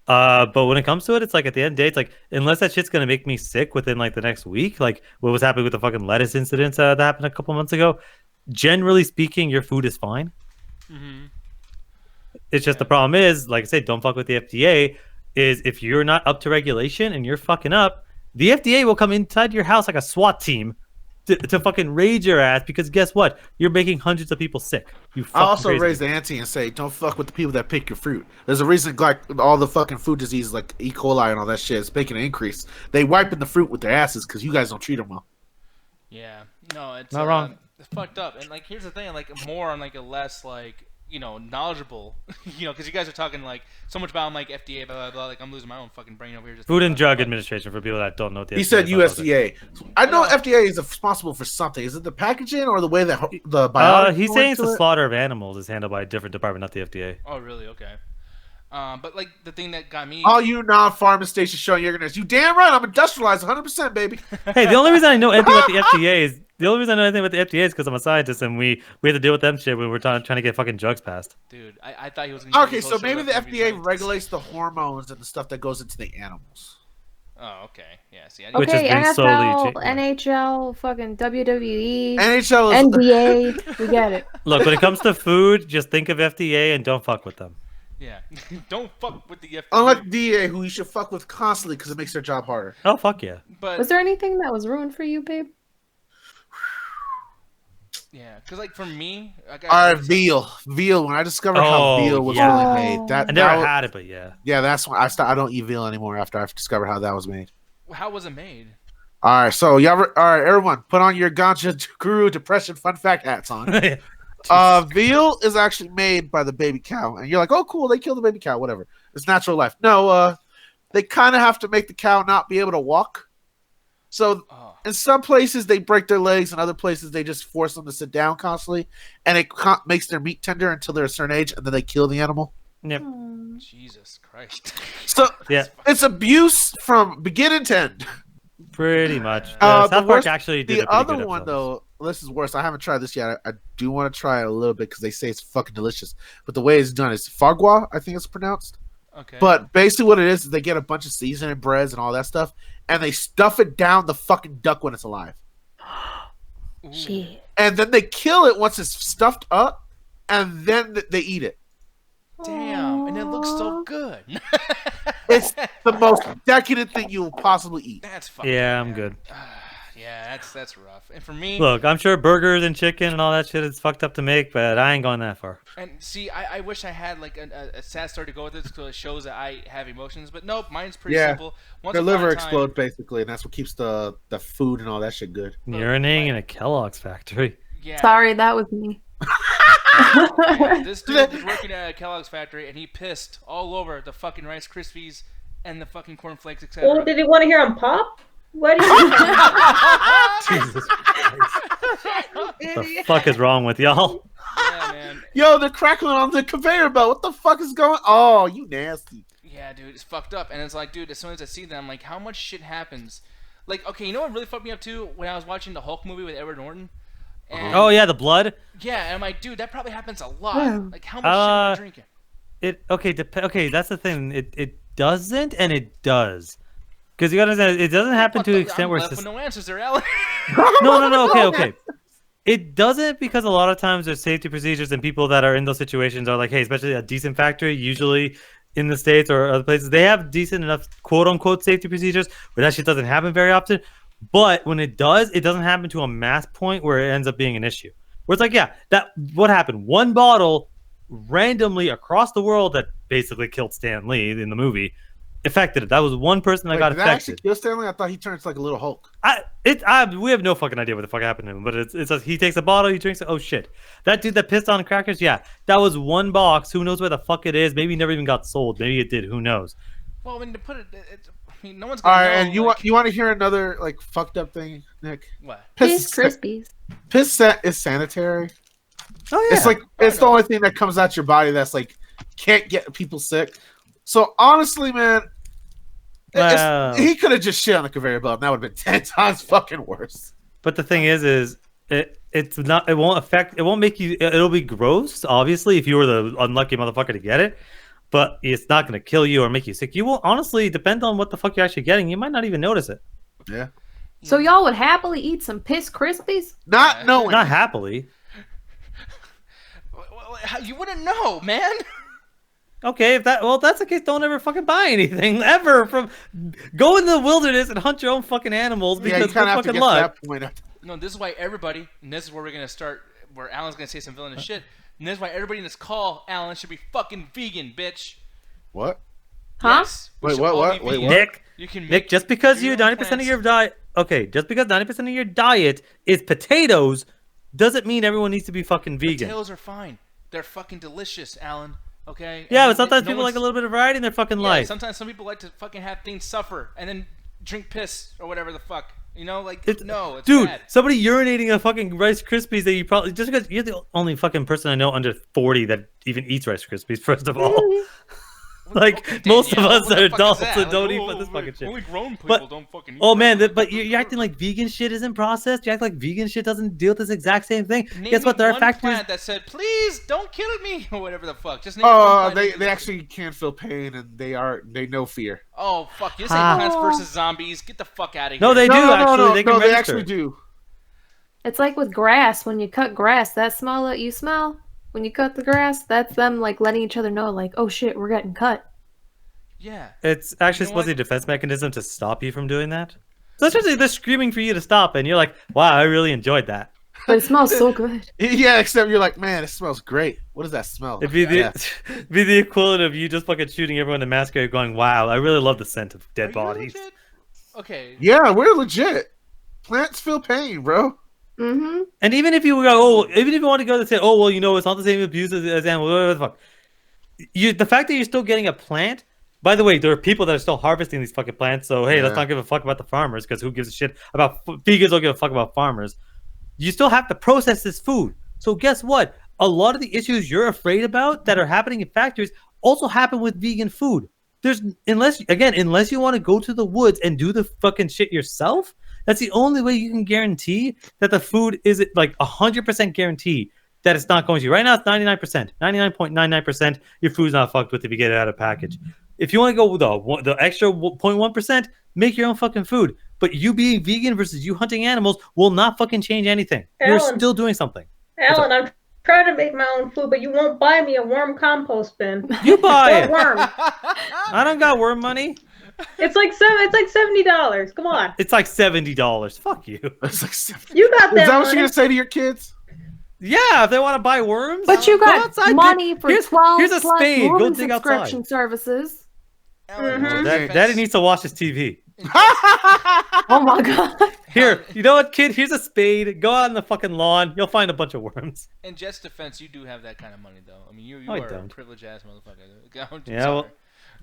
But when it comes to it, it's like at the end of the day, it's like unless that shit's gonna make me sick within like the next week, like what was happening with the fucking lettuce incidents that happened a couple months ago. Generally speaking, your food is fine. Mm-hmm. It's just the problem is, like I said, don't fuck with the FDA. Is if you're not up to regulation and you're fucking up, the FDA will come inside your house like a SWAT team to fucking raid your ass because guess what? You're making hundreds of people sick. I also raise the ante and say, don't fuck with the people that pick your fruit. There's a reason like all the fucking food diseases like E. coli and all that shit is making an increase. They wiping the fruit with their asses because you guys don't treat them well. Yeah, no, it's not wrong. It's fucked up. And like, here's the thing, like more on like a less like knowledgeable, because you guys are talking like so much about like FDA, blah blah blah. Like I'm losing my own fucking brain over here. Just Food and Drug Administration for people that don't know what the he said USDA. I know FDA is responsible for something. Is it the packaging or the way that the biology? He's saying it's the slaughter of animals is handled by a different department, not the FDA. Oh really? Okay. But like the thing that got me. All you non-pharma stations showing your ignorance. You damn right. I'm industrialized 100%, baby. Hey, the only reason I know anything about the FDA is because I'm a scientist and we have to deal with them shit when we're trying to get fucking drugs passed. Dude, I thought he was gonna okay, so maybe the FDA regulates the hormones and the stuff that goes into the animals. Oh, okay. Yeah, see, okay, NFL, NHL, fucking WWE, NHL, NBA, we get it. Look, when it comes to food, just think of FDA and don't fuck with them. Yeah, don't fuck with the FDA. Unlike DA, who you should fuck with constantly because it makes their job harder. Oh, fuck yeah. But was there anything that was ruined for you, babe? Yeah, because like for me, veal. When I discovered how veal was really made, I never had it, but yeah, that's when I don't eat veal anymore after I've discovered how that was made. How was it made? All right, so everyone, put on your Ganja Guru Depression Fun Fact hats on. Veal is actually made by the baby cow, and you're like, oh, cool, they killed the baby cow, whatever. It's natural life. No, they kind of have to make the cow not be able to walk. So in some places they break their legs, and other places they just force them to sit down constantly, and it makes their meat tender until they're a certain age, and then they kill the animal. Yep. Jesus Christ. So it's abuse from beginning to end. Pretty much. South Park actually did the other one though. This is worse. I haven't tried this yet. I do want to try it a little bit because they say it's fucking delicious. But the way it's done is foie gras, I think it's pronounced. Okay. But basically, what it is they get a bunch of seasoned breads and all that stuff, and they stuff it down the fucking duck when it's alive. Ooh. Shit. And then they kill it once it's stuffed up, and then they eat it. Damn, and it looks so good. It's the most decadent thing you will possibly eat. That's fucking Yeah, I'm good. Yeah, that's rough. And for me, Look, I'm sure burgers and chicken and all that shit is fucked up to make, but I ain't going that far. and see, I wish I had like a sad story to go with this because it shows that I have emotions. But nope, mine's pretty Yeah. simple. Once Their upon a liver time- explodes basically, and that's what keeps the food and all that shit good. Urinating in a Kellogg's factory. Yeah. Sorry, that was me. This dude was working at a Kellogg's factory and he pissed all over the fucking Rice Krispies and the fucking cornflakes, etc. Well, did he want to hear him pop? What do you Jesus Christ. The fuck is wrong with y'all? Yeah, man. Yo, they're crackling on the conveyor belt. What the fuck is going? Oh, you nasty. Yeah, dude, it's fucked up. And it's like, dude, as soon as I see them, like, how much shit happens? Like, okay, you know what really fucked me up too? When I was watching the Hulk movie with Edward Norton. And, Oh yeah, the blood. Yeah, and I'm like, dude, that probably happens a lot. Yeah. Like, how much shit are we drinking? Okay, that's the thing. It doesn't and it does. Because you gotta understand, it doesn't happen to the extent I'm where left it's with no answers there, Alan. no, okay. It doesn't because a lot of times there's safety procedures and people that are in those situations are like, hey, especially a decent factory, usually in the States or other places, they have decent enough quote unquote safety procedures, but that shit doesn't happen very often. But when it does, it doesn't happen to a mass point where it ends up being an issue. Where it's like, yeah, what happened? One bottle randomly across the world that basically killed Stan Lee in the movie affected it. That was one person that got did that actually affected. kill Stanley? I thought he turns like a little Hulk. We have no fucking idea what the fuck happened to him, but it's like he takes a bottle, he drinks it. Oh shit, that dude that pissed on the crackers, yeah, that was one box. Who knows where the fuck it is? Maybe it never even got sold. Maybe it did. Who knows? Well, when to put it, I mean, no one's All gonna right, know. and you like, want to hear another like fucked up thing, Nick? what? Piss Krispies. Piss is sanitary. Oh yeah, It's like it's the only thing that comes out your body that's like can't get people sick. So honestly, man, Wow. he could have just shit on the conveyor belt, and that would have been 10 times fucking worse. But the thing is it's not. It won't affect. It won't make you. It'll be gross, obviously, if you were the unlucky motherfucker to get it. But it's not going to kill you or make you sick. You will honestly depend on what the fuck you're actually getting. You might not even notice it. Yeah, So y'all would happily eat some Piss Krispies? not knowing. Not happily. Well, you wouldn't know, man. Okay, if that's the case, don't ever fucking buy anything ever. Go in the wilderness and hunt your own fucking animals Yeah, you because kind good of have to fucking get to luck. that point. No, this is why everybody, and this is where we're gonna start, where Alan's gonna say some villainous shit, and this is why everybody in this call, Alan, should be fucking vegan, bitch. What? Huh? Yes, we Wait, should what, all what? be Wait, vegan. what? Nick, You can Nick, make just because your you own 90% of plants. your diet, okay, just because 90% of your diet is potatoes, doesn't mean everyone needs to be fucking vegan. Potatoes are fine. They're fucking delicious, Alan. Okay. Yeah, And but sometimes no people like one's- a little bit of variety in their fucking Yeah, life. sometimes some people like to fucking have things suffer and then drink piss or whatever the fuck. You know, like It's bad. somebody urinating a fucking Rice Krispies that you probably just because you're the only fucking person I know under 40 that even eats Rice Krispies. First of all, like Okay, most of Danielle, us what are the fuck is adults that? and don't Like, eat this fucking shit. Only grown people But- don't fucking eat Oh man, Rice but Krispies. you're acting like vegan shit isn't processed. You act like vegan shit doesn't deal with this exact same thing. Name Guess what? me There are one factors. plant that said, "Please don't kill me" or whatever the fuck. Just name me one Oh, plant they that- they actually can feel pain and they know fear. Oh fuck! You say Ah. Plants vs Zombies? Get the fuck out of here. No, they do actually. They can no, they register. actually do. It's like with grass. When you cut grass, that smell that you smell when you cut the grass, that's them like letting each other know, like, oh shit, we're getting cut. Yeah. It's actually You know supposed to be a what? defense mechanism to stop you from doing that. So essentially, they're screaming for you to stop, and you're like, "Wow, I really enjoyed that." But it smells so good. Yeah, except you're like, man, it smells great. What does that smell? It'd be the Yeah. be the equivalent of you just fucking shooting everyone in masquerade, going, "Wow, I really love the scent of Are dead you bodies." legit? Okay. Yeah, we're legit. Plants feel pain, bro. Mm-hmm. And even if you go, oh, even if you want to go and say, "Oh, well, you know, it's not the same abuse as animals," whatever the fuck. The fact that you're still getting a plant. By the way, there are people that are still harvesting these fucking plants. So hey, let's Yeah. not give a fuck about the farmers because who gives a shit about vegans? Don't give a fuck about farmers. You still have to process this food. So guess what? A lot of the issues you're afraid about that are happening in factories also happen with vegan food. Unless you want to go to the woods and do the fucking shit yourself, that's the only way you can guarantee that the food is like 100% guarantee that it's not going to. Right now, it's 99%, 99.99%. Your food's not fucked with if you get it out of package. If you want to go with the extra 0.1%, make your own fucking food. But you being vegan versus you hunting animals will not fucking change anything. You're still doing something. Alan, I'm trying to make my own food, but you won't buy me a worm compost bin. You buy it. Worm. I don't got worm money. It's like $70. Come on. It's like $70. Fuck you. It's like 70. You got that. Is that what money. you're gonna say to your kids? Yeah, if they want to buy worms. But you got outside, money for here's 12 a plus spade. Go worm dig subscription outside. services. Daddy needs to watch his TV. Oh my god. Here, you know what, kid? Here's a spade. Go out on the fucking lawn. You'll find a bunch of worms. In Jet's defense, you do have that kind of money, though. I mean, you I are a don't. privileged ass motherfucker. Yeah, well,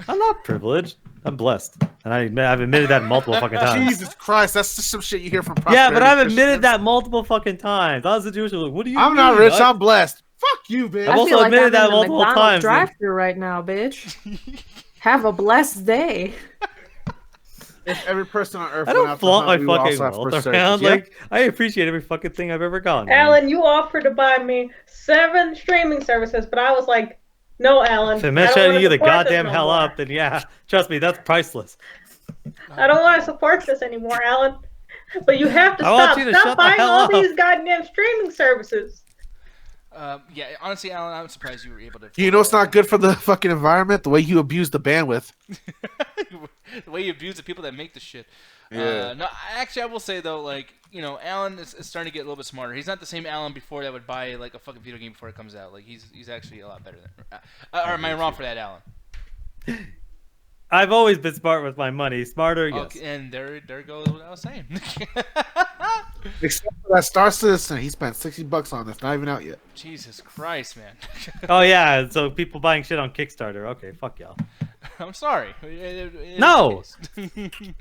I'm not privileged. I'm blessed, and I've admitted that multiple fucking times. Jesus Christ, that's just some shit you hear from. Yeah, but I've prosperity admitted Christians. that multiple fucking times. I was the Jewish. Like, what do you? I'm not mean? rich. I'm blessed. Fuck you, bitch. I've I also feel like admitted I'm that in the multiple McDonald's times. drive-thru right now, bitch. Have a blessed day. If every person on earth I went don't out to flaunt my hunt, we would fucking also have wealth prosperity. around. Yeah? Like, I appreciate every fucking thing I've ever gotten. Alan, you offered to buy me 7 streaming services, but I was like, no, Alan. If it I meant don't shutting wanna you the support this goddamn no hell more. up, then yeah, trust me, that's priceless. I don't want to support this anymore, Alan. But you have to I want stop. you to Stop shut the buying hell all up. these goddamn streaming services. Yeah, honestly, Alan, I'm surprised you were able to. You know it's not good for the fucking environment? The way you abuse the bandwidth. The way you abuse the people that make the shit. Yeah. No, actually, I will say though, like, you know, Alan is starting to get a little bit smarter. He's not the same Alan before that would buy like a fucking video game before it comes out. Like, he's actually a lot better than. Or am I wrong for that, Alan? I've always been smart with my money. Smarter, yes. Okay, and there goes what I was saying. Except for that Star Citizen, he spent $60 on this. Not even out yet. Jesus Christ, man. Oh yeah, so people buying shit on Kickstarter. Okay, fuck y'all. I'm sorry. It is No. the case.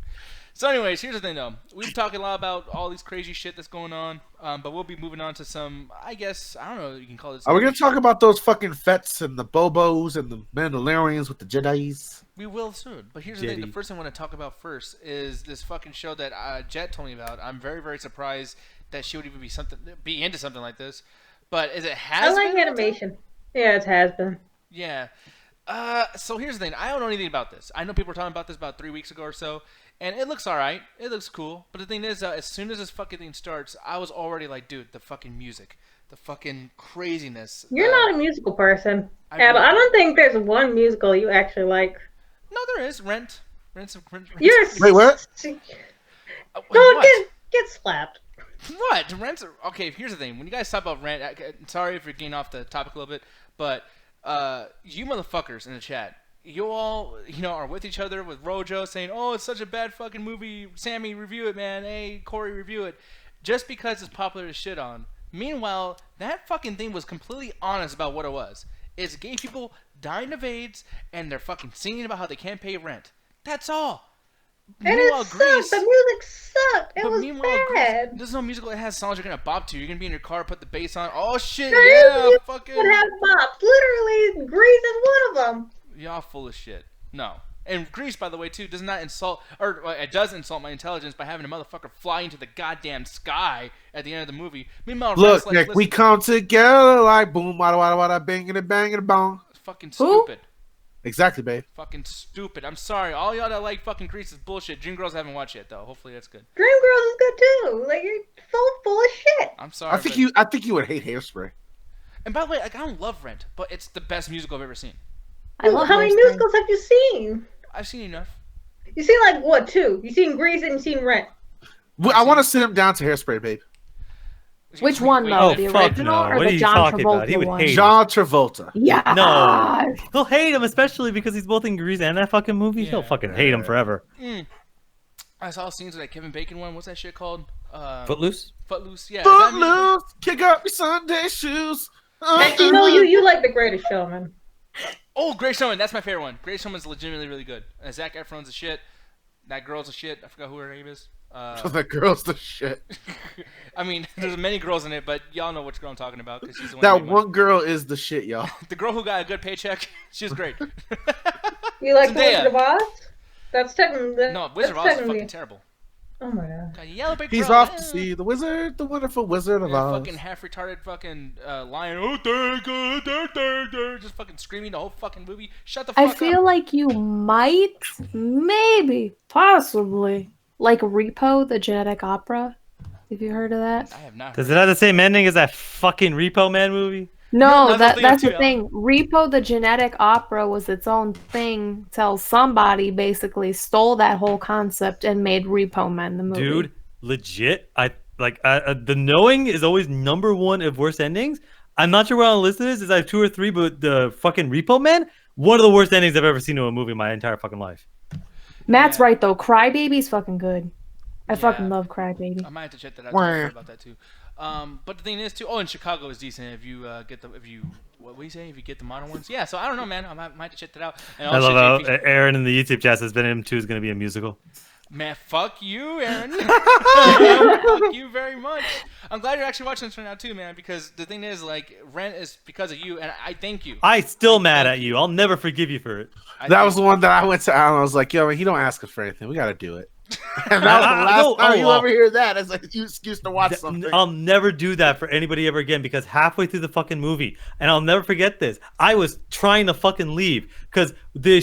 So anyways, here's the thing though. We've been talking a lot about all these crazy shit that's going on, but we'll be moving on to some, I guess, I don't know, you can call this. Are we gonna talk about those fucking Fets and the Bobos and the Mandalorians with the Jedis? We will soon. But here's the thing. The Jetty. first thing I want to talk about first is this fucking show that Jet told me about. I'm very, very surprised that she would even be into something like this. But is it I like Hazbin Hotel? animation. Yeah, it has been. Yeah. So here's the thing. I don't know anything about this. I know people were talking about this about 3 weeks ago or so, and it looks alright. It looks cool. But the thing is, as soon as this fucking thing starts, I was already like, dude, the fucking music, the fucking craziness. You're not a musical person. I Adam, really- I don't think there's one musical you actually like. No, there is Rent. Rent. You're Wait, what? What? Go get slapped. What? Rent's okay. Here's the thing. When you guys talk about Rent, sorry if you're getting off the topic a little bit, but you motherfuckers in the chat, you all, are with each other with Rojo saying, "Oh, it's such a bad fucking movie." Sammy, review it, man. Hey, Corey, review it. Just because it's popular to shit on. Meanwhile, that fucking thing was completely honest about what it was. It's gay people dying of AIDS, and they're fucking singing about how they can't pay rent. That's all. And it sucked. The music sucked. It was bad. Grease, there's no musical that has songs you're gonna bop to. You're gonna be in your car, put the bass on. Oh shit, There yeah, is fucking. It has bops. Literally, Grease is one of them. Y'all full of shit. No. And Grease, by the way, too, does not insult, or it does insult my intelligence by having a motherfucker fly into the goddamn sky at the end of the movie. Meanwhile, Look, Rent's Nick, like, we come together like boom, wada wada wada, banging it, bong. it's fucking Who? stupid. Exactly, babe. Fucking stupid. I'm sorry. All y'all that like fucking Grease is bullshit. Dreamgirls haven't watched yet, though. Hopefully that's good. Dreamgirls is good too. Like you're full of shit. I'm sorry. I think you would hate Hairspray. And by the way, like, I don't love Rent, but it's the best musical I've ever seen. I love How many Hairspray. musicals have you seen? I've seen enough. You seen like what, 2? You seen Grease and you seen Rent. I want to sit him down to Hairspray, babe. Which one, Wait, though? Oh, The fuck original no. or What the are you John talking Travolta about? He would one? hate John Travolta. Yeah. No. He'll hate him, especially because he's both in Grease and that fucking movie. Yeah. He'll fucking hate him forever. I saw scenes of that Kevin Bacon one. What's that shit called? Footloose? Footloose. Yeah. is that musical? Footloose, kick up your Sunday shoes. And you know you like The Greatest Showman. Oh, Great Showman. That's my favorite one. Great Showman's legitimately really good. Zac Efron's a shit. That girl's a shit. I forgot who her name is. That girl's the shit. I mean, there's many girls in it, but y'all know which girl I'm talking about because she's the one. That who made money. one girl is the shit, y'all. The girl who got a good paycheck. She's great. You like Zendaya. The Wizard of Oz? That's technically No, Wizard of Oz is fucking terrible. Oh my god. Got a yellow brick He's road. off to see the wizard, the wonderful Wizard of Oz. Fucking half retarded fucking lion. Just fucking screaming the whole fucking movie. Shut the fuck up. I feel like you might, maybe, possibly, like Repo, the genetic opera. Have you heard of that? I have not. Does it have the same ending as that fucking Repo Man movie? No, that's the too, thing. Repo, the genetic opera, was its own thing till somebody basically stole that whole concept and made Repo Man the movie. Dude, legit. The Knowing is always #1 of worst endings. I'm not sure where on the list it is. I have 2 or 3, but the fucking Repo Man, one of the worst endings I've ever seen to a movie in my entire fucking life. Matt's right though. Crybaby's fucking good. I fucking love Crybaby. I might have to check that out. I heard about that too. But the thing is too. Oh, and Chicago is decent if you get the what do you say? If you get the modern ones, yeah. So I don't know, man. I might have to check that out. And I love how Aaron in the YouTube chat says Venom 2 is going to be a musical. Man, fuck you, Aaron. Fuck you very much. I'm glad you're actually watching this right now too, man. Because the thing is, like, Rent is because of you, and I thank you. I still mad at you. I'll never forgive you for it. That was the one that I went to Alan. I was like, yo, man, he don't ask us for anything. We got to do it. And that was the last time you ever hear that. It's like an excuse to watch something. I'll never do that for anybody ever again because halfway through the fucking movie, and I'll never forget this, I was trying to fucking leave because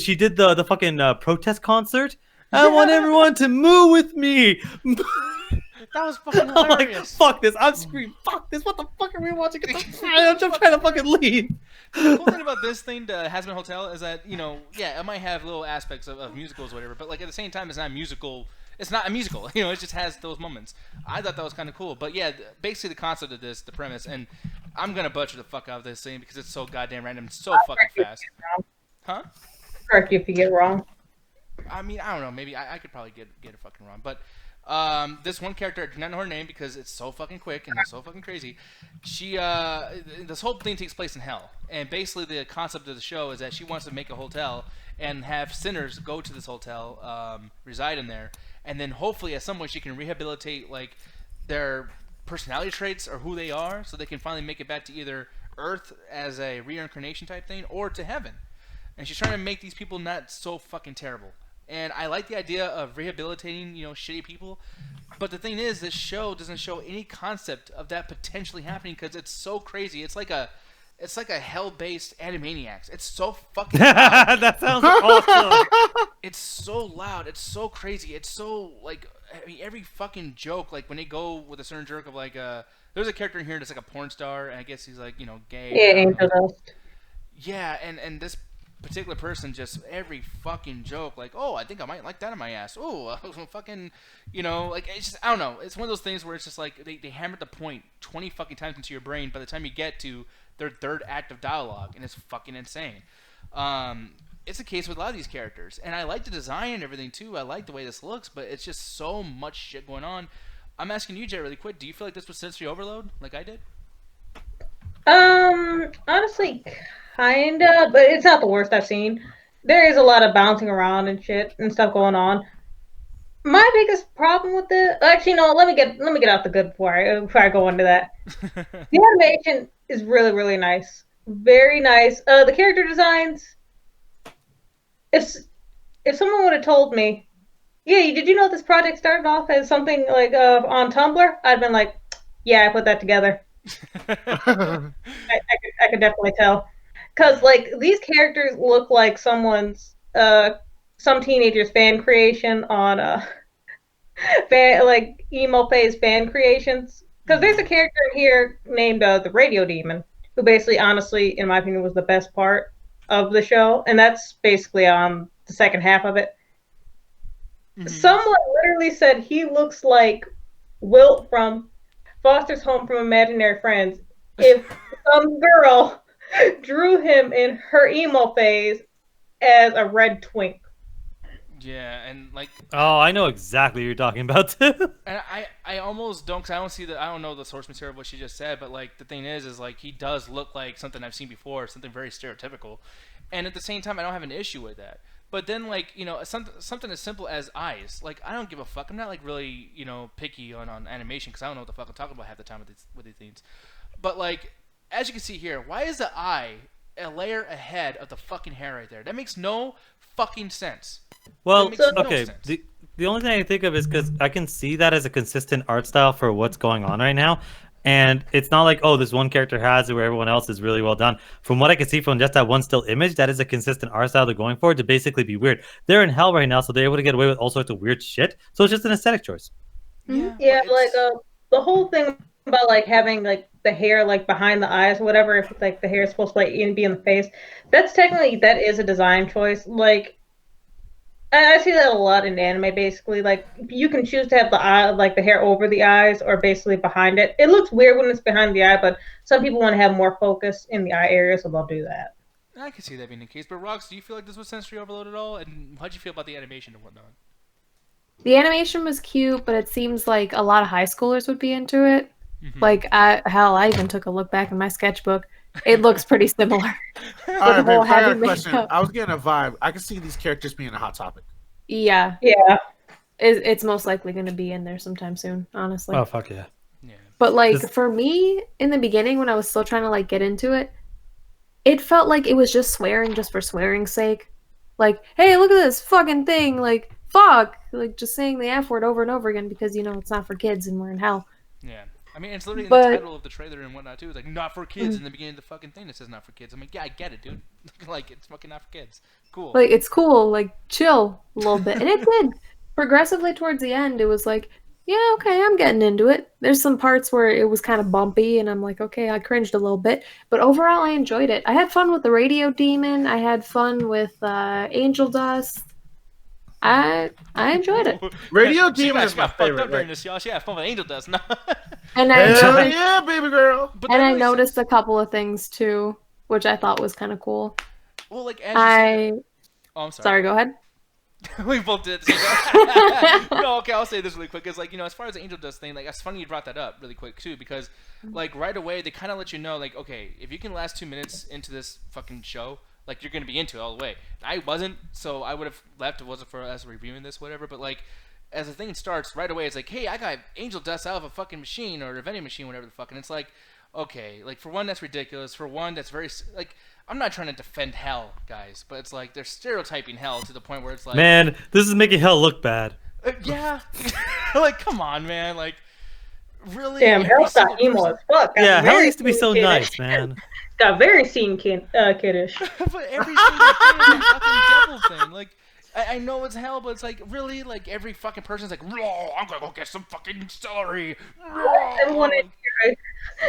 she did the fucking protest concert. I want everyone to move with me. That was fucking hilarious. I'm like, fuck this. I'm screaming, fuck this. What the fuck are we watching? I'm just trying to fucking leave. The cool thing about this thing, the Hazbin Hotel, is that, it might have little aspects of musicals or whatever, but like at the same time, it's not musical. It's not a musical, it just has those moments. I thought that was kind of cool, but yeah, basically the concept of this, the premise, and I'm gonna butcher the fuck out of this thing because it's so goddamn random, so fucking fast. Huh? Correct you if you get it wrong. I mean, I don't know. Maybe I could probably get it fucking wrong. But this one character, I do not know her name because it's so fucking quick and it's so fucking crazy. She, this whole thing takes place in hell. And basically the concept of the show is that she wants to make a hotel and have sinners go to this hotel, reside in there. And then hopefully at some point she can rehabilitate, like, their personality traits or who they are so they can finally make it back to either Earth as a reincarnation type thing or to heaven. And she's trying to make these people not so fucking terrible. And I like the idea of rehabilitating, shitty people. But the thing is, this show doesn't show any concept of that potentially happening because it's so crazy. It's like a hell-based Animaniacs. It's so fucking loud. That sounds awesome. It's so loud. It's so crazy. It's so, like, I mean, every fucking joke, like, when they go with a certain jerk of, like, there's a character in here that's like a porn star, and I guess he's, like, gay. Yeah, Angel Dust. Yeah, and this particular person, just every fucking joke, like, oh, I think I might like that in my ass. Oh, fucking, like, it's just, I don't know. It's one of those things where it's just like they hammered the point 20 fucking times into your brain by the time you get to their third act of dialogue, and it's fucking insane. It's a case with a lot of these characters, and I like the design and everything too. I like the way this looks, but it's just so much shit going on. I'm asking you, Jay, really quick. Do you feel like this was sensory overload, like I did? Honestly, kinda, but it's not the worst I've seen. There is a lot of bouncing around and shit and stuff going on. My biggest problem with it, actually, no, let me get out the good before I go into that. The animation is really, really nice, very nice. The character designs. If someone would have told me, yeah, did you know this project started off as something like on Tumblr? I'd been like, yeah, I put that together. I could definitely tell, because like these characters look like someone's some teenager's fan creation on like emo phase fan creations. Because there's a character here named the Radio Demon, who basically, honestly, in my opinion, was the best part of the show, and that's basically the second half of it. Mm-hmm. Someone literally said he looks like Wilt from Foster's Home from Imaginary Friends if some girl drew him in her emo phase as a red twink. Yeah, and like... Oh, I know exactly what you're talking about too. And I almost don't, because I don't know the source material of what she just said, but like the thing is like he does look like something I've seen before, something very stereotypical. And at the same time, I don't have an issue with that. But then, like, something as simple as eyes. Like, I don't give a fuck. I'm not, like, really, picky on animation because I don't know what the fuck I'm talking about half the time with these things. But, like, as you can see here, why is the eye a layer ahead of the fucking hair right there? That makes no fucking sense. Well, okay. the only thing I can think of is because I can see that as a consistent art style for what's going on right now. And it's not like, oh, this one character has it where everyone else is really well done. From what I can see from just that one still image, that is a consistent art style they're going for to basically be weird. They're in hell right now, so they're able to get away with all sorts of weird shit. So it's just an aesthetic choice. Yeah, like the whole thing about like having like the hair like behind the eyes or whatever, if it's like the hair is supposed to like be in the face, that's technically that is a design choice. Like I see that a lot in anime. Basically, like you can choose to have the eye, like the hair over the eyes, or basically behind it. It looks weird when it's behind the eye, but some people want to have more focus in the eye area, so they'll do that. I can see that being the case. But Rox, do you feel like this was sensory overload at all? And how'd you feel about the animation and whatnot? The animation was cute, but it seems like a lot of high schoolers would be into it. Mm-hmm. Like, I even took a look back in my sketchbook. It looks pretty similar. All right, babe, I got a heavy question. makeup. I was getting a vibe. I can see these characters being a hot topic. Yeah, Yeah. it's most likely going to be in there sometime soon, honestly. Oh, fuck yeah. Yeah. But like for me, in the beginning when I was still trying to like get into it, it felt like it was just swearing just for swearing's sake. Like, hey, look at this fucking thing, like fuck, like just saying the F word over and over again because it's not for kids and we're in hell. Yeah. I mean, it's literally in But- the title of the trailer and whatnot too. It's like not for kids in the beginning of the fucking thing. It says not for kids. I'm like, yeah, I get it, dude. Like it's fucking not for kids. Cool. Like it's cool, like chill a little bit. And it did. Progressively towards the end, it was like, yeah, okay, I'm getting into it. There's some parts where it was kind of bumpy and I'm like, okay, I cringed a little bit. But overall I enjoyed it. I had fun with the radio demon. I had fun with Angel Dust. I enjoyed it. Radio She Demon got is my fucked up favorite. during Right? this, y'all. She had fun with Angel Dust. No. And I Hell noticed, yeah, baby girl. But and that I really noticed sucks. a couple of things too, which I thought was kind of cool. Well, like as you said, oh, I'm Sorry, go ahead. we both did. No, okay, I'll say this really quick. It's like, as far as the Angel Dust thing, like, it's funny you brought that up really quick, too, because, like, right away, they kind of let you know, like, okay, if you can last 2 minutes into this fucking show, like, you're going to be into it all the way. I wasn't, so I would have left if it wasn't for us reviewing this, whatever, but, like, as the thing starts, right away, it's like, hey, I got Angel Dust out of a fucking machine, or a vending machine, whatever the fuck, and it's like, okay, like, for one, that's ridiculous. For one, that's very, like, I'm not trying to defend hell, guys, but it's like, they're stereotyping hell to the point where it's like... Man, this is making hell look bad. Yeah. Like, come on, man. Like, really? Damn, Every hell's single got emo person- as fuck. Got Yeah, hell very used to be so scene nice, kiddish. man. Got very scene kiddish. But every single thing is a fucking devil thing. Like, I know it's hell, but it's like, really? Like, every fucking person's like, "Raw, I'm gonna go get some fucking celery." Raw. Everyone in here,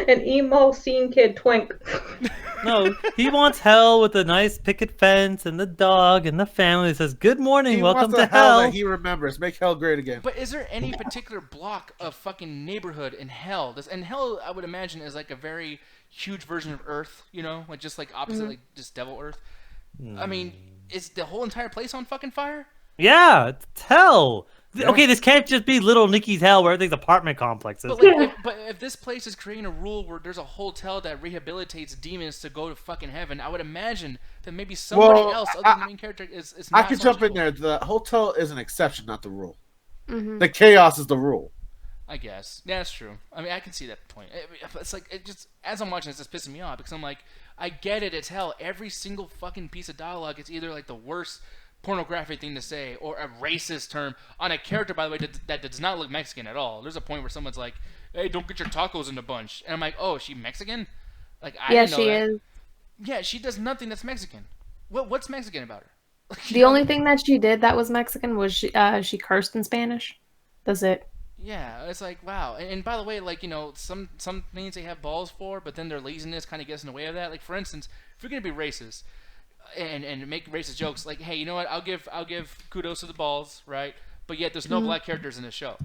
an emo scene kid twink. No, he wants hell with a nice picket fence and the dog and the family that says, "Good morning, He welcome wants to the hell hell." that he remembers. Make hell great again. But is there any particular block of fucking neighborhood in hell? And hell, I would imagine, is like a very huge version of Earth, like just like opposite, like just Devil Earth. I mean, is the whole entire place on fucking fire? Yeah, it's hell. Okay, this can't just be Little Nicky's hell where everything's apartment complexes. But, like, if this place is creating a rule where there's a hotel that rehabilitates demons to go to fucking heaven, I would imagine that maybe somebody else other than the main character is not I could so jump much in cool. there. The hotel is an exception, not the rule. Mm-hmm. The chaos is the rule. I guess. Yeah, that's true. I mean, I can see that point. It's like, it just, as I'm watching this, it's pissing me off because I'm like, I get it, it's hell. Every single fucking piece of dialogue, it's either like the worst pornographic thing to say or a racist term on a character, by the way, that does not look Mexican at all. There's a point where someone's like, hey, don't get your tacos in a bunch. And I'm like, oh, is she Mexican? Like, I Yeah, didn't know she that. is. Yeah, she does nothing that's Mexican. What's Mexican about her? The only thing that she did that was Mexican was she cursed in Spanish. That's it. Yeah, it's like, wow. And by the way, like, some things they have balls for, but then their laziness kind of gets in the way of that. Like, for instance, if you're gonna be racist and make racist jokes, like, hey, you know what? I'll give kudos to the balls, right? But yet there's no black characters in the show.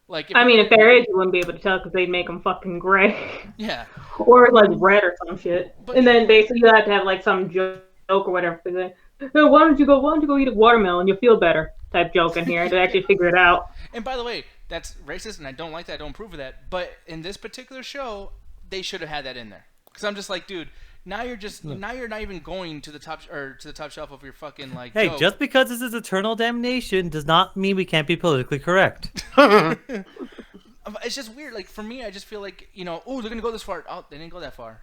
Like, I mean, if there is, you wouldn't be able to tell because they'd make them fucking gray. yeah, Or like red or some shit. But- And then basically you have to have like some joke or whatever. Like, hey, why don't you go eat a watermelon? You'll feel better type joke in here to actually figure it out. And by the way, that's racist, and I don't like that. I don't approve of that. But in this particular show, they should have had that in there. Because I'm just like, dude, now you're not even going to the top shelf of your fucking like. Hey, joke. just because this is eternal damnation does not mean we can't be politically correct. It's just weird. Like, for me, I just feel like, oh, they're gonna go this far. Oh, they didn't go that far.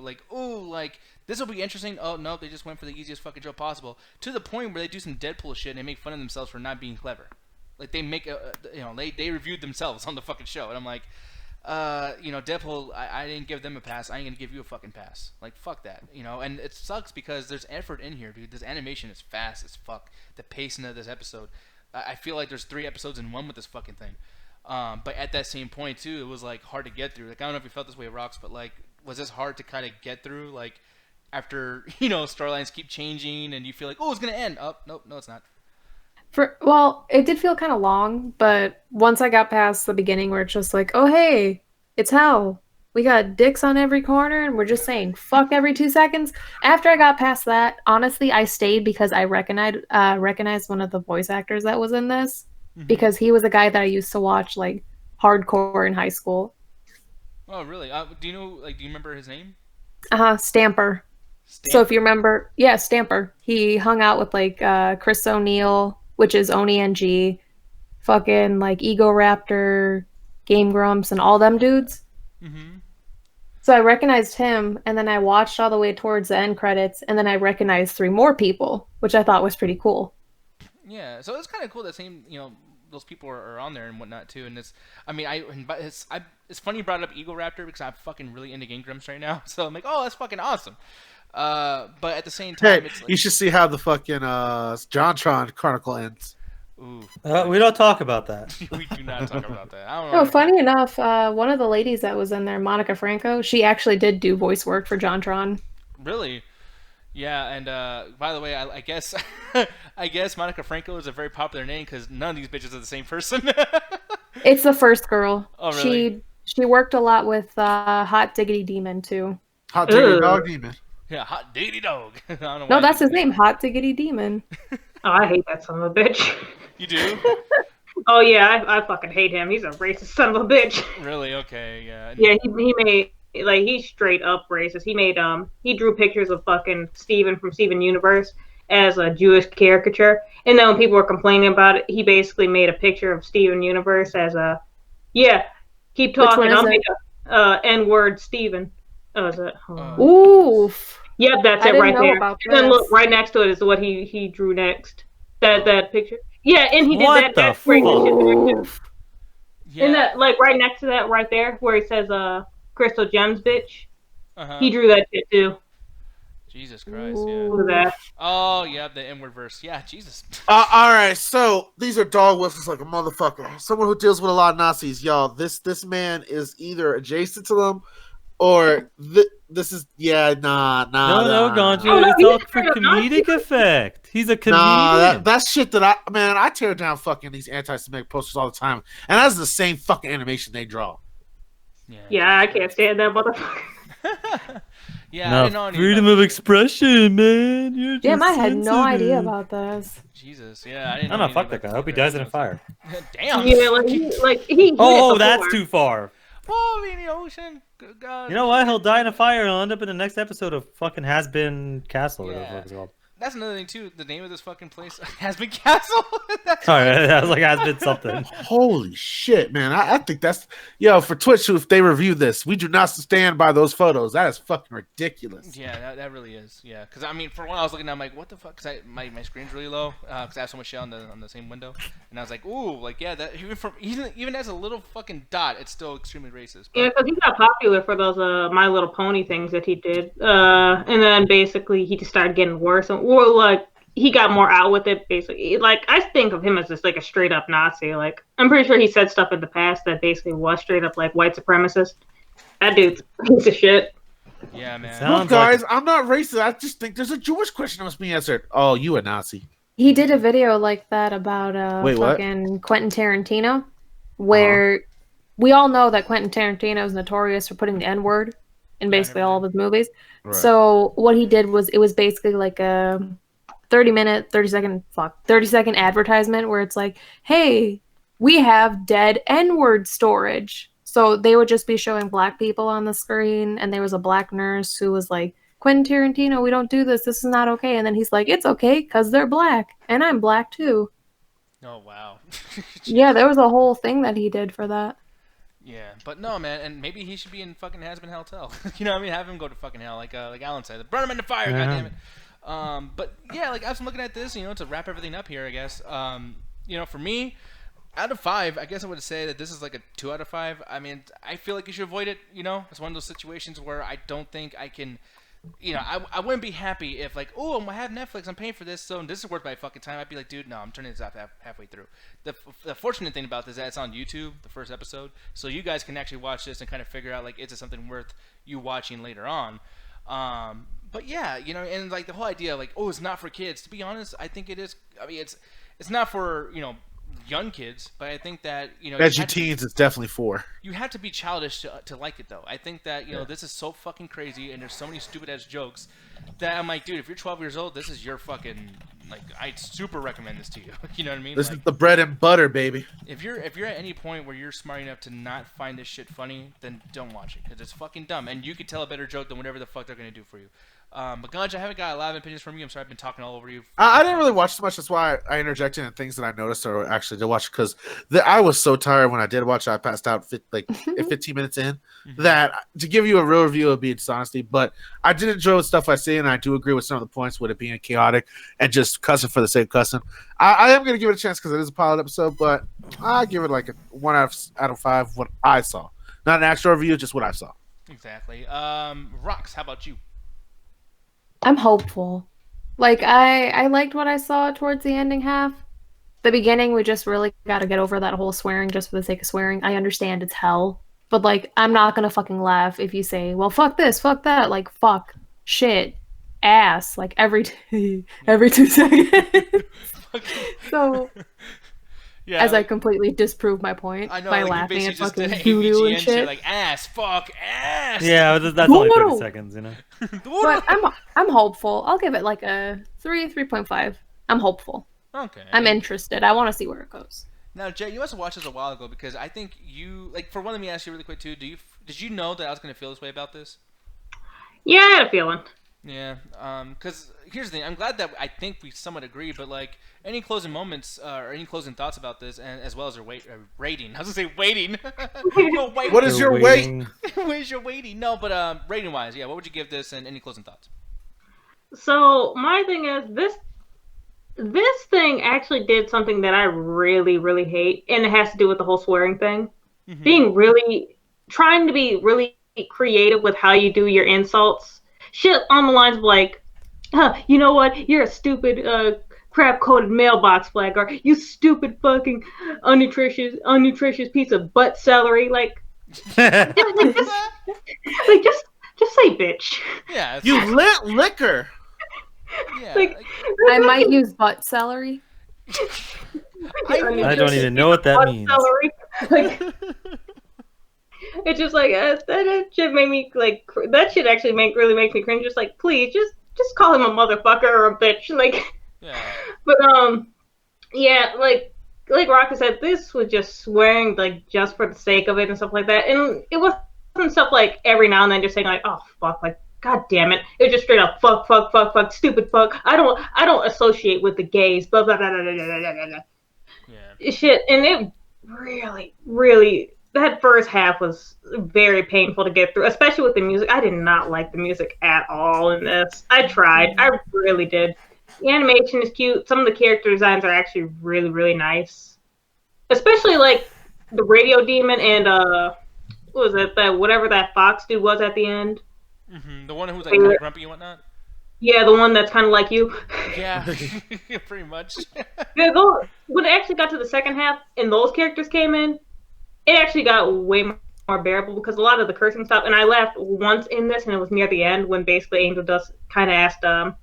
Like, oh, like, this will be interesting. Oh no, they just went for the easiest fucking joke possible. To the point where they do some Deadpool shit and they make fun of themselves for not being clever. Like they make they reviewed themselves on the fucking show, and I'm like, Deadpool, I didn't give them a pass. I ain't gonna give you a fucking pass. Like fuck that, And it sucks because there's effort in here, dude. This animation is fast as fuck. The pacing of this episode, I feel like there's 3 episodes in one with this fucking thing. But at that same point too, it was like hard to get through. Like I don't know if you felt this way, Rocks, but like, was this hard to kind of get through? Like after storylines keep changing and you feel like, oh, it's gonna end. Oh, nope, no, it's not. Well, it did feel kind of long, but once I got past the beginning where it's just like, oh hey, it's hell. We got dicks on every corner and we're just saying fuck every 2 seconds. After I got past that, honestly, I stayed because I recognized one of the voice actors that was in this because he was a guy that I used to watch like hardcore in high school. Oh, really? Do you remember his name? Stamper. So if you remember, Stamper. He hung out with like Chris O'Neill, which is Oni NG, fucking like Ego Raptor, Game Grumps, and all them dudes. Mm-hmm. So I recognized him, and then I watched all the way towards the end credits, and then I recognized 3 more people, which I thought was pretty cool. Yeah, so it's kind of cool that those people are on there and whatnot too. And it's funny you brought up Ego Raptor because I'm fucking really into Game Grumps right now. So I'm like, oh, that's fucking awesome. But at the same time, it's like, you should see how the fucking JonTron Chronicle ends. Ooh, we don't talk about that. We do not talk about that. I don't know. No, funny enough, one of the ladies that was in there, Monica Franco, she actually did do voice work for JonTron. Really? Yeah, and by the way, I guess Monica Franco is a very popular name because none of these bitches are the same person. It's the first girl. Oh, really? She worked a lot with Hot Diggity Demon too. Hot Diggity Dog Demon. Yeah, Hot Diggity Dog. I don't know no, that's his name, Hot Diggity Demon. Oh, I hate that son of a bitch. You do? Oh yeah, I fucking hate him. He's a racist son of a bitch. Really? Okay, yeah. Yeah, he made he's straight up racist. He drew pictures of fucking Steven from Steven Universe as a Jewish caricature, and then when people were complaining about it, he basically made a picture of Steven Universe as a keep talking. I'll make a N-word Steven. Oh, is it? Oof. Yep, that's it right there. And then look, right next to it is what he drew next. That picture. Yeah, and he did what that the fuck? Yeah. And that, like, right next to that right there where it says Crystal Gems bitch. He drew that shit too. Jesus Christ, yeah. Look at that. Oh, yeah, the N-word verse. Yeah, Jesus. All right, so these are dog whistles like a motherfucker. Someone who deals with a lot of Nazis, y'all. This man is either adjacent to them, or this is nah. No, Ganju. It's all for comedic effect. He's a comedian. Nah, that's shit that I tear down fucking these anti-Semitic posters all the time, and that's the same fucking animation they draw. Yeah, I can't stand that motherfucker. Yeah, no, I didn't know freedom of expression, man. You're just Damn, I had no sensitive. idea about this. Jesus, yeah, I didn't. No, fuck that guy. I hope he dies in a fire. Damn. Yeah, he. Oh, that's too far. Well, I mean, the ocean. God. You know what? He'll die in a fire. He'll end up in the next episode of fucking Hazbin Castle. Whatever the fuck it's called. That's another thing too. The name of this fucking place, Hazbin Castle. Sorry, that was like Hazbin something. Holy shit, man! I think that's for Twitch. If they review this, we do not stand by those photos. That is fucking ridiculous. Yeah, that really is. Yeah, because I mean, for one, I was looking, I'm like, what the fuck? Because my screen's really low because I have so much shit on the same window, and I was like, ooh, like that even as a little fucking dot, it's still extremely racist. But... Yeah, because he got popular for those My Little Pony things that he did, and then basically he just started getting worse or like he got more out with it. Basically, like I think of him as just like a straight up Nazi. Like I'm pretty sure he said stuff in the past that basically was straight up like white supremacist. That dude's a piece of shit. Yeah, man. Look, guys, I'm not racist. I just think there's a Jewish question that must be answered. Oh, you a Nazi? He did a video like that about fucking Quentin Tarantino, where we all know that Quentin Tarantino is notorious for putting the N-word in basically all of his movies. Right. So what he did was it was basically like a 30 second advertisement where it's like, hey, we have dead N-word storage. So they would just be showing black people on the screen, and there was a black nurse who was like, Quentin Tarantino, we don't do this. This is not okay. And then he's like, it's okay because they're black, and I'm black too. Oh, wow. Yeah, there was a whole thing that he did for that. Yeah, but no, man, and maybe he should be in fucking Hazbin Hotel. You know what I mean? Have him go to fucking hell, like Alan said. Burn him in the fire, goddammit. But yeah, like I was looking at this, to wrap everything up here, I guess. For me, Out of 5, I guess I would say that this is like a 2 out of 5. I mean, I feel like you should avoid it. You know, it's one of those situations where I don't think I can. You know, I wouldn't be happy if like, oh, I have Netflix, I'm paying for this, so this is worth my fucking time. I'd be like, dude, no, I'm turning this off halfway through. The fortunate thing about this is that it's on YouTube, the first episode, so you guys can actually watch this and kind of figure out like, is it something worth you watching later on? But yeah, you know, and like the whole idea, like, oh, it's not for kids. To be honest, I think it is. I mean, it's not for, you know, young kids, but I think that, you know, edgy teens it's definitely for. You have to be childish to like it, though. I think that, you know, this is so fucking crazy, and there's so many stupid ass jokes that I'm like, dude, if you're 12 years old, this is your fucking, like, I super recommend this to you. You know what I mean? This like, is the bread and butter, baby. If you're at any point where you're smart enough to not find this shit funny, then don't watch it, because it's fucking dumb, and you could tell a better joke than whatever the fuck they're gonna do for you. But Ganj, I haven't got a lot of opinions from you. I'm sorry, I've been talking all over you. I didn't really watch too much. That's why I interjected in things that I noticed or actually did watch, because I was so tired when I did watch it. I passed out at 15 minutes in. That to give you a real review would be dishonesty. But I did enjoy the stuff I see, and I do agree with some of the points with it being chaotic and just cussing for the sake of cussing. I am going to give it a chance because it is a pilot episode, but I give it like a 1 out of 5 what I saw. Not an actual review, just what I saw. Exactly. Rox, how about you? I'm hopeful. Like, I liked what I saw towards the ending half. The beginning, we just really got to get over that whole swearing just for the sake of swearing. I understand it's hell. But, like, I'm not going to fucking laugh if you say, well, fuck this, fuck that. Like, fuck, shit, ass. Like, every 2 seconds. So, yeah, as I completely disprove my point I know, by like, laughing at just fucking doo-doo and shit. Like, ass, fuck, ass. Yeah, that's only 30 seconds, you know? But I'm hopeful. I'll give it like a 3.5. I'm hopeful. Okay. I'm interested. I want to see where it goes. Now, Jay, you must have watched this a while ago, because I think you, like, for one, let me ask you really quick too. Did you know that I was going to feel this way about this? Yeah, I had a feeling. Yeah, because here's the thing. I'm glad that I think we somewhat agree, but like, any closing moments or any closing thoughts about this, and as well as your rating. I was gonna say waiting. No, wait. What is your weight? Where's your waiting? No, but rating wise, yeah. What would you give this, and any closing thoughts? So my thing is this thing actually did something that I really, really hate, and it has to do with the whole swearing thing. Mm-hmm. Trying to be really creative with how you do your insults. Shit on the lines of like, you know what? You're a stupid crap-coated mailbox flag, or you stupid fucking unnutritious piece of butt celery. Like, just say bitch. Yeah. You lit liquor. Yeah. Like, I might use butt celery. I don't even know what that means. Like, it's just like that shit made me like that shit actually really makes me cringe. Just like, please, just call him a motherfucker or a bitch. Like, yeah. But yeah, like Rocky said, this was just swearing like just for the sake of it and stuff like that. And it wasn't stuff like every now and then just saying like, oh fuck, like god damn it. It was just straight up fuck, stupid fuck. I don't associate with the gays. Blah blah blah blah blah blah blah. Yeah. Shit, and it really. That first half was very painful to get through, especially with the music. I did not like the music at all in this. I tried. I really did. The animation is cute. Some of the character designs are actually really, really nice. Especially, like, the radio demon and, what was it? Whatever that fox dude was at the end. Mm-hmm. The one who was, like, kind of grumpy and whatnot? Yeah, the one that's kind of like you. Yeah, pretty much. When it actually got to the second half and those characters came in, it actually got way more bearable because a lot of the cursing stopped. And I laughed once in this, and it was near the end when basically Angel Dust kind of asked the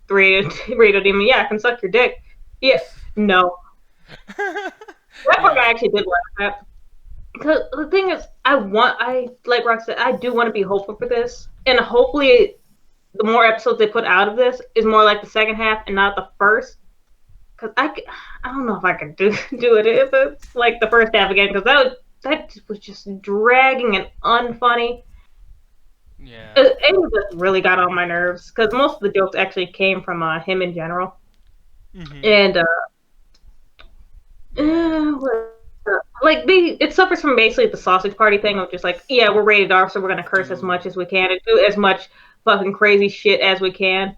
radio demon, "Yeah, I can suck your dick." Yeah, no. That part I actually did laugh at. Because the thing is, like Rock said, I do want to be hopeful for this, and hopefully, the more episodes they put out of this is more like the second half and not the first. Because I don't know if I could do it if it's like the first half again, because that was just dragging and unfunny. Yeah. It just really got on my nerves because most of the jokes actually came from him in general. Mm-hmm. And like it suffers from basically the sausage party thing of just like, yeah, we're rated R, so we're gonna curse as much as we can and do as much fucking crazy shit as we can.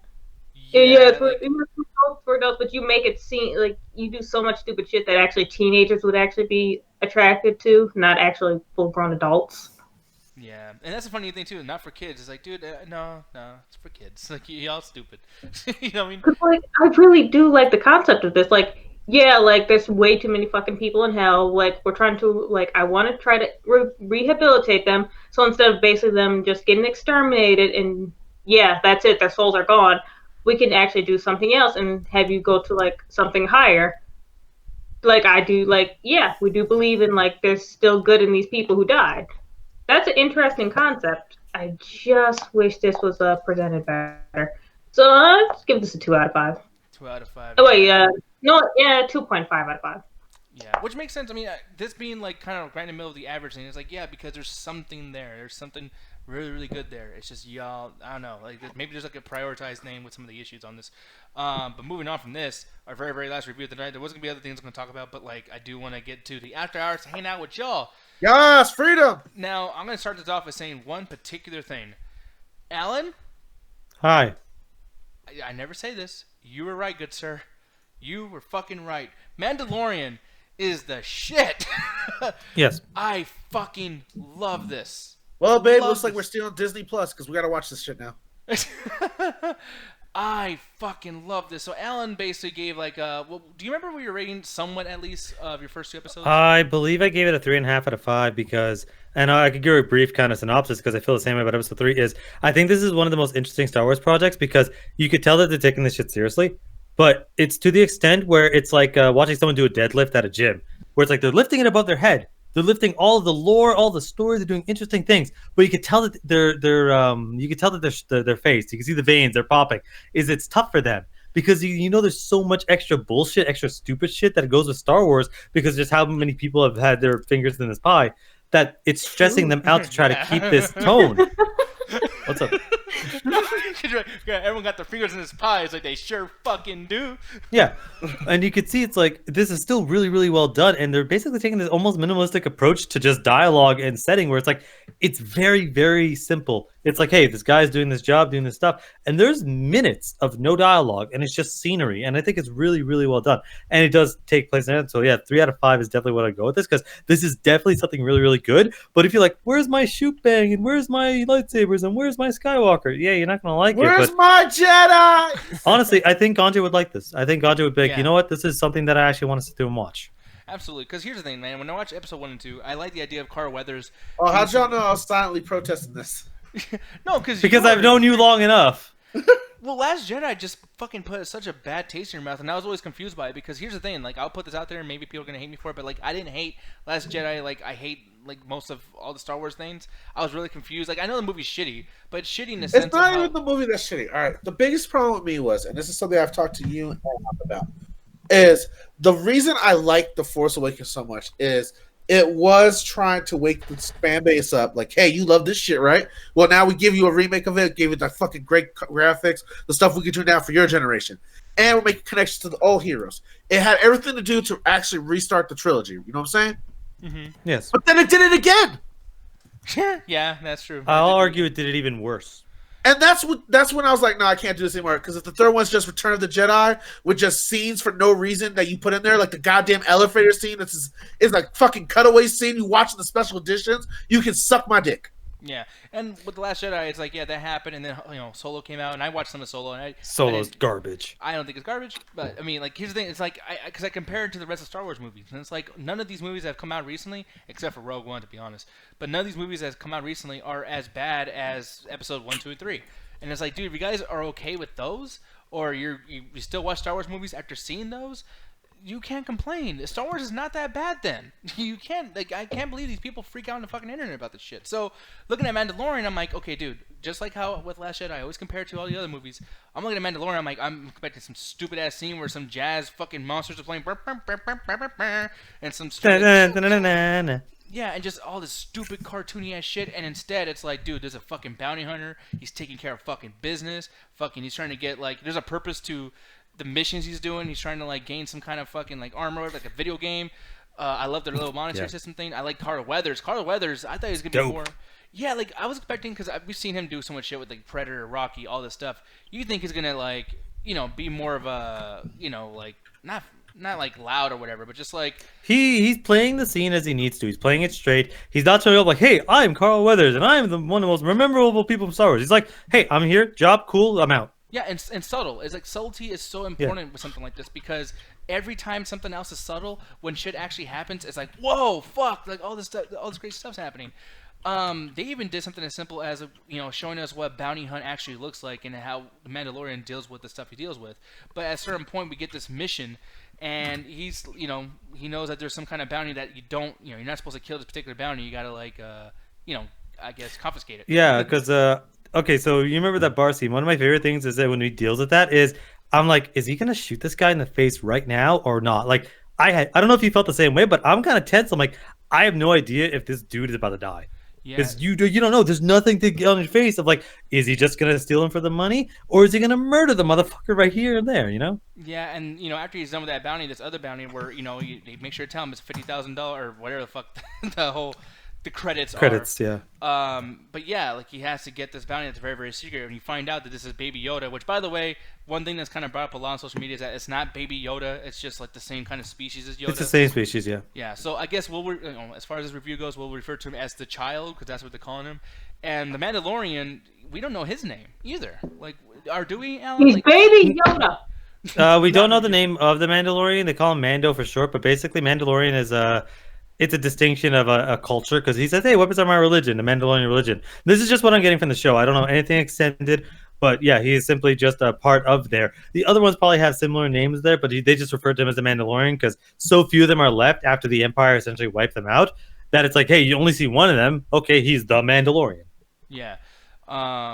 Yeah, for adults, but you make it seem like you do so much stupid shit that actually teenagers would actually be attracted to, not actually full-grown adults. Yeah, and that's the funny thing too. Not for kids. It's like, dude, no, it's for kids. Like, y'all stupid. You know what I mean? 'Cause, like, I really do like the concept of this. Like, yeah, like there's way too many fucking people in hell. Like, we're trying to, like, I want to try to rehabilitate them. So instead of basically them just getting exterminated and yeah, that's it, their souls are gone, we can actually do something else and have you go to like something higher. Like I do, like, yeah, we do believe in like there's still good in these people who died. That's an interesting concept. I just wish this was presented better. So let's give this a 2 out of 5. 2 out of 5. Oh wait, no, yeah, 2.5 out of 5. Yeah, which makes sense. I mean, this being like kind of right in the middle of the average thing, it's like, yeah, because there's something there. There's something really, really good there. It's just y'all, I don't know, like maybe there's like a prioritized name with some of the issues on this. But moving on from this, our very, very last review of the night, there was gonna be other things I'm gonna talk about, but like I do want to get to the after hours to hang out with y'all. Yes, freedom. Now I'm gonna start this off by saying one particular thing. Alan, Hi. I never say this. You were right, good sir. You were fucking right. Mandalorian is the shit. Yes. I fucking love this. Well, babe, Love looks like this. we're stealing Disney Plus because we gotta watch this shit now. I fucking love this. So Alan basically gave like well, do you remember what you were rating somewhat at least of your first 2 episodes? I believe I gave it a 3.5 out of 5 because, and I could give a brief kind of synopsis because I feel the same way about episode 3 is, I think this is one of the most interesting Star Wars projects because you could tell that they're taking this shit seriously, but it's to the extent where it's like watching someone do a deadlift at a gym, where it's like they're lifting it above their head. They're lifting all of the lore, all the story. They're doing interesting things, but you could tell that you could tell that their face. You can see the veins. They're popping. It's tough for them because you know there's so much extra bullshit, extra stupid shit that goes with Star Wars because just how many people have had their fingers in this pie that it's stressing them out to try to keep this tone. What's up? Yeah, everyone got their fingers in this pie. It's like they sure fucking do. Yeah, and you could see it's like this is still really, really well done, and they're basically taking this almost minimalistic approach to just dialogue and setting, where it's like it's very, very simple. It's like, hey, this guy's doing this job, doing this stuff, and there's minutes of no dialogue, and it's just scenery, and I think it's really, really well done, and it does take place in it. So yeah, 3 out of 5 is definitely what I go with this because this is definitely something really, really good. But if you're like, where's my shoot bang and where's my lightsabers and where's my Skywalker? Yeah, you're not gonna like Where's it. my Jedi? Honestly, I think Ganja would like this. I think Ganja would be like, Yeah. you know what? This is something that I actually want to sit through and watch. Absolutely, because here's the thing, man. When I watch episode 1 and 2, I like the idea of Carl Weathers. Oh, how'd y'all know I was silently protesting this? No, Because I've known you long enough. Well, Last Jedi just fucking put such a bad taste in your mouth, and I was always confused by it because here's the thing, like, I'll put this out there and maybe people are gonna hate me for it, but like, I didn't hate Last Jedi like I hate like most of all the Star Wars things. I was really confused. Like, I know the movie's shitty, but it's shitty in the sense It's not of even the movie that's shitty. All right, the biggest problem with me was, and this is something I've talked to you and Adam about, is the reason I like The Force Awakens so much is it was trying to wake the fan base up. Like, hey, you love this shit, right? Well, now we give you a remake of it, gave it the fucking great graphics, the stuff we can do now for your generation. And we're making connections to the old heroes. It had everything to do to actually restart the trilogy. You know what I'm saying? Mm-hmm. Yes. But then it did it again. Yeah, that's true. I'll argue it did it even worse. And that's when I was like, no, I can't do this anymore. Because if the third one's just Return of the Jedi with just scenes for no reason that you put in there, like the goddamn elevator scene, is like fucking cutaway scene you watch in the special editions, you can suck my dick. Yeah, and with The Last Jedi, it's like, yeah, that happened, and then, you know, Solo came out, and I watched some of Solo, and Solo's garbage. I don't think it's garbage, but I mean, like, here's the thing, it's like, because I compare it to the rest of Star Wars movies, and it's like, none of these movies that have come out recently, except for Rogue One, to be honest, but none of these movies that have come out recently are as bad as Episode 1, 2, and 3. And it's like, dude, if you guys are okay with those, or you still watch Star Wars movies after seeing those, you can't complain. Star Wars is not that bad then. You can't, like, I can't believe these people freak out on the fucking internet about this shit. So, looking at Mandalorian, I'm like, okay, dude, just like how with Last Jedi, I always compare it to all the other movies. I'm looking at Mandalorian, I'm like, I'm expecting some stupid ass scene where some jazz fucking monsters are playing and some stupid yeah, and just all this stupid cartoony ass shit, and instead it's like, dude, there's a fucking bounty hunter, he's taking care of fucking business, fucking, he's trying to get, like, there's a purpose to the missions he's doing, he's trying to, like, gain some kind of fucking, like, armor, like a video game. I love their little monetary system thing. I like Carl Weathers. Carl Weathers, I thought he was going to be more... Yeah, like, I was expecting, because we've seen him do so much shit with, like, Predator, Rocky, all this stuff. You think he's going to, like, you know, be more of a, you know, like, not not like loud or whatever, but just like he's playing the scene as he needs to. He's playing it straight. He's not showing up like, hey, I'm Carl Weathers and I'm one of the most memorable people from Star Wars. He's like, hey, I'm here, job cool, I'm out. Yeah, and subtle. It's like subtlety is so important with something like this because every time something else is subtle, when shit actually happens, it's like, whoa, fuck, like all this great stuff's happening. They even did something as simple as showing us what bounty hunt actually looks like and how the Mandalorian deals with the stuff he deals with. But at a certain point, we get this mission, and he's he knows that there's some kind of bounty that you're not supposed to kill this particular bounty. You gotta I guess confiscate it. Yeah, because okay, so you remember that bar scene? One of my favorite things is that when he deals with that is I'm like, is he gonna shoot this guy in the face right now or not? Like I don't know if you felt the same way, but I'm kind of tense. I'm like, I have no idea if this dude is about to die. Because you don't know. There's nothing to get on your face of like, is he just gonna steal him for the money, or is he gonna murder the motherfucker right here and there? Yeah, and after he's done with that bounty, this other bounty where they make sure to tell him it's $50,000 or whatever the fuck the credits are. Yeah. But yeah, like he has to get this bounty that's very, very secret. And you find out that this is Baby Yoda, which, by the way, one thing that's kind of brought up a lot on social media is that it's not Baby Yoda. It's just like the same kind of species as Yoda. It's the same species, yeah. Yeah. So I guess as far as this review goes, we'll refer to him as the child because that's what they're calling him. And the Mandalorian, we don't know his name either. Like, do we, Alan? He's Baby Yoda. We don't know the name of the Mandalorian. They call him Mando for short, but basically Mandalorian is it's a distinction of a culture because he says, hey, weapons are my religion, the Mandalorian religion. This is just what I'm getting from the show. I don't know anything extended, but yeah, he is simply just a part of there. The other ones probably have similar names there, but they just refer to him as the Mandalorian because so few of them are left after the Empire essentially wiped them out that it's like, hey, you only see one of them. Okay, he's the Mandalorian. Yeah.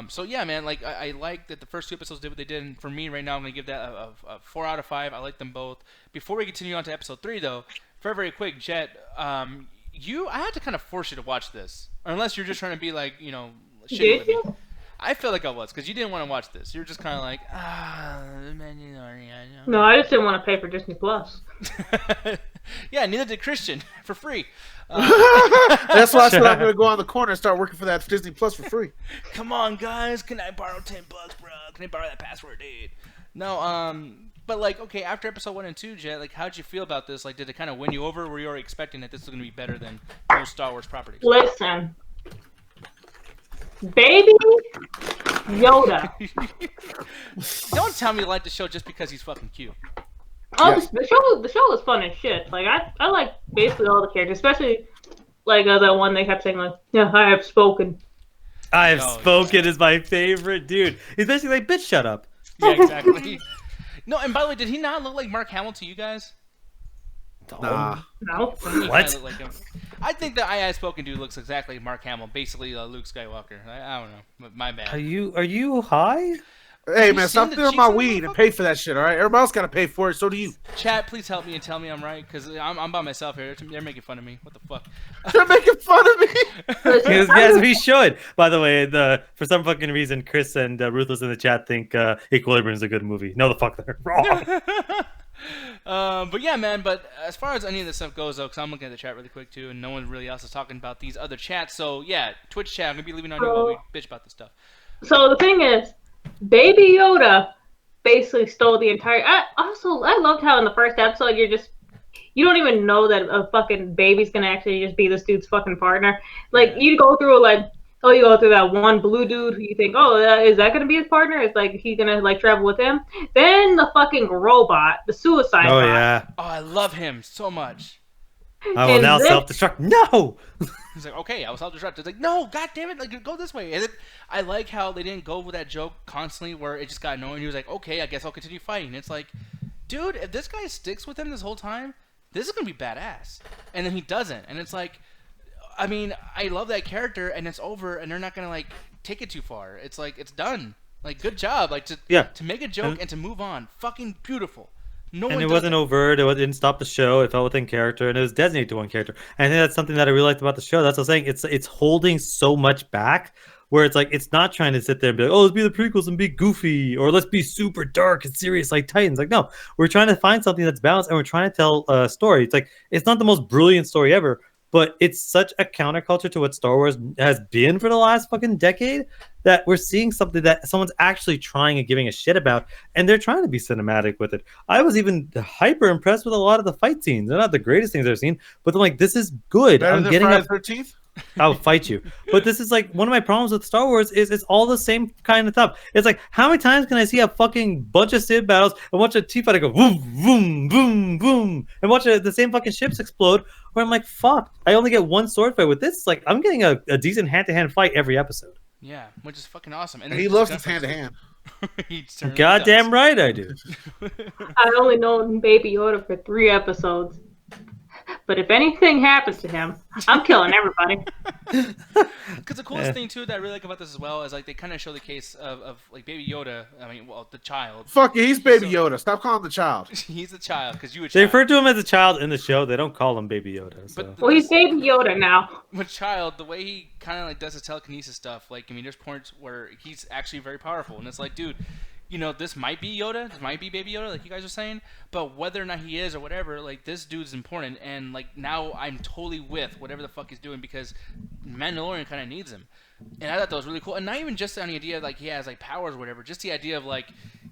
So yeah, man, like I like that the first 2 episodes did what they did, and for me right now, I'm gonna give that a 4 out of 5. I like them both. Before we continue on to episode 3, though, very, very quick, Jet, I had to kind of force you to watch this, unless you're just trying to be like, shitty with me. I feel like I was, because you didn't want to watch this. You were just kind of like, No, I just didn't want to pay for Disney Plus. Yeah, neither did Christian, for free. That's why I said I'm going to go on the corner and start working for that Disney Plus for free. Come on, guys. Can I borrow $10, bro? Can I borrow that password, dude? No, but like, okay, after episode 1 and 2, Jet, like, how'd you feel about this? Like, did it kind of win you over? Or were you already expecting that this was going to be better than most Star Wars properties? Listen. Baby Yoda. Don't tell me you like the show just because he's fucking cute. Oh, yeah. The show was fun as shit. Like I like basically all the characters, especially like that one they kept saying like, "Yeah, I have spoken." I have spoken is my favorite dude. He's basically like, "Bitch, shut up." Yeah, exactly. No, and by the way, did he not look like Mark Hamill to you guys? Nah. No. What? Like him. I think the I Have Spoken dude looks exactly like Mark Hamill, basically Luke Skywalker. I don't know, my bad. Are you high? Hey man, stop doing my weed and pay for that shit, all right? Everybody else gotta pay for it, so do you. Chat, please help me and tell me I'm right, because I'm by myself here. They're making fun of me. What the fuck? They're making fun of me? Yes, we should. By the way, for some fucking reason, Chris and Ruthless in the chat think Equilibrium is a good movie. No, the fuck, they're wrong. But yeah, man. But as far as any of this stuff goes, though, because I'm looking at the chat really quick too, and no one really else is talking about these other chats. So yeah, Twitch chat, I'm gonna be leaving on you while we bitch about this stuff. So the thing is, Baby Yoda basically stole the entire. I loved how in the first episode you don't even know that a fucking baby's gonna actually just be this dude's fucking partner. Like you go through that one blue dude who you think, oh, is that gonna be his partner? It's like he's gonna like travel with him. Then the fucking robot, the suicide bot. Yeah. Oh, I love him so much. I will now self-destruct. No. He's like, okay, I will self-destruct. It's like, no, god damn it, like go this way. And I like how they didn't go with that joke constantly, where it just got annoying. He was like, okay, I guess I'll continue fighting. It's like, dude, if this guy sticks with him this whole time, this is gonna be badass. And then he doesn't, and it's like, I mean, I love that character, and it's over, and they're not gonna like take it too far. It's like it's done. Like, good job. Like to make a joke and to move on. Fucking beautiful. And it wasn't overt. It didn't stop the show. It felt within character, and it was designated to one character. And I think that's something that I really liked about the show. That's what I'm saying. It's holding so much back, where it's like it's not trying to sit there and be like, oh, let's be the prequels and be goofy, or let's be super dark and serious like Titans. Like, no, we're trying to find something that's balanced, and we're trying to tell a story. It's like it's not the most brilliant story ever, but it's such a counterculture to what Star Wars has been for the last fucking decade that we're seeing something that someone's actually trying and giving a shit about, and they're trying to be cinematic with it. I was even hyper impressed with a lot of the fight scenes. They're not the greatest things I've seen, but I'm like, this is good. Better I'm than getting Friday up. the 13th? I'll fight you. But this is like one of my problems with Star Wars is it's all the same kind of stuff. It's like, how many times can I see a fucking bunch of Sith battles and watch a T-fighter go boom, boom, boom, boom, and watch the same fucking ships explode? Where I'm like, fuck, I only get one sword fight with this. Like, I'm getting a decent hand-to-hand fight every episode. Yeah, which is fucking awesome. And he loves his hand-to-hand. Goddamn right I do. I've only known Baby Yoda for 3 episodes. But if anything happens to him, I'm killing everybody. Because the coolest thing too that I really like about this as well is like they kind of show the case of like Baby Yoda. I mean, well, the child. Fuck it, he's Baby Yoda. Stop calling him the child. He's the child because you. They refer to him as a child in the show. They don't call him Baby Yoda. So. Well, he's Baby Yoda now. With child, the way he kind of like does his telekinesis stuff, like I mean, there's points where he's actually very powerful, and it's like, dude. You know, this might be Yoda, this might be Baby Yoda, like you guys are saying, but whether or not he is or whatever, like, this dude's important, and, like, now I'm totally with whatever the fuck he's doing because Mandalorian kind of needs him. And I thought that was really cool. And not even just on the idea of, like, he has, like, powers or whatever, just the idea of, like,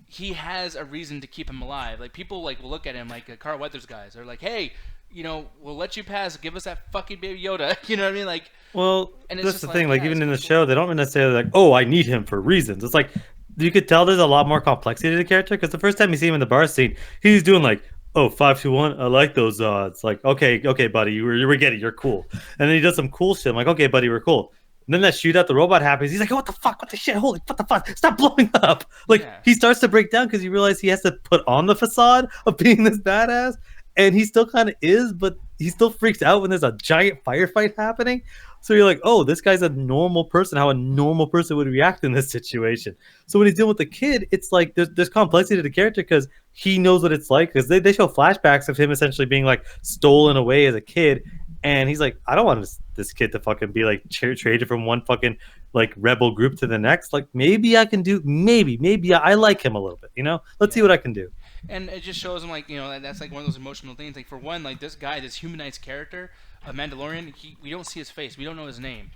he has a reason to keep him alive. Like, people, like, will look at him, like, Carl Weathers guys, they're like, hey, you know, we'll let you pass, give us that fucking Baby Yoda, you know what I mean? Like, well, and that's the thing, like, yeah, even in the cool. show, they don't necessarily, like, oh, I need him for reasons. It's like, you could tell there's a lot more complexity to the character because the first time you see him in the bar scene, he's doing like, oh, 5, 2, 1, I like those odds. Like, okay, buddy, you were getting, you're cool. And then he does some cool shit. I'm like, okay, buddy, we're cool. And then that shootout, the robot happens. He's like, oh, what the fuck? What the shit? Holy, what the fuck? Stop blowing up. Like, he starts to break down because he realizes he has to put on the facade of being this badass. And he still kind of is, but he still freaks out when there's a giant firefight happening. So you're like, oh, this guy's a normal person, how a normal person would react in this situation. So when he's dealing with the kid, it's like there's complexity to the character because he knows what it's like. Because they show flashbacks of him essentially being like stolen away as a kid. And he's like, I don't want this kid to fucking be like traded from one fucking like rebel group to the next. Like maybe I can do, maybe I like him a little bit, you know? Let's see what I can do. And it just shows him like, you know, that's like one of those emotional things. Like for one, like this guy, this humanized character, a Mandalorian, we don't see his face, we don't know his name.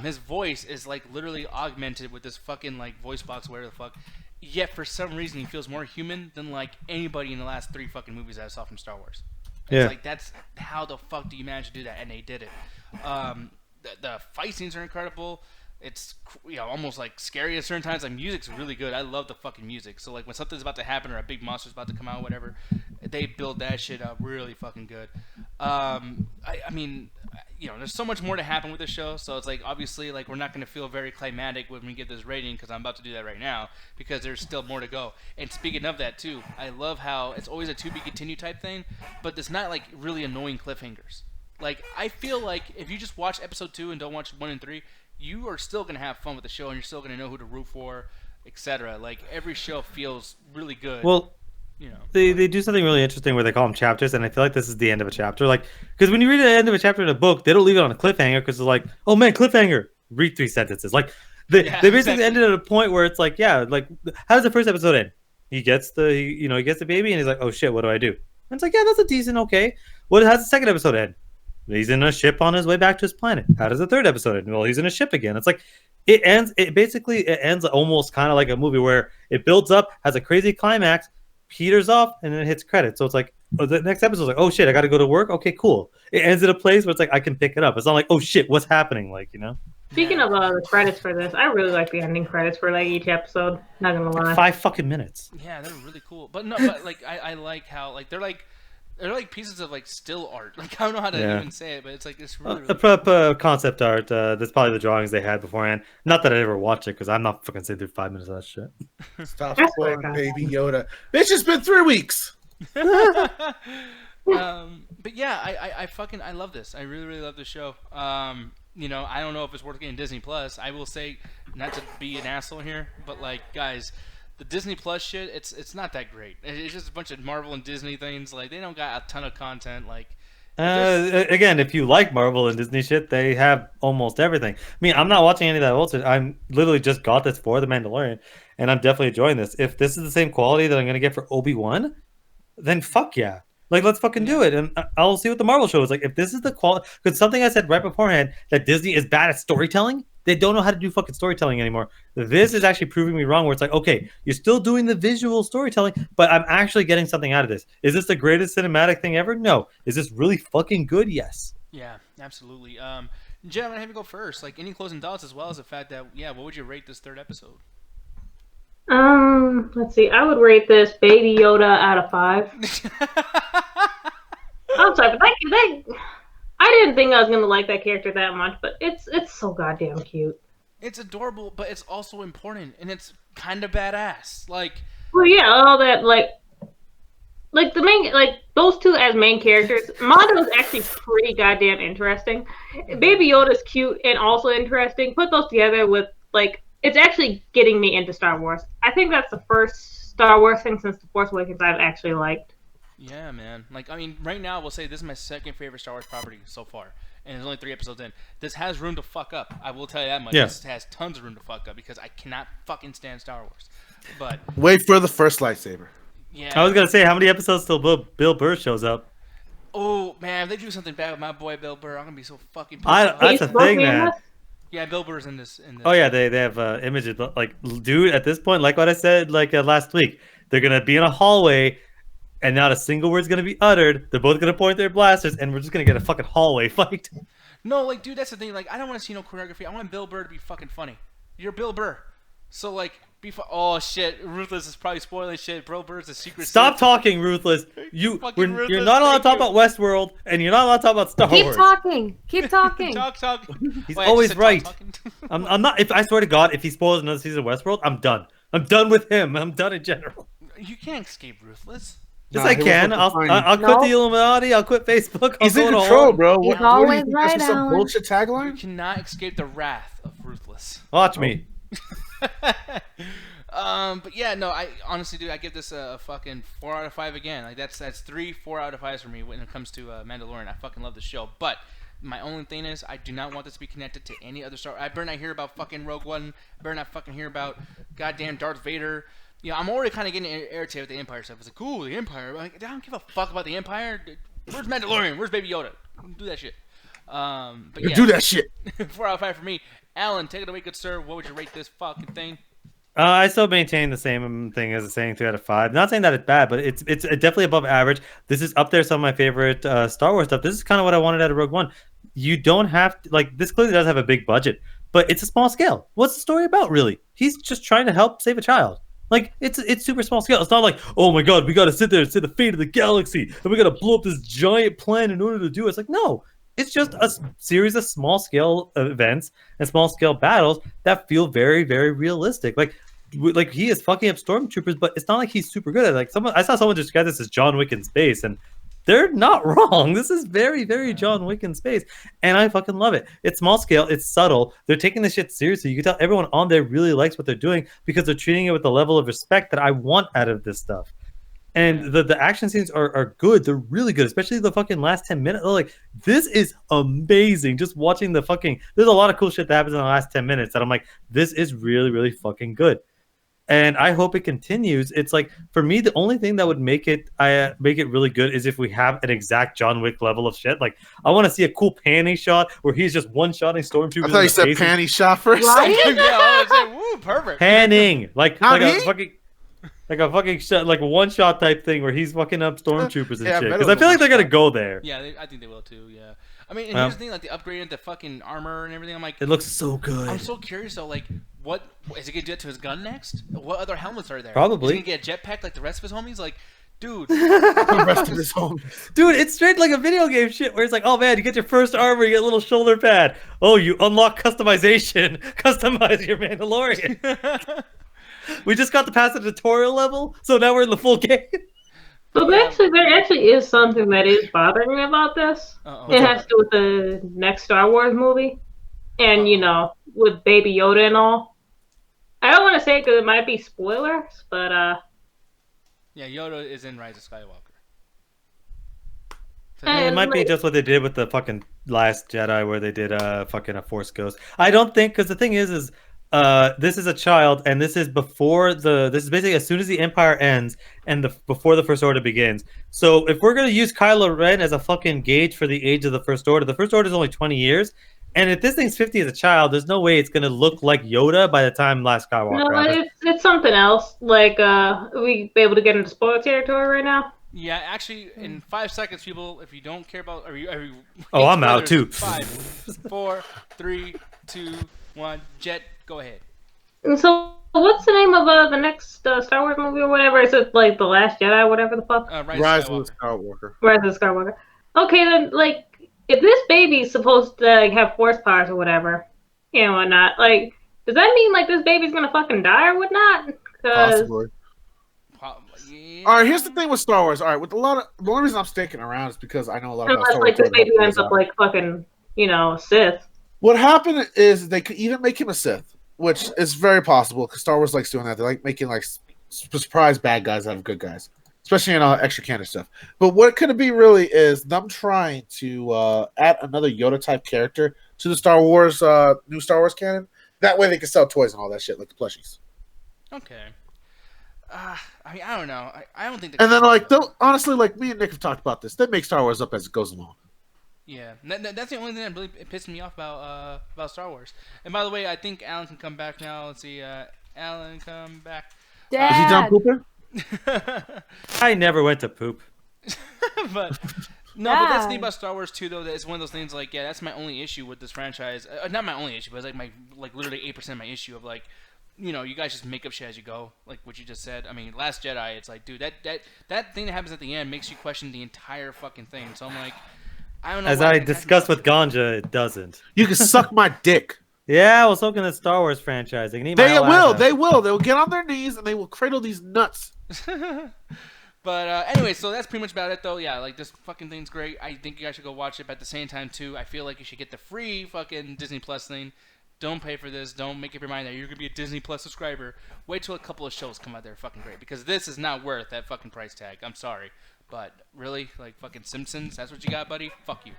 His voice is like literally augmented with this fucking like voice box, whatever the fuck. Yet for some reason he feels more human than like anybody in the last 3 fucking movies I saw from Star Wars. It's like that's how the fuck do you manage to do that? And they did it. The fight scenes are incredible. It's, you know, almost like scary at certain times. Like music's really good. I love the fucking music. So like when something's about to happen or a big monster's about to come out, whatever, they build that shit up really fucking good. I mean, you know, there's so much more to happen with the show. So it's like obviously like we're not going to feel very climatic when we get this rating because I'm about to do that right now because there's still more to go. And speaking of that too, I love how it's always a to be continued type thing, but it's not like really annoying cliffhangers. Like I feel like if you just watch episode 2 and don't watch 1 and 3. You are still going to have fun with the show, and you're still going to know who to root for, etc. Like, every show feels really good. Well, you know, they do something really interesting where they call them chapters, and I feel like this is the end of a chapter. Like, because when you read the end of a chapter in a book, they don't leave it on a cliffhanger because they're like, oh, man, cliffhanger. Read 3 sentences. Like, they basically ended at a point where it's like, yeah, like, how does the first episode end? He gets the baby, and he's like, oh, shit, what do I do? And it's like, yeah, that's a decent, okay. How does the second episode end? He's in a ship on his way back to his planet. How does the third episode end? Well, he's in a ship again. It's like it ends almost kind of like a movie where it builds up, has a crazy climax, peters off, and then it hits credits. So it's like the next episode is like, oh shit, I got to go to work. Okay, cool. It ends at a place where it's like I can pick it up. It's not like, oh shit, what's happening? Like, you know. Speaking of the credits for this, I really like the ending credits for like each episode. Not gonna lie. 5 fucking minutes. Yeah, they're really cool. But no, but like I like how like they're like pieces of like still art. Like I don't know how to even say it, but it's like it's really, really concept art. That's probably the drawings they had beforehand. Not that I ever watched it because I'm not fucking sitting through 5 minutes of that shit. Stop spoiling Baby Yoda. It's just been 3 weeks. But yeah, I love this. I really, really love this show. You know, I don't know if it's worth getting Disney Plus. I will say, not to be an asshole here, but like guys, the Disney Plus shit, it's not that great. It's just a bunch of Marvel and Disney things. Like they don't got a ton of content. Like again, if you like Marvel and Disney shit, they have almost everything. I mean, I'm not watching any of that old shit. I'm literally just got this for The Mandalorian, and I'm definitely enjoying this. If this is the same quality that I'm gonna get for Obi-Wan, then fuck yeah. Like, let's fucking do it, and I'll see what the Marvel show is like. If this is the quality, because something I said right beforehand that Disney is bad at storytelling. They don't know how to do fucking storytelling anymore. This is actually proving me wrong. Where it's like, okay, you're still doing the visual storytelling, but I'm actually getting something out of this. Is this the greatest cinematic thing ever? No. Is this really fucking good? Yes. Yeah, absolutely. Jen, I'm gonna have you go first. Like, any closing thoughts, as well as the fact that, what would you rate this third episode? Let's see. I would rate this Baby Yoda out of 5. I'm sorry, but I didn't think I was gonna like that character that much, but it's so goddamn cute. It's adorable, but it's also important, and it's kind of badass. Like, well, yeah, all that like the main, like those two as main characters. Mondo's actually pretty goddamn interesting. Baby Yoda's cute and also interesting. Put those together with like, it's actually getting me into Star Wars. I think that's the first Star Wars thing since The Force Awakens I've actually liked. Yeah, man. Like, I mean, right now, we'll say this is my second favorite Star Wars property so far. And there's only 3 episodes in. This has room to fuck up. I will tell you that much. Yeah. This has tons of room to fuck up because I cannot fucking stand Star Wars. But wait for the first lightsaber. yeah. I was gonna say, how many episodes till Bill Burr shows up? Oh, man, if they do something bad with my boy Bill Burr, I'm going to be so fucking pissed That's off. the thing, man. Yeah, Bill Burr's in this. Oh yeah, they have images, but like, dude, at this point, like what I said like last week, they're gonna be in a hallway, and not a single word's gonna be uttered. They're both gonna point their blasters, and we're just gonna get a fucking hallway fight. No, like, dude, that's the thing. Like, I don't want to see no choreography. I want Bill Burr to be fucking funny. You're Bill Burr, so like, oh shit, Ruthless is probably spoiling shit. Bill Burr's a secret. Stop talking, Ruthless. You're not allowed to talk about Westworld, and you're not allowed to talk about Star Keep Wars. talking. Keep talking. Talk. He's Wait, always just right. talking? I'm not. If I swear to God, if he spoils another season of Westworld, I'm done. I'm done with him. I'm done in general. You can't escape Ruthless. Yes, Nah, I he can. was fucking I'll quit the Illuminati. I'll quit Facebook. He's I'll in go to control, home. bro. He's What do you always think? right, This is some Alan. bullshit You tagline? cannot escape the wrath of Ruthless. Watch me. But yeah, no, I honestly, dude, I give this a fucking 4 out of 5 again. Like, that's 3 4 out of 5s for me when it comes to Mandalorian. I fucking love the show, but my only thing is, I do not want this to be connected to any other Star. I better not hear about fucking Rogue One. I better not fucking hear about goddamn Darth Vader. You know, I'm already kind of getting irritated with the Empire stuff. It's like, ooh, the Empire. Like, I don't give a fuck about the Empire. Where's Mandalorian? Where's Baby Yoda? Do that shit. But yeah, Do that shit. 4 out of 5 for me. Alan, take it away, good sir. What would you rate this fucking thing? I still maintain the same thing as saying 3 out of 5. Not saying that it's bad, but it's definitely above average. This is up there some of my favorite Star Wars stuff. This is kind of what I wanted out of Rogue One. You don't have to, like, this clearly does have a big budget, but it's a small scale. What's the story about, really? He's just trying to help save a child. Like, it's super small scale. It's not like, oh my god, we got to sit there and say the fate of the galaxy, and we got to blow up this giant plan in order to do it. It's like, no. It's just a series of small scale events and small scale battles that feel very, very realistic. Like he is fucking up stormtroopers, but it's not like he's super good at it. Like, I saw someone describe this as John Wick in space, and they're not wrong. This is very, very John Wick in space, and I fucking love it. It's small scale. It's subtle. They're taking this shit seriously. You can tell everyone on there really likes what they're doing because they're treating it with the level of respect that I want out of this stuff. And the action scenes are good. They're really good, especially the fucking last 10 minutes. Like, this is amazing. Just watching the fucking... There's a lot of cool shit that happens in the last 10 minutes that I'm like, this is really, really fucking good. And I hope it continues. It's like, for me, the only thing that would make it really good is if we have an exact John Wick level of shit. Like, I want to see a cool panning shot where he's just one-shotting stormtroopers. I thought you said panty shot for a Right? second. Yeah, I was like, woo, perfect. Panning! Like a fucking... Like a fucking shot, like a one-shot type thing where he's fucking up stormtroopers and Yeah, shit. I bet Because it I was feel a like they're gonna one-shot. go there. Yeah, I think they will too. Yeah, I mean, and here's the thing: like, they upgraded the fucking armor and everything. I'm like, It looks so good. I'm so curious though. Like, what is he gonna do it to his gun next? What other helmets are there? Probably. Is he gonna get a jetpack like the rest of his homies? Like, dude, The rest of his home. Dude, it's straight like a video game shit where it's like, oh man, you get your first armor, you get a little shoulder pad. Oh, you unlock customization. Customize your Mandalorian. We just got to pass the tutorial level, so now we're in the full game. But actually, there actually is something that is bothering me about this. Uh-oh. It has to do with the next Star Wars movie, and you know, with Baby Yoda and all. I don't want to say it because it might be spoilers, but yeah, Yoda is in Rise of Skywalker. It might be just what they did with the fucking Last Jedi, where they did fucking a Force Ghost. I don't think, because the thing is this is a child, and this is basically as soon as the Empire ends and before the First Order begins. So if we're gonna use Kylo Ren as a fucking gauge for the age of the First Order is only 20 years. And if this thing's 50 as a child, there's no way it's gonna look like Yoda by the time Last Skywalker happens. It's something else. Like, are we able to get into spoiler territory right now? Yeah, actually, in 5 seconds, people, if you don't care about... Oh, I'm out, too. 5, 4, 3, 2, 1. Jet, go ahead. And so, what's the name of the next Star Wars movie or whatever? Is it, like, The Last Jedi, whatever the fuck? Rise of Skywalker. Rise of Skywalker. Okay, then, like, if this baby's supposed to like, have force powers or whatever, and whatnot, like, does that mean, like, this baby's gonna fucking die or whatnot? Possibly. Yeah. All right, here's the thing with Star Wars. All right, the only reason I'm sticking around is because I know a lot about Star Wars. Unless, like, this baby ends up, like, fucking, a Sith. What happened is they could even make him a Sith, which is very possible because Star Wars likes doing that. They like making, like, surprise bad guys out of good guys, especially in extra canon stuff. But what it could be really is them trying to add another Yoda-type character to the Star Wars, new Star Wars canon. That way they can sell toys and all that shit, like the plushies. Okay. I mean, I don't know. I don't think. And then, like, honestly, like me and Nick have talked about this. They make Star Wars up as it goes along. Yeah, that's the only thing that really pissed me off about Star Wars. And by the way, I think Alan can come back now. Let's see, Alan, come back. Dad. Is he done pooping? I never went to poop. But but that's the thing about Star Wars too, though. That it's one of those things. Like, yeah, that's my only issue with this franchise. Not my only issue, but it's like literally 8% of my issue of like. You guys just make up shit as you go, like what you just said. I mean, Last Jedi, it's like, dude, that thing that happens at the end makes you question the entire fucking thing. So I'm like, I don't know. As I discussed with Ganja, it doesn't. You can suck my dick. Yeah, well, so can the Star Wars franchise. They will. They will get on their knees and they will cradle these nuts. But anyway, so that's pretty much about it, though. Yeah, like, this fucking thing's great. I think you guys should go watch it. But at the same time, too, I feel like you should get the free fucking Disney Plus thing. Don't pay for this. Don't make up your mind that you're going to be a Disney Plus subscriber. Wait till a couple of shows come out there fucking great. Because this is not worth that fucking price tag. I'm sorry. But really? Like fucking Simpsons? That's what you got, buddy? Fuck you.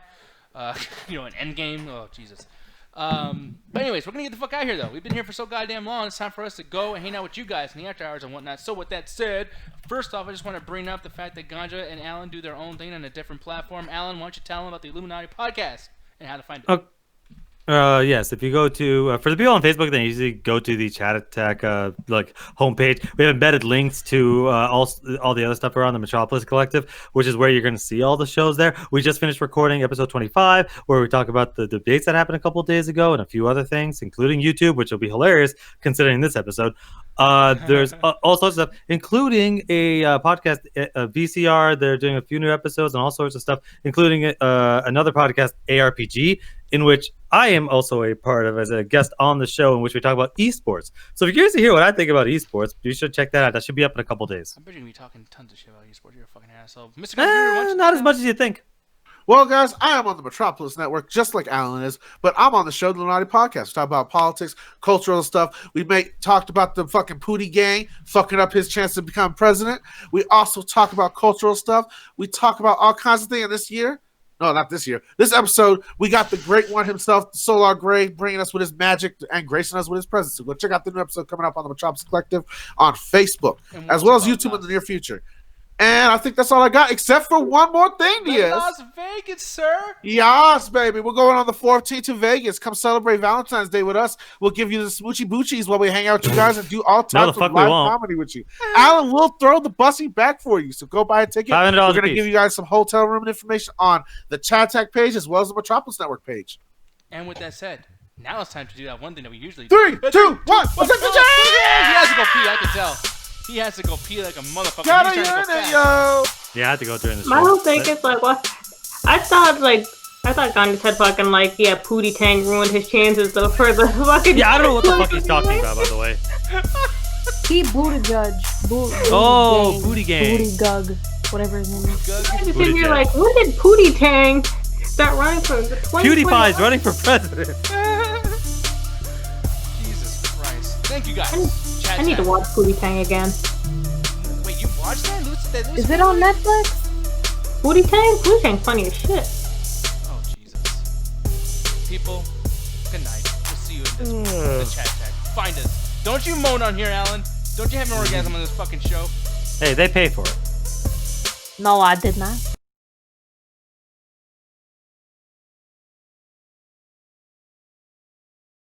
An Endgame? Oh, Jesus. But anyways, we're going to get the fuck out of here, though. We've been here for so goddamn long. It's time for us to go and hang out with you guys in the after hours and whatnot. So with that said, first off, I just want to bring up the fact that Ganja and Alan do their own thing on a different platform. Alan, why don't you tell them about the Illuminati podcast and how to find it? Yes, if you go to for the people on Facebook, then usually go to the Chat Attack homepage. We have embedded links to all the other stuff around the Metropolis Collective, which is where you're going to see all the shows there. We just finished recording episode 25, where we talk about the debates that happened a couple of days ago and a few other things, including YouTube, which will be hilarious considering this episode. There's all sorts of stuff, including a podcast, a VCR. They're doing a few new episodes and all sorts of stuff, including another podcast, ARPG, in which I am also a part of as a guest on the show, in which we talk about esports. So if you're curious to hear what I think about esports, you should check that out. That should be up in a couple days. I bet you're going to be talking tons of shit about esports. You're a fucking asshole. Mr. Computer, not as much as you think. Well, guys, I am on the Metropolis Network, just like Alan is, but I'm on the show, the Illuminati Podcast. We talk about politics, cultural stuff. We talked about the fucking Pootie gang fucking up his chance to become president. We also talk about cultural stuff. We talk about all kinds of things. And this year, no, not this year, this episode, we got the great one himself, the Solar Gray, bringing us with his magic and gracing us with his presence. So go check out the new episode coming up on the Metropolis Collective on Facebook, as well as YouTube in the near future. And I think that's all I got, except for one more thing, Diaz. Las Vegas, sir. Yes, baby. We're going on the 14th to Vegas. Come celebrate Valentine's Day with us. We'll give you the smoochy boochies while we hang out with you guys and do all types of live comedy with you. Alan will throw the bussy back for you, so go buy a ticket. We're going to give you guys some hotel room information on the Chat Tech page as well as the Metropolis Network page. And with that said, now it's time to do that one thing that we usually do. 3, 2, 1. What's up, He has to go pee, I can tell. He has to go pee like a motherfucker. Gotta urinate, yo. Yeah, I had to go during the show. My whole thing is like, what? I thought Gandhi said fucking like, yeah, Pootie Tang ruined his chances though for the fucking. Yeah, I don't know what the fuck he's talking about, by the way. He Booty Judge. Booty Gang. Booty Gug. Whatever his name is. I just you're like, when did Pootie Tang start running for the 2020? PewDiePie's running for president. Jesus Christ. Thank you guys. I need to watch Pootie Tang again. Wait, you watched that? Is it on Netflix? Pootie Tang's funny as shit. Oh, Jesus. People, good night. We'll see you in the chat tag. find us. Don't you moan on here, Alan. Don't you have an orgasm on this fucking show? Hey, they pay for it. No, I did not.